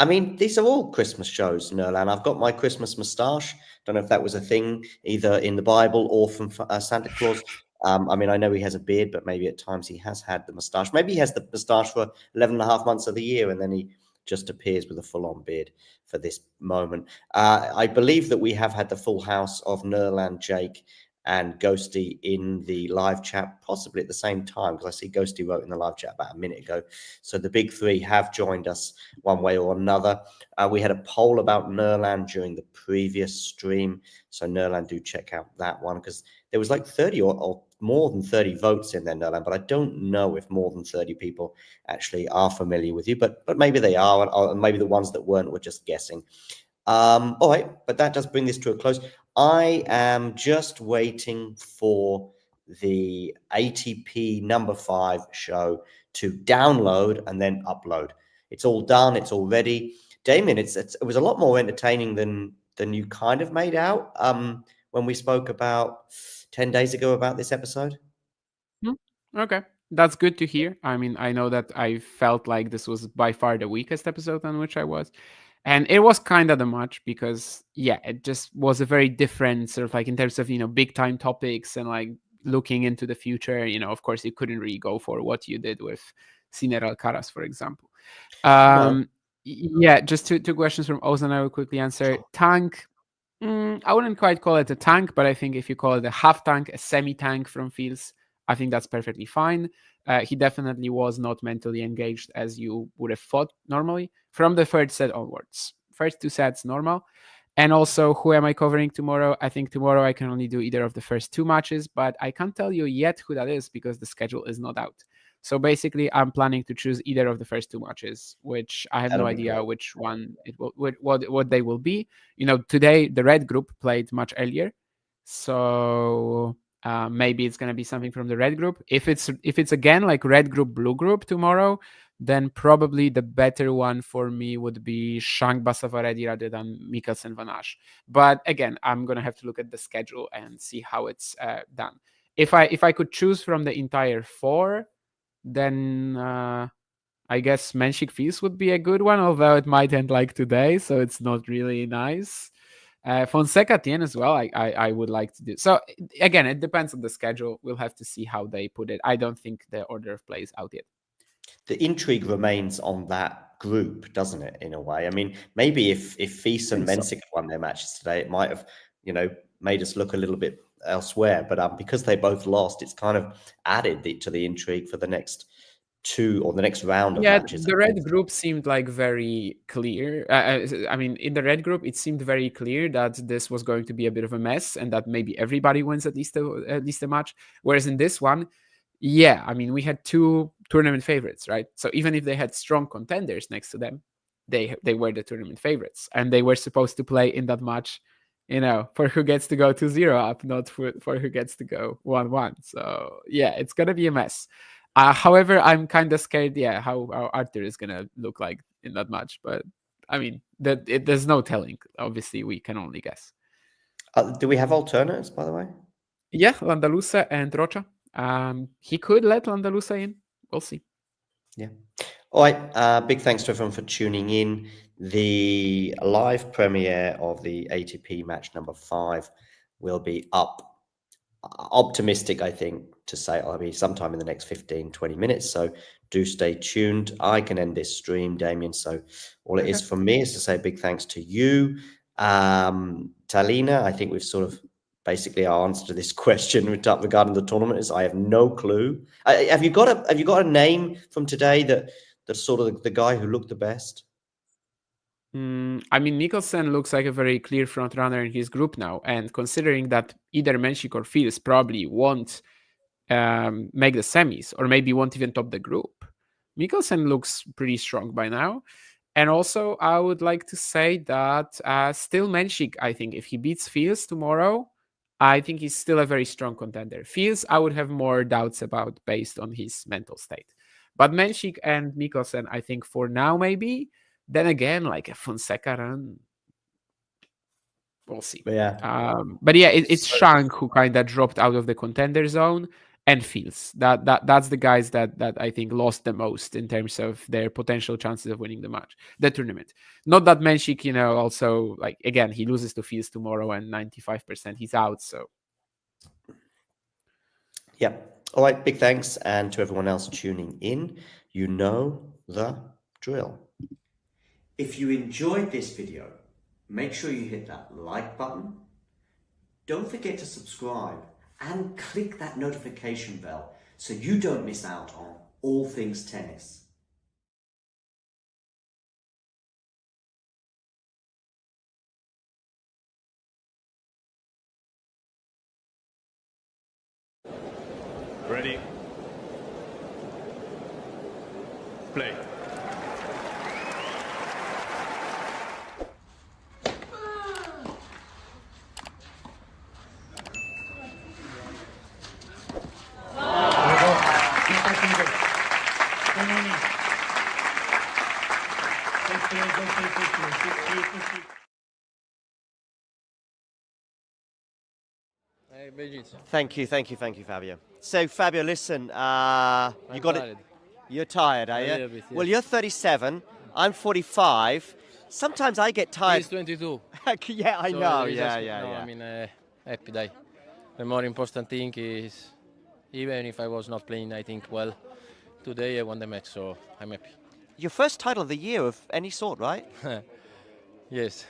Speaker 2: these are all Christmas shows, Nerlan. I've got my Christmas moustache. Don't know if that was a thing, either in the Bible or from Santa Claus. I know he has a beard, but maybe at times he has had the moustache. Maybe he has the moustache for 11 and a half months of the year, and then he just appears with a full-on beard for this moment. I believe that we have had the full house of Nerlan, Jake, and Ghosty in the live chat, possibly at the same time, because I see Ghosty wrote in the live chat about a minute ago. So the big three have joined us one way or another. We had a poll about Nerlan during the previous stream. So Nerlan, do check out that one, because there was 30 or more than 30 votes in there, Nerlan, but I don't know if more than 30 people actually are familiar with you, but maybe they are, or maybe the ones that weren't were just guessing. All right, but that does bring this to a close. I am just waiting for the ATP number 5 show to download and then upload. It's all done. It's all ready. Damien, it was a lot more entertaining than you kind of made out when we spoke about 10 days ago about this episode.
Speaker 12: Okay, that's good to hear. I know that I felt like this was by far the weakest episode on which I was. And it was kind of the match because, it just was a very different sort of in terms of, big time topics and looking into the future. Of course, you couldn't really go for what you did with Sinner Alcaraz, for example.
Speaker 2: No.
Speaker 12: Just two questions from Ozan I will quickly answer. Tank, I wouldn't quite call it a tank, but I think if you call it a half tank, a semi-tank from Fils, I think that's perfectly fine. He definitely was not mentally engaged as you would have thought normally from the third set onwards. First 2 sets, normal. And also, who am I covering tomorrow? I think tomorrow I can only do either of the first 2 matches, but I can't tell you yet who that is because the schedule is not out. So basically, I'm planning to choose either of the first two matches, which I have no
Speaker 2: That'll be
Speaker 12: idea
Speaker 2: great.
Speaker 12: which one it will, what they will be. Today the red group played much earlier, so maybe it's gonna be something from the red group. If it's again like red group, blue group tomorrow, then probably the better one for me would be Shank Basavaredi rather than Mikkelsen Van Asch. But again, I'm gonna have to look at the schedule and see how it's done. If I could choose from the entire four, then I guess Menschik Fils would be a good one, although it might end like today, so it's not really nice. Fonseca Tien as well, I would like to do. So again, it depends on the schedule. We'll have to see how they put it. I don't think the order of play is out yet.
Speaker 2: The intrigue remains on that group, doesn't it, in a way? I mean, maybe if Fils and Mensik had won their matches today, it might have, made us look a little bit elsewhere. But because they both lost, it's kind of added to the intrigue for the next two or the next round of matches.
Speaker 12: The red group seemed like very clear. I mean, in the red group, it seemed very clear that this was going to be a bit of a mess and that maybe everybody wins at least a match. Whereas in this one, yeah, I mean, we had two tournament favorites, right? So even if they had strong contenders next to them, they were the tournament favorites, and they were supposed to play in that match, for who gets to go 2-0 up, not for who gets to go 1-1. So yeah, it's gonna be a mess. However, I'm kind of scared, how Arthur is gonna look like in that match. But I mean, there's no telling. Obviously, we can only guess.
Speaker 2: Do we have alternates, by the way?
Speaker 12: Yeah, Landalusa and Rocha. He could let Landalusa in. We'll see.
Speaker 2: Yeah. All right. Big thanks to everyone for tuning in. The live premiere of the ATP match number 5 will be up. Optimistic, I think, to say I'll be sometime in the next 15-20 minutes. So do stay tuned. I can end this stream, Damien. So all it is for me is to say big thanks to you. Talina, I think we've sort of basically our answer to this question regarding the tournament is I have no clue. Have you got a name from today that's sort of the guy who looked the best?
Speaker 12: I mean, Mikkelsen looks like a very clear front runner in his group now, and considering that either Menschik or Fils probably won't make the semis, or maybe won't even top the group, Mikkelsen looks pretty strong by now. And also, I would like to say that still Menschik, I think, if he beats Fils tomorrow, I think he's still a very strong contender. Fils, I would have more doubts about based on his mental state. But Menschik and Mikkelsen, I think for now, maybe. Then again, like a Fonseca run, we'll see.
Speaker 2: But
Speaker 12: yeah, it's Shank who kind of dropped out of the contender zone, and Fils. That's the guys that I think lost the most in terms of their potential chances of winning the tournament. Not that Menschik, also, like, again, he loses to Fils tomorrow and 95% he's out. So
Speaker 2: yeah. All right. Big thanks, and to everyone else tuning in. You know the drill. If you enjoyed this video, make sure you hit that like button. Don't forget to subscribe and click that notification bell so you don't miss out on all things tennis.
Speaker 11: Ready? Play.
Speaker 2: Thank you, Fabio. So, Fabio, listen, you got it. You're tired, are you?
Speaker 10: Bit, yes.
Speaker 2: Well, you're 37. I'm 45. Sometimes I get tired.
Speaker 10: He's 22.
Speaker 2: Yeah, I
Speaker 10: So
Speaker 2: know.
Speaker 10: it's
Speaker 2: Yeah.
Speaker 10: I mean, happy day. The more important thing is, even if I was not playing, I think, well, today I won the match, so I'm happy.
Speaker 2: Your first title of the year of any sort, right?
Speaker 10: Yes.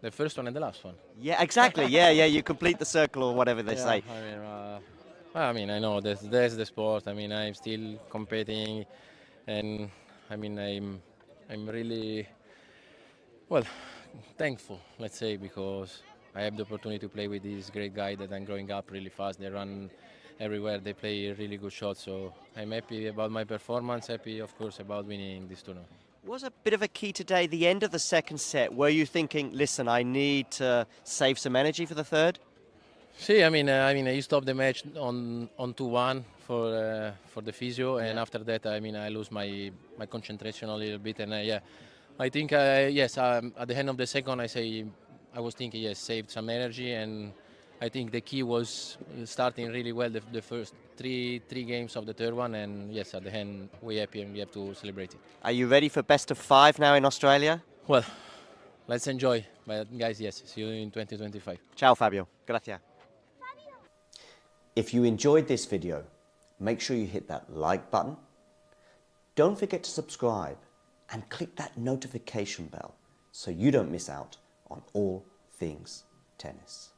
Speaker 10: The first one and the last one.
Speaker 2: Yeah, exactly. Yeah. You complete the circle or whatever they say.
Speaker 10: I mean, I know there's the sport. I mean, I'm still competing, and I mean, I'm really, well, thankful, let's say, because I have the opportunity to play with this great guy that I'm growing up really fast. They run everywhere they play really good shots. So I'm happy about my performance, happy, of course, about winning this tournament.
Speaker 2: Was a bit of a key today, the end of the second set. Were you thinking, listen, I need to save some energy for the third?
Speaker 10: See, I mean, you stop the match on 2-1 for the physio, and after that, I lose my concentration a little bit, and I think yes, at the end of the second, I was thinking yes, saved some energy, and I think the key was starting really well the first three games of the third one, and yes, at the end we're happy and we have to celebrate it.
Speaker 2: Are you ready for best of 5 now in Australia?
Speaker 10: Well, let's enjoy, but guys, yes, see you in 2025.
Speaker 2: Ciao, Fabio. Gracias. If you enjoyed this video, make sure you hit that like button. Don't forget to subscribe and click that notification bell so you don't miss out on all things tennis.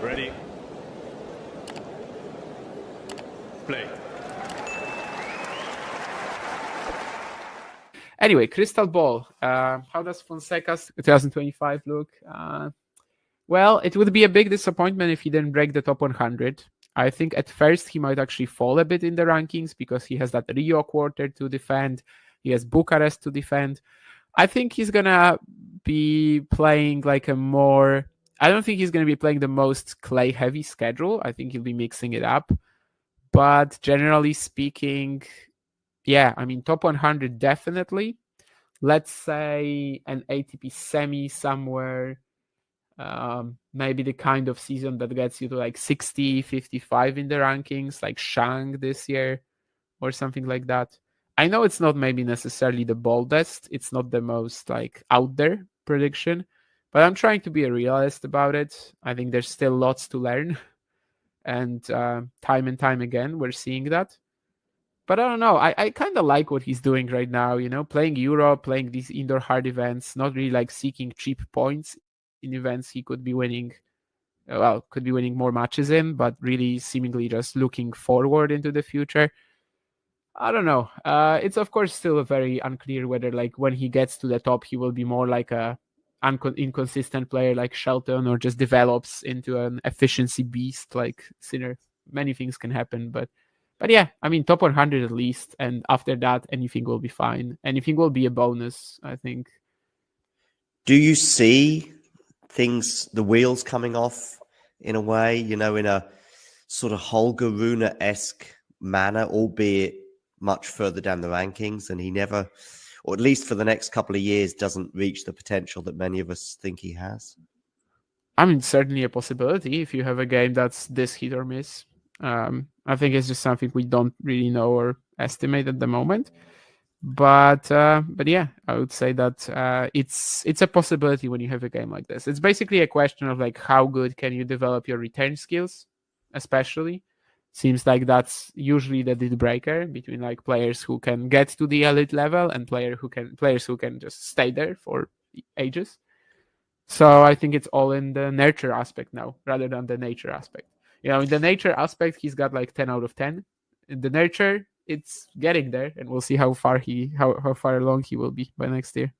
Speaker 11: Ready? Play.
Speaker 12: Anyway, crystal ball. How does Fonseca's 2025 look? Well, it would be a big disappointment if he didn't break the top 100. I think at first he might actually fall a bit in the rankings because he has that Rio quarter to defend. He has Bucharest to defend. I think he's going to be playing like a more... I don't think he's going to be playing the most clay-heavy schedule. I think he'll be mixing it up. But generally speaking, yeah, I mean, top 100 definitely. Let's say an ATP semi somewhere. Maybe the kind of season that gets you to like 60, 55 in the rankings, like Shang this year or something like that. I know it's not maybe necessarily the boldest. It's not the most like out there prediction, but I'm trying to be a realist about it. I think there's still lots to learn. And time and time again, we're seeing that. But I don't know. I kind of like what he's doing right now, you know, playing Europe, playing these indoor hard events, not really like seeking cheap points in events he could be winning. Well, could be winning more matches in, but really seemingly just looking forward into the future. I don't know. It's of course still very unclear whether like when he gets to the top, he will be more like a inconsistent player like Shelton or just develops into an efficiency beast like Sinner. Many things can happen, but yeah, I mean, top 100 at least. And after that, anything will be fine. Anything will be a bonus, I think.
Speaker 2: Do you see the wheels coming off in a way, you know, in a sort of Holger Rune-esque manner, albeit much further down the rankings, and he never, or at least for the next couple of years, doesn't reach the potential that many of us think he has?
Speaker 12: I mean, certainly a possibility if you have a game that's this hit or miss. I think it's just something we don't really know or estimate at the moment. But yeah, I would say that it's a possibility when you have a game like this. It's basically a question of like how good can you develop your return skills, especially. Seems like that's usually the deal breaker between like players who can get to the elite level and players who can just stay there for ages. So I think it's all in the nurture aspect now rather than the nature aspect. You know, in the nature aspect, he's got like 10 out of 10. In the nurture, it's getting there, and we'll see how far along he will be by next year.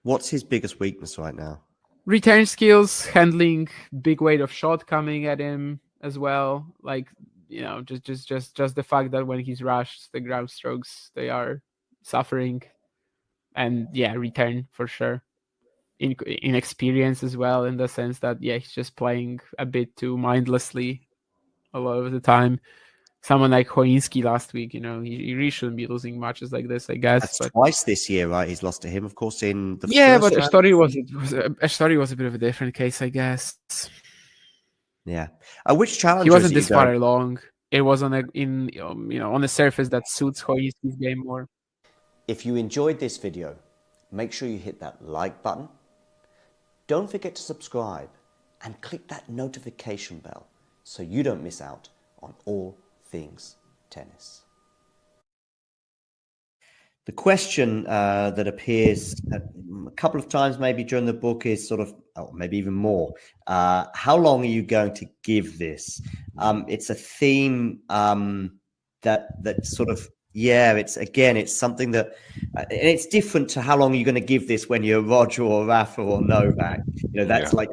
Speaker 2: What's his biggest weakness right now?
Speaker 12: Return skills, handling big weight of shot coming at him as well. Like, you know, just the fact that when he's rushed, the ground strokes, they are suffering. And yeah, return for sure. Inexperience as well, in the sense that, yeah, he's just playing a bit too mindlessly a lot of the time. Someone like Choinski last week, you know, he really shouldn't be losing matches like this, I guess.
Speaker 2: That's twice this year, right? He's lost to him, of course, in the
Speaker 12: first but Story was a bit of a different case, I guess.
Speaker 2: Yeah. Which challenge?
Speaker 12: He wasn't this far along. It was on a surface that suits Choinski's game more.
Speaker 2: If you enjoyed this video, make sure you hit that like button. Don't forget to subscribe and click that notification bell so you don't miss out on all things tennis. The question that appears a couple of times maybe during the book is sort of, maybe even more, how long are you going to give this? It's a theme that sort of Yeah, it's something that, and it's different to how long you're going to give this when you're Roger or Rafa or Novak. That's like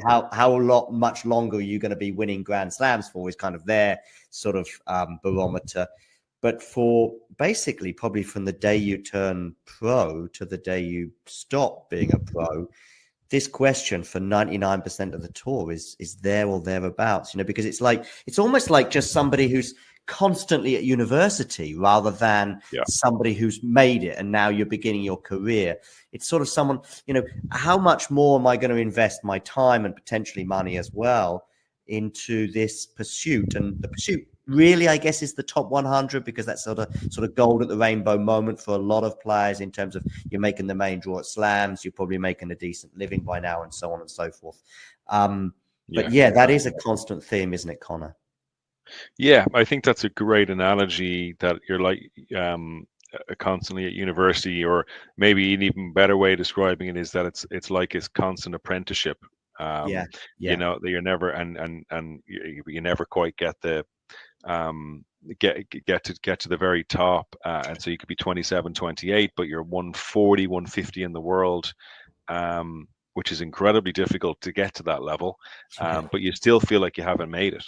Speaker 2: much longer you're going to be winning Grand Slams for is kind of their sort of barometer. But for basically probably from the day you turn pro to the day you stop being a pro, this question for 99% of the tour is there or thereabouts, because it's almost like just somebody who's constantly at university rather than somebody who's made it and now you're beginning your career. It's sort of someone, how much more am I going to invest my time and potentially money as well into this pursuit? And the pursuit really, I guess, is the top 100, because that's sort of gold at the rainbow moment for a lot of players in terms of you're making the main draw at slams, you're probably making a decent living by now, and so on and so forth. But that is a constant theme, isn't it, Connor?
Speaker 13: Yeah, I think that's a great analogy, that you're like constantly at university, or maybe an even better way of describing it is that it's like a constant apprenticeship. That you're never and you never quite get the get to the very top, and so you could be 27, 28, but you're 140, 150 in the world, which is incredibly difficult to get to that level, but you still feel like you haven't made it,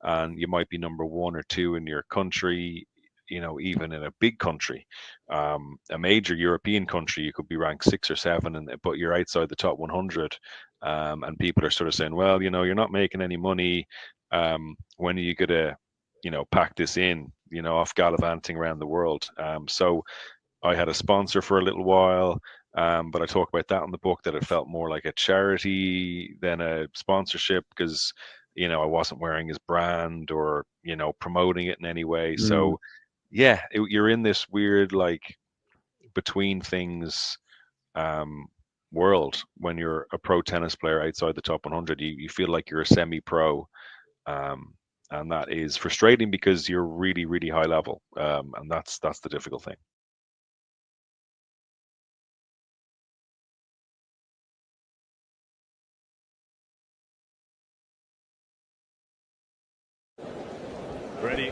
Speaker 13: and you might be number 1 or 2 in your country, even in a big country, a major European country, you could be ranked 6 or 7, but you're outside the top 100, and people are sort of saying, well, you're not making any money. When are you gonna, pack this in, off gallivanting around the world? So I had a sponsor for a little while, but I talk about that in the book, that it felt more like a charity than a sponsorship, because I wasn't wearing his brand or promoting it in any way. So you're in this weird between things world when you're a pro tennis player outside the top 100. You feel like you're a semi-pro, and that is frustrating because you're really, really high level, and that's the difficult thing.
Speaker 11: Ready.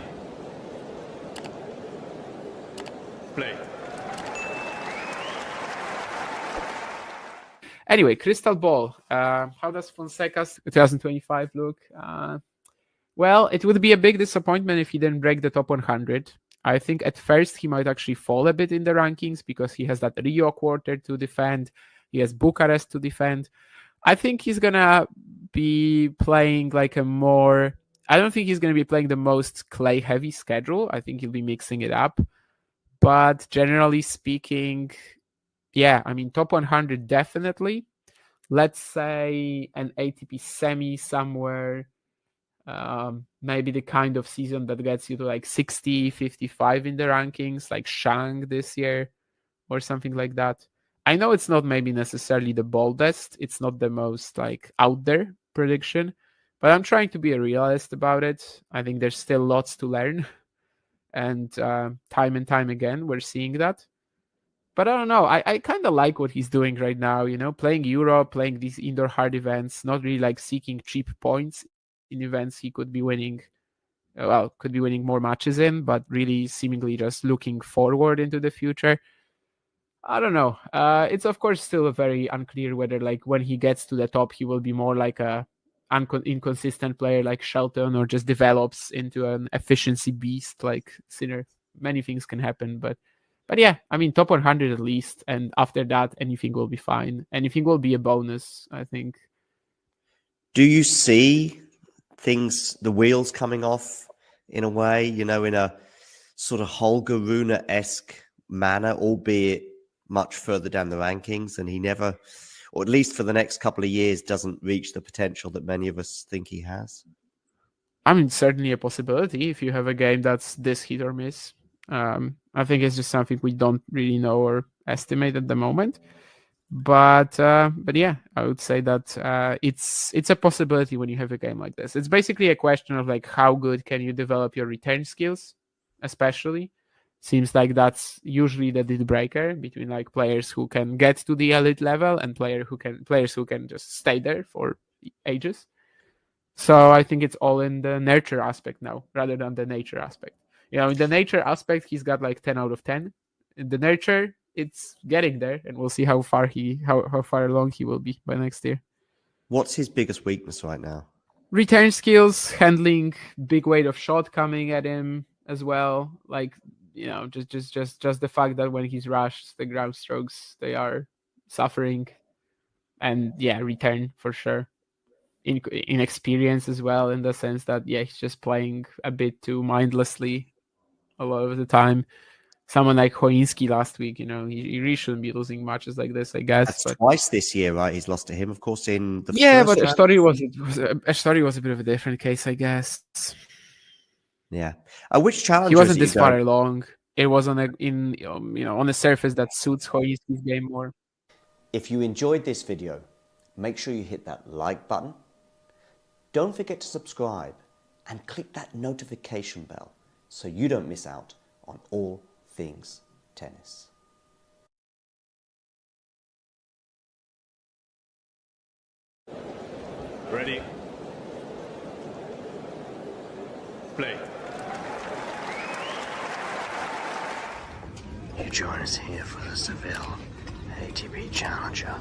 Speaker 11: Play.
Speaker 12: Anyway, crystal ball. How does Fonseca's 2025 look? Well, it would be a big disappointment if he didn't break the top 100. I think at first he might actually fall a bit in the rankings because he has that Rio quarter to defend. He has Bucharest to defend. I think he's going to be playing I don't think he's going to be playing the most clay-heavy schedule. I think he'll be mixing it up. But generally speaking, top 100 definitely. Let's say an ATP semi somewhere. Maybe the kind of season that gets you to 60, 55 in the rankings, like Shang this year or something like that. I know it's not maybe necessarily the boldest. It's not the most out there prediction, but I'm trying to be a realist about it. I think there's still lots to learn. And time and time again, we're seeing that. But I don't know. I kind of like what he's doing right now, playing Europe, playing these indoor hard events, not really seeking cheap points in events he could be winning more matches in, but really seemingly just looking forward into the future. I don't know. It's of course still very unclear whether when he gets to the top, he will be more like a inconsistent player like Shelton, or just develops into an efficiency beast like Sinner. Many things can happen, but yeah, top 100 at least, and after that, anything will be fine. Anything will be a bonus, I think.
Speaker 2: Do you see the wheels coming off in a way, in a sort of Holger Rune-esque manner, albeit much further down the rankings, and he never, or at least for the next couple of years, doesn't reach the potential that many of us think he has?
Speaker 12: Certainly a possibility if you have a game that's this hit or miss. I think it's just something we don't really know or estimate at the moment. But yeah, I would say that it's a possibility when you have a game like this. It's basically a question of how good can you develop your return skills, especially. Seems like that's usually the deal breaker between players who can get to the elite level and players who can just stay there for ages. So I think it's all in the nurture aspect now rather than the nature aspect. You know, in the nature aspect, he's got like 10 out of 10. In the nurture, it's getting there, and we'll see how far along he will be by next year.
Speaker 2: What's his biggest weakness right now?
Speaker 12: Return skills, handling big weight of shot coming at him as well. Like, you know, just the fact that when he's rushed, the ground strokes, they are suffering. And yeah, return for sure. Inexperience as well, in the sense that he's just playing a bit too mindlessly a lot of the time. Someone like Choinski last week, you know, he really shouldn't be losing matches like this, I guess.
Speaker 2: That's twice this year, right? He's lost to him, of course, in the
Speaker 12: but
Speaker 2: first
Speaker 12: Story was a bit of a different case, I guess.
Speaker 2: Yeah. Which challenge?
Speaker 12: He wasn't this far along. It was on a surface that suits Choinski's game more.
Speaker 2: If you enjoyed this video, make sure you hit that like button. Don't forget to subscribe and click that notification bell so you don't miss out on all things tennis.
Speaker 11: Ready? Play.
Speaker 14: You join us here for the Seville ATP Challenger.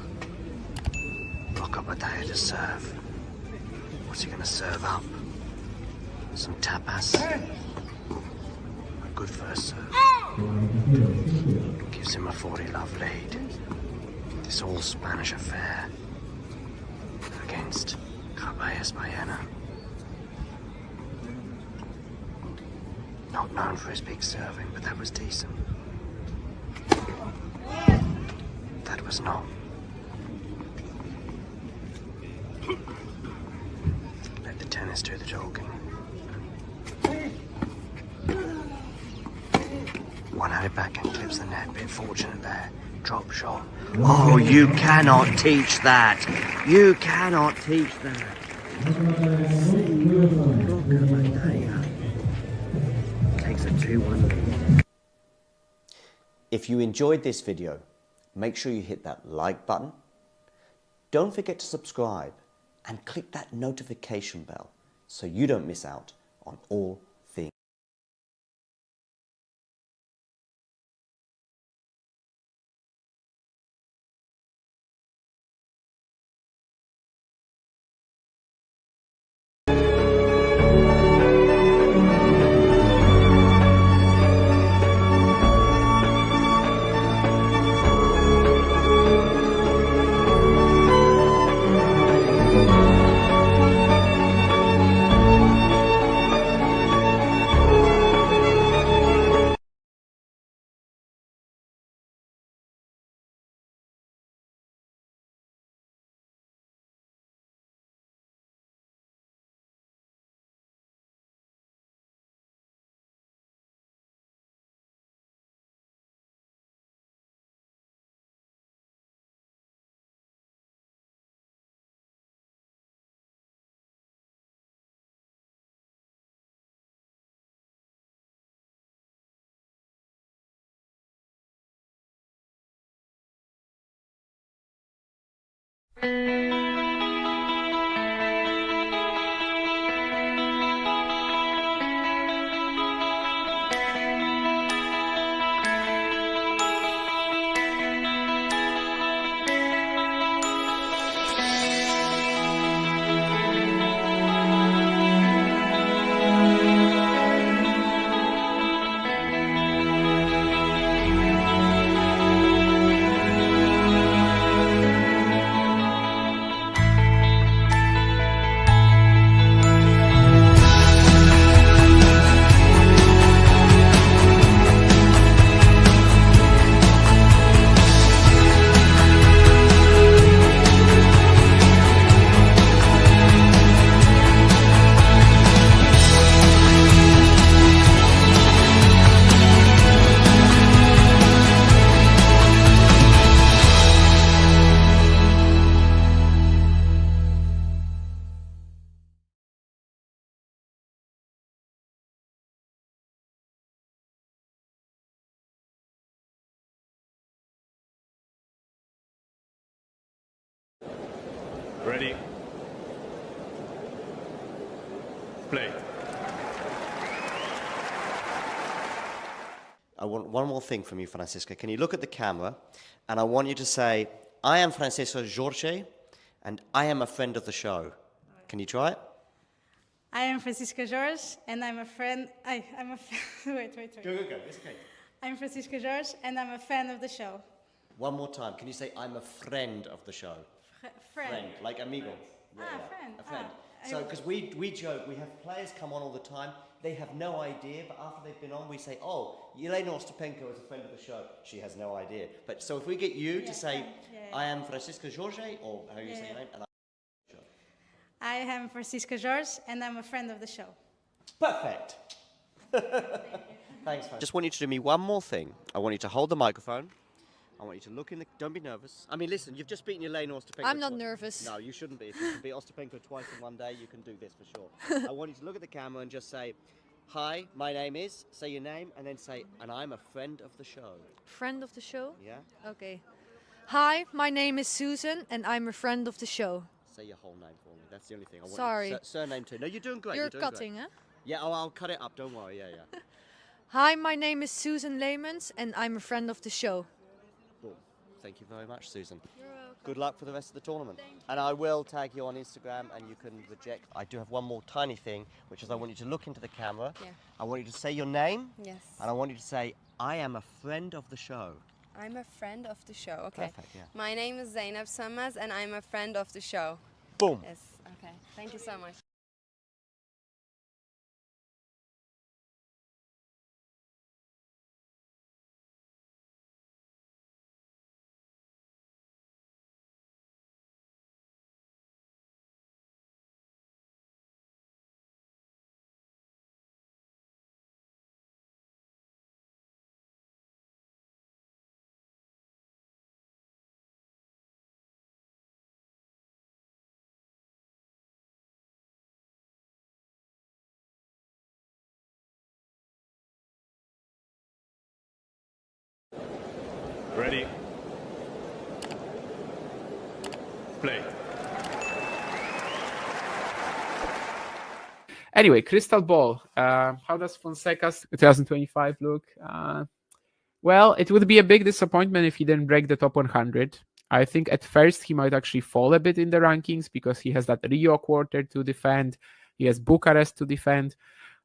Speaker 14: Look up a day to serve. What's he gonna serve up? Some tapas? A good first serve. Gives him a 40-love lead. This all Spanish affair against Cabellas Baena. Not known for his big serving, but that was decent. That was not. Let the tennis do the talking. One-handed backhand clips the net. Bit fortunate there. Drop shot. Oh, you cannot teach that. You cannot teach that. Takes a 2-1 lead.
Speaker 2: If you enjoyed this video, make sure you hit that like button. Don't forget to subscribe and click that notification bell so you don't miss out on all things.
Speaker 11: Ready? Play.
Speaker 2: I want one more thing from you, Francisca. Can you look at the camera? And I want you to say, I am Francisca Jorge, and I am a friend of the show. Can you try it?
Speaker 3: I am Francisca Jorge, and I'm a friend. I'm a wait.
Speaker 2: Go. It's okay.
Speaker 3: I'm Francisca Jorge, and I'm a fan of the show.
Speaker 2: One more time. Can you say, I'm a friend of the show?
Speaker 3: Friend.
Speaker 2: Like amigo.
Speaker 3: Friend.
Speaker 2: A friend. So, because we joke, we have players come on all the time. They have no idea, but after they've been on, we say, oh, Yelena Ostapenko is a friend of the show. She has no idea. But so if we get you to say, I am Francisca Jorge, or how you say your name, and
Speaker 3: I am Francisca Jorge, and I'm a friend of the show.
Speaker 2: Perfect. Thanks, just want you to do me one more thing. I want you to hold the microphone. I want you to look in the... Don't be nervous. I mean, listen, you've just beaten Yelena Ostapenko.
Speaker 4: I'm not nervous.
Speaker 2: No, you shouldn't be. If you can beat Ostapenko twice in one day, you can do this for sure. I want you to look at the camera and just say, hi, my name is, say your name, and then say, and I'm a friend of the show.
Speaker 4: Friend of the show?
Speaker 2: Yeah?
Speaker 4: Okay. Hi, my name is Susan, and I'm a friend of the show.
Speaker 2: Say your whole name for me. That's the only thing I want.
Speaker 4: Sorry.
Speaker 2: Surname too. No, you're doing great.
Speaker 4: You're
Speaker 2: doing
Speaker 4: cutting,
Speaker 2: great.
Speaker 4: huh?
Speaker 2: Yeah, I'll cut it up. Don't worry. Yeah.
Speaker 4: Hi, my name is Susan Leemans, and I'm a friend of the show.
Speaker 2: Cool. Thank you very much, Susan.
Speaker 4: You're welcome.
Speaker 2: Good luck for the rest of the tournament. And I will tag you on Instagram, and you can reject. I do have one more tiny thing, which is I want you to look into the camera.
Speaker 5: Yeah.
Speaker 2: I want you to say your name.
Speaker 5: Yes.
Speaker 2: And I want you to say, I am a friend of the show.
Speaker 5: I'm a friend of the show. Okay.
Speaker 2: Perfect, yeah.
Speaker 5: My name is Zainab Sammaz, and I'm a friend of the show.
Speaker 2: Boom.
Speaker 5: Yes. Okay. Thank you so much.
Speaker 11: Ready? Play.
Speaker 12: Anyway, crystal ball. How does Fonseca's 2025 look? Well, it would be a big disappointment if he didn't break the top 100. I think at first he might actually fall a bit in the rankings because he has that Rio quarter to defend. He has Bucharest to defend.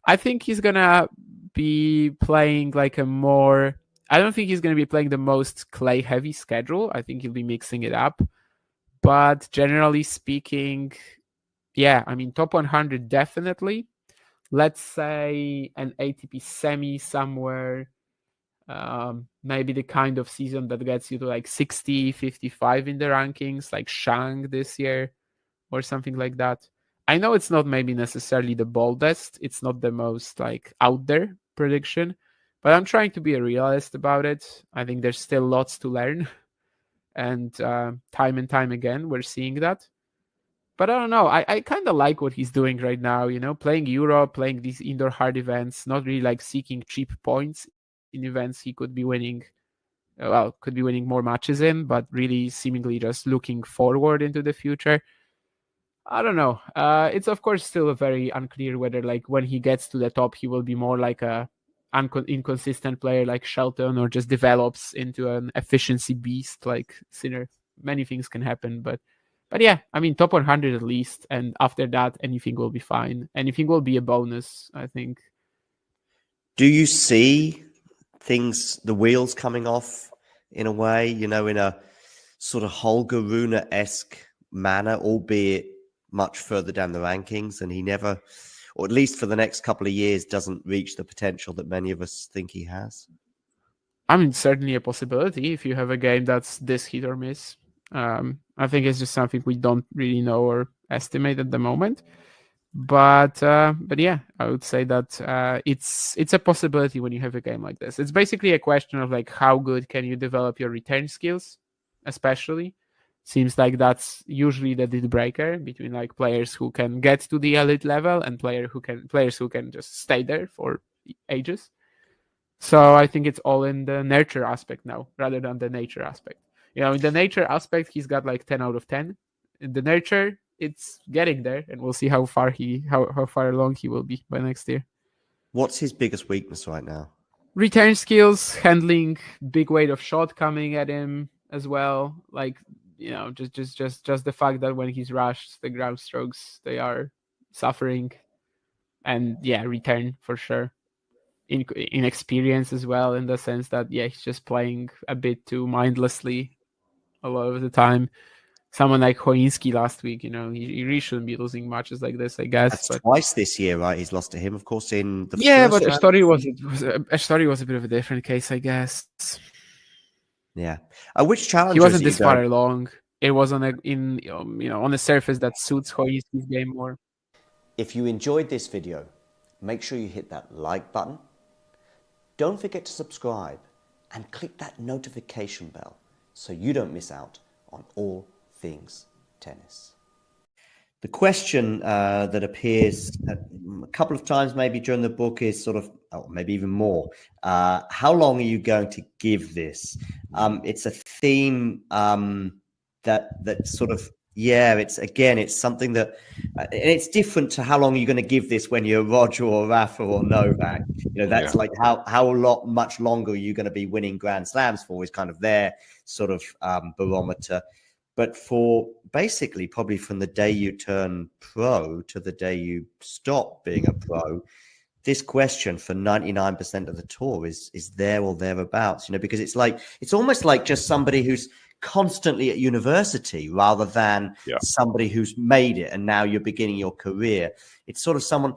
Speaker 12: I think he's going to be playing like a more... I don't think he's going to be playing the most clay-heavy schedule. I think he'll be mixing it up. But generally speaking, yeah, I mean, top 100 definitely. Let's say an ATP semi somewhere. Maybe the kind of season that gets you to like 60, 55 in the rankings, like Shang this year or something like that. I know it's not maybe necessarily the boldest. It's not the most like out there prediction. But I'm trying to be a realist about it. I think there's still lots to learn. And time and time again, we're seeing that. But I don't know. I kind of like what he's doing right now, you know, playing Europe, playing these indoor hard events, not really like seeking cheap points in events he could be winning. Well, could be winning more matches in, but really seemingly just looking forward into the future. I don't know. It's of course still very unclear whether like when he gets to the top, he will be more like a inconsistent player like Shelton or just develops into an efficiency beast like Sinner. Many things can happen, but yeah, I mean top 100 at least, and after that anything will be fine. Anything will be a bonus, I think.
Speaker 2: Do you see the wheels coming off in a way, you know, in a sort of Holger Rune-esque manner, albeit much further down the rankings, and he never, or at least for the next couple of years, doesn't reach the potential that many of us think he has?
Speaker 12: I mean, certainly a possibility if you have a game that's this hit or miss. I think it's just something we don't really know or estimate at the moment. But yeah, I would say that it's a possibility when you have a game like this. It's basically a question of like how good can you develop your return skills, especially. Seems like that's usually the deal breaker between like players who can get to the elite level and players who can just stay there for ages. So I think it's all in the nurture aspect now rather than the nature aspect. You know, in the nature aspect, he's got like 10 out of 10. In the nurture, it's getting there, and we'll see how far along he will be by next year.
Speaker 2: What's his biggest weakness right now?
Speaker 12: return skills, handling big weight of shot coming at him as well. Like, just the fact that when he's rushed, the ground strokes, they are suffering. And yeah, return for sure. Inexperience as well, in the sense that he's just playing a bit too mindlessly a lot of the time. Someone like Choinski last week, he really shouldn't be losing matches like this, I guess.
Speaker 2: That's twice this year, right? He's lost to him, of course, in the
Speaker 12: but
Speaker 2: first round.
Speaker 12: Ashtori was a bit of a different case, I guess.
Speaker 2: Yeah. Which challenge
Speaker 12: he wasn't
Speaker 2: you
Speaker 12: this far along. It was on a surface that suits Choinski's game more.
Speaker 2: If you enjoyed this video, make sure you hit that like button. Don't forget to subscribe and click that notification bell so you don't miss out on all things tennis. The question that appears a couple of times maybe during the book is sort of, maybe even more, how long are you going to give this? It's a theme that sort of, it's something that, and it's different to how long you're going to give this when you're Roger or Rafa or Novak. That's like much longer are you going to be winning Grand Slams for is kind of their sort of barometer. But for basically probably from the day you turn pro to the day you stop being a pro, this question for 99% of the tour is there or thereabouts, because it's almost like just somebody who's constantly at university rather than somebody who's made it and now you're beginning your career. It's sort of someone,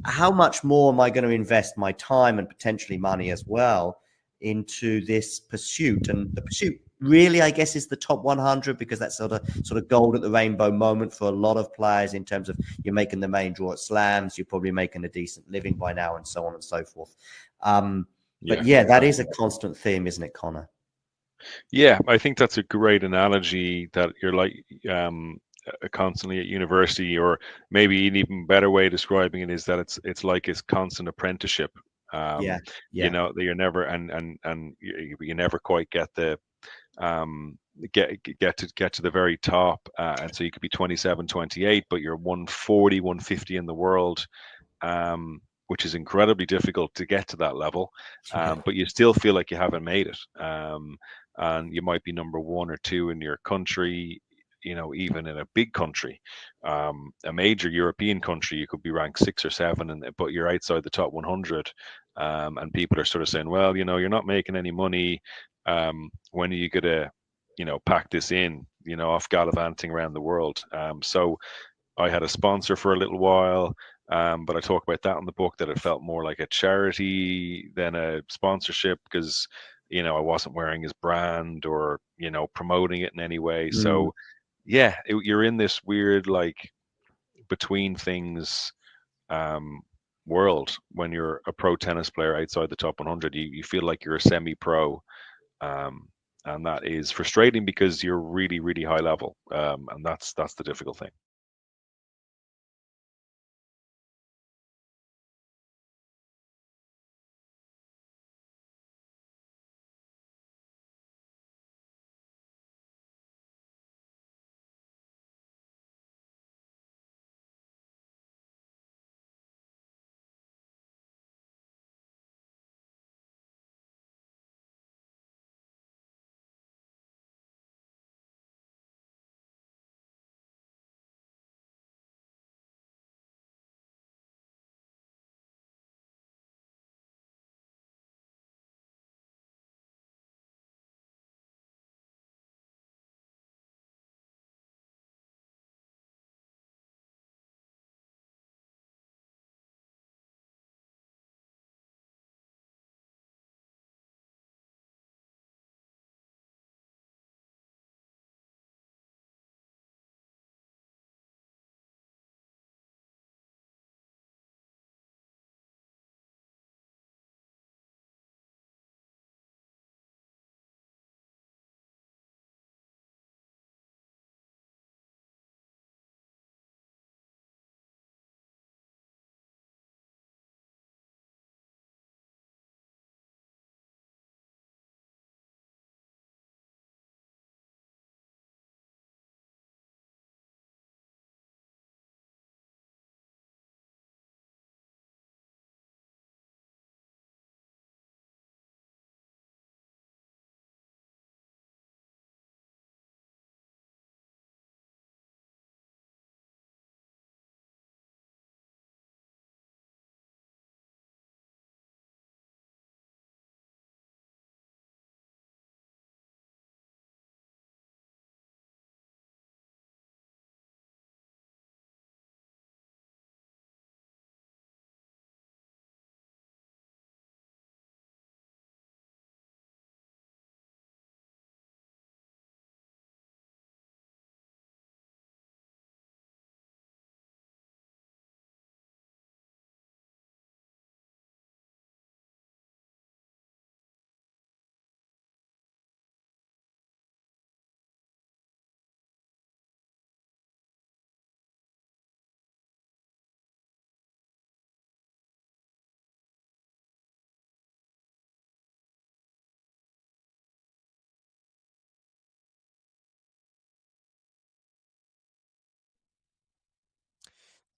Speaker 2: how much more am I going to invest my time and potentially money as well into this pursuit? And the pursuit really, I guess, is the top 100, because that's sort of gold at the rainbow moment for a lot of players in terms of you're making the main draw at slams, you're probably making a decent living by now, and so on and so forth. That is a constant theme, isn't it, Connor?
Speaker 13: Yeah, I think that's a great analogy, that you're like constantly at university, or maybe an even better way of describing it is that it's like a constant apprenticeship. That you're never and you never quite get the get to the very top, and so you could be 27, 28, but you're 140, 150 in the world, which is incredibly difficult to get to that level, but you still feel like you haven't made it, and you might be number 1 or 2 in your country, even in a big country, a major European country, you could be ranked 6 or 7, but you're outside the top 100, and people are sort of saying, well, you're not making any money. When are you gonna, pack this in, off gallivanting around the world? So I had a sponsor for a little while, but I talk about that in the book, that it felt more like a charity than a sponsorship, because I wasn't wearing his brand or promoting it in any way. So you're in this weird, like, between things world when you're a pro tennis player outside the top 100. You feel like you're a semi-pro, and that is frustrating because you're really, really high level, and that's the difficult thing.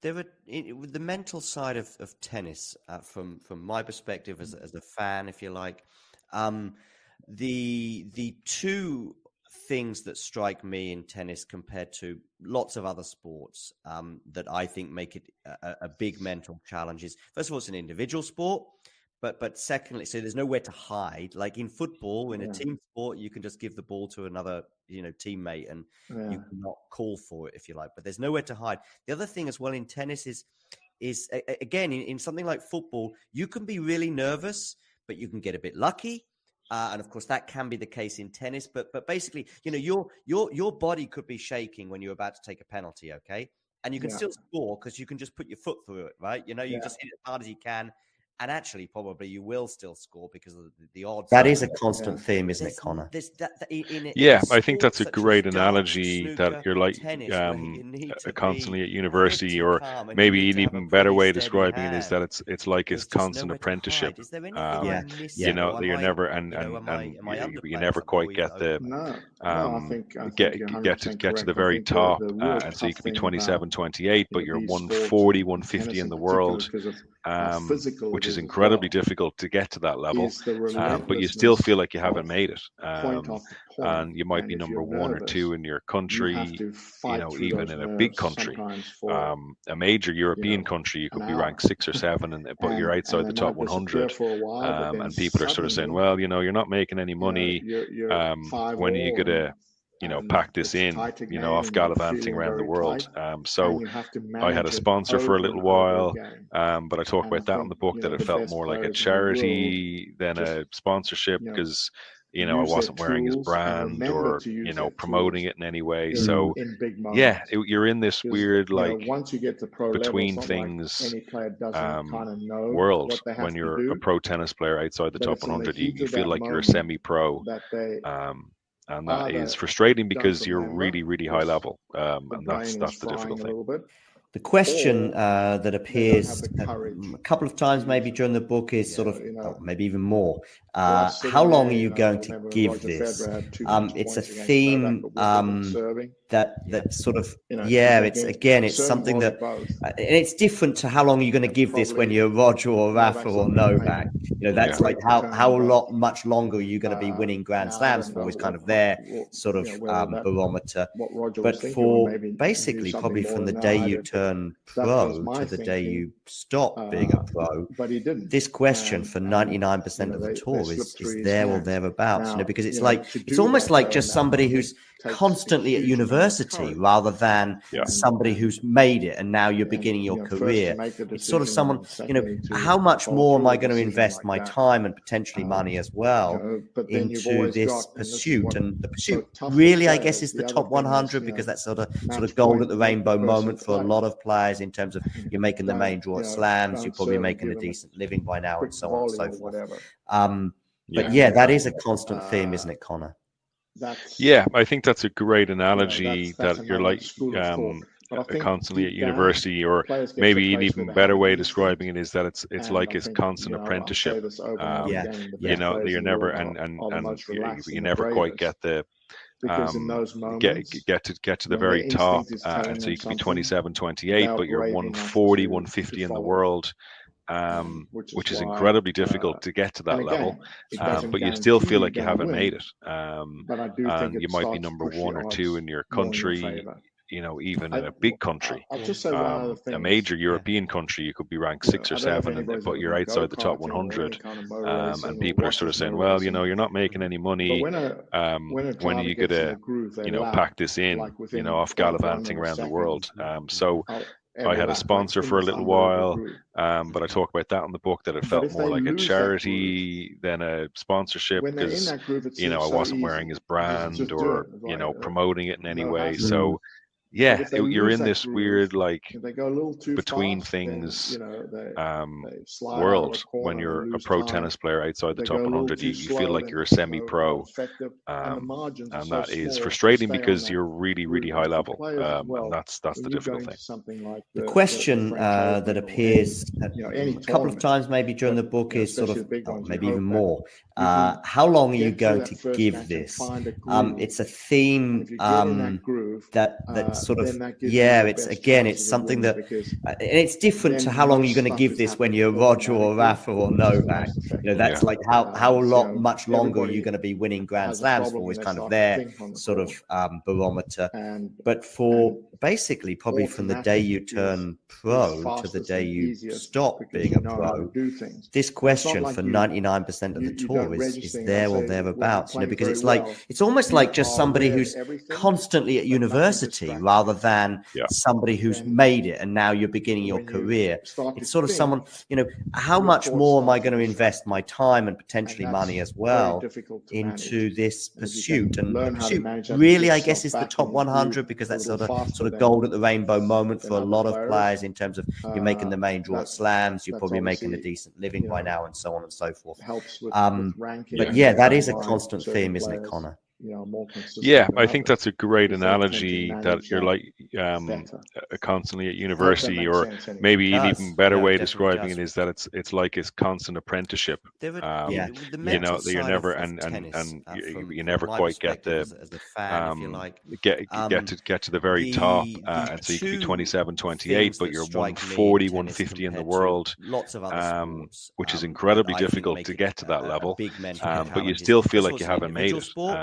Speaker 2: there are with the mental side of tennis, from my perspective as a fan, if you like, the two things that strike me in tennis compared to lots of other sports that I think make it a big mental challenge is, first of all, it's an individual sport. But secondly, so there's nowhere to hide. Like in football, in a team sport, you can just give the ball to another, teammate, and you cannot call for it if you like. But there's nowhere to hide. The other thing as well in tennis is again in something like football, you can be really nervous, but you can get a bit lucky. And of course, that can be the case in tennis. But basically, your body could be shaking when you're about to take a penalty, okay? And you can still score because you can just put your foot through it, right? You just hit it as hard as you can. And actually, probably you will still score because of the odds. That is a constant theme, isn't it, Connor?
Speaker 13: I think that's a great analogy, that you're like constantly at university, or maybe an even better way of describing it is that it's like a constant apprenticeship. You're never and you never quite get the get to the very top, and so you could be 27, 28, but you're 140, 150 in the world. Which is incredibly difficult to get to that level, but you still feel like you haven't made it, and you might be number 1 or 2 in your country, even in a big country, a major European country, you could be ranked 6 or 7, but you're outside the top 100, and people are sort of saying, well, you're not making any money, when are you gonna pack this in, off gallivanting around the world. So I had a sponsor for a little while, but I talk about that in the book, that it felt more like a charity than a sponsorship, because I wasn't wearing his brand or promoting it in any way. So you're in this weird between things world. When you're a pro tennis player outside the top 100, you feel like you're a semi-pro. And that is frustrating because you're really, really high level, and that's the difficult thing.
Speaker 2: The question that appears a couple of times maybe during the book is sort of, maybe even more, how long are you going to give this? It's a theme that sort of, it's something that, and it's different to how long are you going to give this when you're Roger or Rafa or Novak. That's like how much longer are you going to be winning Grand Slams for, is kind of their sort of barometer. But for basically probably from the day you turn pro to the day you stop being a pro, this question for 99% of the tour is there or thereabouts, because it's almost like just somebody who's constantly at university rather than somebody who's made it and now you're beginning your career. It's sort of someone, how much more am I going to invest my time and potentially money as well into this pursuit? And the pursuit really, I guess, is the top 100, because that's sort of gold at the rainbow moment for a lot of players in terms of you're making the main draw at slams, you're probably making a decent living by now, and so on and so forth. But that is a constant theme, isn't it, Connor?
Speaker 13: I think that's a great analogy, that you're like constantly at university, or maybe an even better way of describing it is that it's like a constant apprenticeship. You're never and you never quite get the get to the very top, and so you can be 27, 28, but you're 140, 150 in the world. Which is incredibly difficult to get to that level, but you still feel like you haven't made it, and you might be number 1 or 2 in your country, even in a big country, a major European country, you could be ranked 6 or 7, but you're outside the top 100, and people are sort of saying, well, you're not making any money, when are you gonna pack this in, off gallivanting around the world. So I had a sponsor for a little while, but I talk about that in the book, that it felt more like a charity than a sponsorship, because I wasn't wearing his brand or promoting it in any way. So you're in this weird between things world. When you're a pro tennis player outside the top 100, you feel like you're a semi-pro, and that is frustrating because you're really, really high level, and that's the difficult thing.
Speaker 2: The question that appears a couple of times maybe during the book is sort of, maybe even more, how long are you going to give this? It's a theme that sort of,
Speaker 15: then that gives you
Speaker 2: yeah,
Speaker 15: your
Speaker 2: it's
Speaker 15: best
Speaker 2: again, it's
Speaker 15: chances of
Speaker 2: something
Speaker 15: winning
Speaker 2: that,
Speaker 15: because
Speaker 2: and it's different to
Speaker 15: then
Speaker 2: how long
Speaker 15: most
Speaker 2: you're going to
Speaker 15: stuff
Speaker 2: give
Speaker 15: is
Speaker 2: this when
Speaker 15: happening
Speaker 2: you're Roger or
Speaker 15: automatically,
Speaker 2: Rafa or
Speaker 15: which is the
Speaker 2: Novak.
Speaker 15: most effective.
Speaker 2: You know, that's like much longer are you going to be winning Grand
Speaker 15: has a
Speaker 2: Slams
Speaker 15: problem
Speaker 2: for
Speaker 15: and
Speaker 2: is
Speaker 15: they
Speaker 2: kind of
Speaker 15: start to
Speaker 2: their
Speaker 15: think on the
Speaker 2: sort
Speaker 15: court.
Speaker 2: of barometer.
Speaker 15: And
Speaker 2: But for basically probably from the day you
Speaker 15: automatic
Speaker 2: turn
Speaker 15: is
Speaker 2: pro to the
Speaker 15: fastest
Speaker 2: day
Speaker 15: and
Speaker 2: you
Speaker 15: easiest
Speaker 2: stop
Speaker 15: because
Speaker 2: being
Speaker 15: you
Speaker 2: a
Speaker 15: know how to
Speaker 2: pro,
Speaker 15: do things.
Speaker 2: this
Speaker 15: And it's not
Speaker 2: question
Speaker 15: like
Speaker 2: for
Speaker 15: you
Speaker 2: 99% of the
Speaker 15: you
Speaker 2: tour
Speaker 15: don't
Speaker 2: is
Speaker 15: registering.
Speaker 2: there
Speaker 15: I'll
Speaker 2: or
Speaker 15: say when you're
Speaker 2: thereabouts, you know,
Speaker 15: playing
Speaker 2: because
Speaker 15: very
Speaker 2: it's like,
Speaker 15: well,
Speaker 2: it's almost
Speaker 15: you
Speaker 2: like just
Speaker 15: are
Speaker 2: somebody
Speaker 15: aware of
Speaker 2: who's
Speaker 15: everything,
Speaker 2: constantly at
Speaker 15: but nothing
Speaker 2: university
Speaker 15: distracts
Speaker 2: rather
Speaker 15: you.
Speaker 2: than somebody
Speaker 15: But
Speaker 2: who's
Speaker 15: then
Speaker 2: made it and now you're beginning your
Speaker 15: when you
Speaker 2: career.
Speaker 15: start to
Speaker 2: It's sort of
Speaker 15: think,
Speaker 2: someone, you know, how
Speaker 15: your
Speaker 2: much
Speaker 15: thoughts
Speaker 2: more am I
Speaker 15: start to
Speaker 2: going to
Speaker 15: distract
Speaker 2: invest my time and
Speaker 15: and
Speaker 2: potentially
Speaker 15: that's
Speaker 2: money as
Speaker 15: very
Speaker 2: well
Speaker 15: difficult to
Speaker 2: into
Speaker 15: manage.
Speaker 2: this
Speaker 15: And if you can
Speaker 2: pursuit? And the
Speaker 15: learn how to
Speaker 2: pursuit
Speaker 15: manage that and
Speaker 2: really,
Speaker 15: get
Speaker 2: I guess,
Speaker 15: yourself
Speaker 2: is the
Speaker 15: back
Speaker 2: top
Speaker 15: and improve
Speaker 2: 100 because
Speaker 15: a
Speaker 2: that's
Speaker 15: little faster
Speaker 2: sort of gold at the rainbow moment for a
Speaker 15: other
Speaker 2: lot of
Speaker 15: players,
Speaker 2: players in terms of you're making the main draw at slams, you're
Speaker 15: that's
Speaker 2: probably making a
Speaker 15: obviously,
Speaker 2: decent living
Speaker 15: you
Speaker 2: by
Speaker 15: know,
Speaker 2: now, and so on and so forth.
Speaker 15: helps with ranking
Speaker 2: But
Speaker 15: and
Speaker 2: yeah, that
Speaker 15: that's
Speaker 2: is a
Speaker 15: why
Speaker 2: constant
Speaker 15: certain
Speaker 2: theme, isn't it,
Speaker 15: players,
Speaker 2: Connor?
Speaker 15: you know, are more consistent
Speaker 13: Yeah,
Speaker 15: than
Speaker 13: I think
Speaker 15: others
Speaker 13: that's a great
Speaker 15: because they tend to
Speaker 13: analogy that
Speaker 15: manage
Speaker 13: you're
Speaker 15: that
Speaker 13: like
Speaker 15: better.
Speaker 13: constantly at
Speaker 15: I hope that
Speaker 13: university,
Speaker 15: makes
Speaker 13: or
Speaker 15: sense anyway.
Speaker 13: maybe an
Speaker 2: Does.
Speaker 13: even better
Speaker 2: No, it
Speaker 13: way of
Speaker 2: definitely
Speaker 13: describing
Speaker 2: does.
Speaker 13: it is that it's like a constant apprenticeship.
Speaker 2: Yeah, the
Speaker 13: You
Speaker 2: mental
Speaker 13: know, that you're
Speaker 2: side
Speaker 13: never
Speaker 2: of tennis,
Speaker 13: you
Speaker 2: from
Speaker 13: never
Speaker 2: my
Speaker 13: quite get
Speaker 2: perspective
Speaker 13: the
Speaker 2: as a fan, if you like,
Speaker 13: get to the very top,
Speaker 2: the
Speaker 13: and so you could be
Speaker 2: two
Speaker 13: 27, 28,
Speaker 2: things
Speaker 13: but
Speaker 2: that
Speaker 13: you're
Speaker 2: strike me in
Speaker 13: 140,
Speaker 2: tennis
Speaker 13: 150 in the
Speaker 2: compared to
Speaker 13: world,
Speaker 2: lots of other sports,
Speaker 13: which is
Speaker 2: that
Speaker 13: incredibly
Speaker 2: I think
Speaker 13: difficult
Speaker 2: make
Speaker 13: to
Speaker 2: it
Speaker 13: get to that
Speaker 2: a
Speaker 13: level.
Speaker 2: big mental
Speaker 13: But you
Speaker 2: challenge is,
Speaker 13: still feel
Speaker 2: first of all,
Speaker 13: like you
Speaker 2: it's an
Speaker 13: haven't made
Speaker 2: individual
Speaker 13: it.
Speaker 2: sport,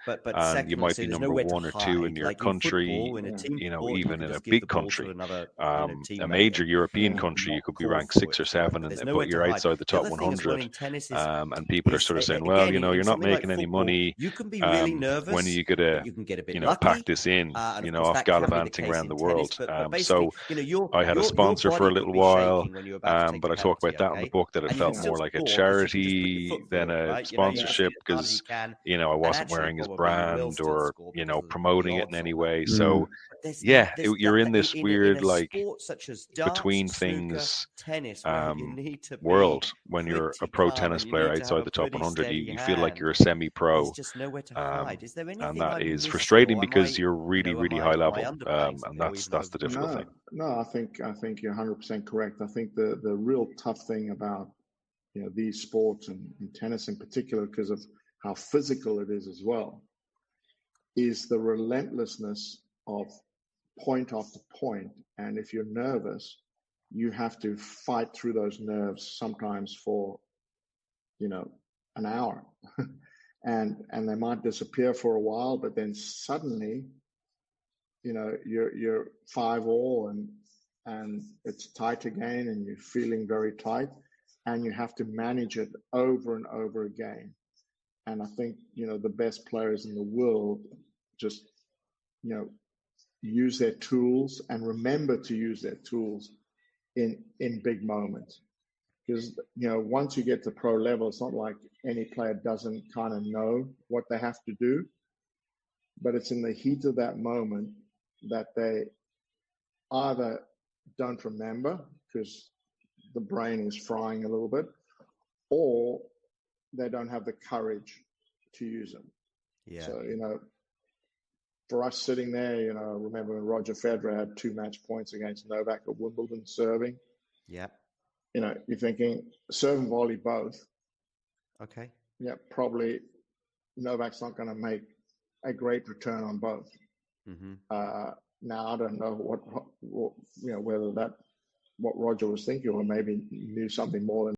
Speaker 2: but
Speaker 13: And you
Speaker 2: secondly,
Speaker 13: might
Speaker 2: so
Speaker 13: be
Speaker 2: there's
Speaker 13: number
Speaker 2: nowhere to
Speaker 13: one or two in
Speaker 2: hide.
Speaker 13: your
Speaker 2: Like in
Speaker 13: country,
Speaker 2: football, in a team
Speaker 13: you know,
Speaker 2: sport, you
Speaker 13: even
Speaker 2: can
Speaker 13: in a
Speaker 2: just give
Speaker 13: big
Speaker 2: the ball to
Speaker 13: country.
Speaker 2: another,
Speaker 13: A
Speaker 2: teammate
Speaker 13: major European
Speaker 2: and
Speaker 13: country, you
Speaker 2: not
Speaker 13: could be
Speaker 2: call
Speaker 13: ranked
Speaker 2: for
Speaker 13: 6
Speaker 2: it,
Speaker 13: or 7,
Speaker 2: but there's
Speaker 13: but
Speaker 2: nowhere to
Speaker 13: you're
Speaker 2: hide.
Speaker 13: outside the
Speaker 2: The
Speaker 13: top
Speaker 2: other thing as well
Speaker 13: 100.
Speaker 2: in tennis
Speaker 13: And people are sort of saying, well,
Speaker 2: again,
Speaker 13: you know,
Speaker 2: in
Speaker 13: you're not
Speaker 2: something like
Speaker 13: making any
Speaker 2: football,
Speaker 13: money.
Speaker 2: you can be really
Speaker 13: When are
Speaker 2: nervous,
Speaker 13: you gonna,
Speaker 2: but you can get a bit
Speaker 13: you know, pack
Speaker 2: lucky,
Speaker 13: this in,
Speaker 2: and
Speaker 13: you
Speaker 2: of
Speaker 13: know,
Speaker 2: course
Speaker 13: off
Speaker 2: that can be the
Speaker 13: gallivanting
Speaker 2: case
Speaker 13: around
Speaker 2: in
Speaker 13: the
Speaker 2: tennis.
Speaker 13: world.
Speaker 2: But basically,
Speaker 13: So
Speaker 2: you know,
Speaker 13: I had a
Speaker 2: your
Speaker 13: sponsor for a
Speaker 2: body could
Speaker 13: little
Speaker 2: be
Speaker 13: while,
Speaker 2: shaking when you're about to take
Speaker 13: but
Speaker 2: a
Speaker 13: I talk
Speaker 2: penalty,
Speaker 13: about that in the
Speaker 2: okay?
Speaker 13: book, that it
Speaker 2: And you can
Speaker 13: felt
Speaker 2: still
Speaker 13: more like a
Speaker 2: score because you can just put your
Speaker 13: charity
Speaker 2: foot
Speaker 13: than
Speaker 2: through it,
Speaker 13: a
Speaker 2: right? You know, you just
Speaker 13: sponsorship,
Speaker 2: hit as hard as
Speaker 13: because,
Speaker 2: you can,
Speaker 13: you know, I
Speaker 2: and
Speaker 13: wasn't
Speaker 2: actually
Speaker 13: wearing his
Speaker 2: probably you will
Speaker 13: brand
Speaker 2: still
Speaker 13: or,
Speaker 2: score
Speaker 13: you
Speaker 2: because
Speaker 13: know,
Speaker 2: of the
Speaker 13: promoting it in
Speaker 2: odds
Speaker 13: any
Speaker 2: on
Speaker 13: way.
Speaker 2: that.
Speaker 13: So
Speaker 2: But there's
Speaker 13: yeah,
Speaker 2: there's
Speaker 13: you're in
Speaker 2: that
Speaker 13: this
Speaker 2: in
Speaker 13: weird,
Speaker 2: a
Speaker 13: like,
Speaker 2: sport such as darts,
Speaker 13: between
Speaker 2: snooker,
Speaker 13: things
Speaker 2: tennis, where you need to be
Speaker 13: world. When you're a
Speaker 2: pretty
Speaker 13: pro
Speaker 2: calm
Speaker 13: tennis
Speaker 2: and you
Speaker 13: player
Speaker 2: need to have
Speaker 13: outside
Speaker 2: a
Speaker 13: the top
Speaker 2: pretty
Speaker 13: 100,
Speaker 2: steady
Speaker 13: you feel like
Speaker 2: hand.
Speaker 13: you're a
Speaker 2: There's
Speaker 13: semi-pro,
Speaker 2: just nowhere to hide. Is there
Speaker 13: and
Speaker 2: anything
Speaker 13: that
Speaker 2: I'm
Speaker 13: is
Speaker 2: missing,
Speaker 13: frustrating
Speaker 2: or
Speaker 13: because you're
Speaker 2: you
Speaker 13: really,
Speaker 2: know,
Speaker 13: really high
Speaker 2: am I
Speaker 13: level,
Speaker 2: underplaying
Speaker 13: and
Speaker 2: something, or even
Speaker 13: that's the difficult thing.
Speaker 15: No, I think you're 100% correct. I think the real tough thing about, you know, these sports and tennis in particular, because of how physical it is as well, is the relentlessness of point after point. And if you're nervous, you have to fight through those nerves sometimes for, you know, an hour. and they might disappear for a while, but then suddenly, you know, you're 5-all and it's tight again and you're feeling very tight and you have to manage it over and over again. And I think, you know, the best players in the world just, you know, use their tools and remember to use their tools in big moments. Because, you know, once you get to pro level, it's not like any player doesn't kind of know what they have to do, but it's in the heat of that moment that they either don't remember because the brain is frying a little bit, or they don't have the courage to use them.
Speaker 2: Yeah.
Speaker 15: So, you know, for us sitting there, you know, I remember when Roger Federer had 2 match points against Novak at Wimbledon serving.
Speaker 2: Yeah.
Speaker 15: You know, you're thinking serve and volley both.
Speaker 2: Okay.
Speaker 15: Yeah, probably Novak's not going to make a great return on both.
Speaker 2: Mm-hmm.
Speaker 15: Now I don't know what you know, whether that what Roger was thinking, or maybe knew something more than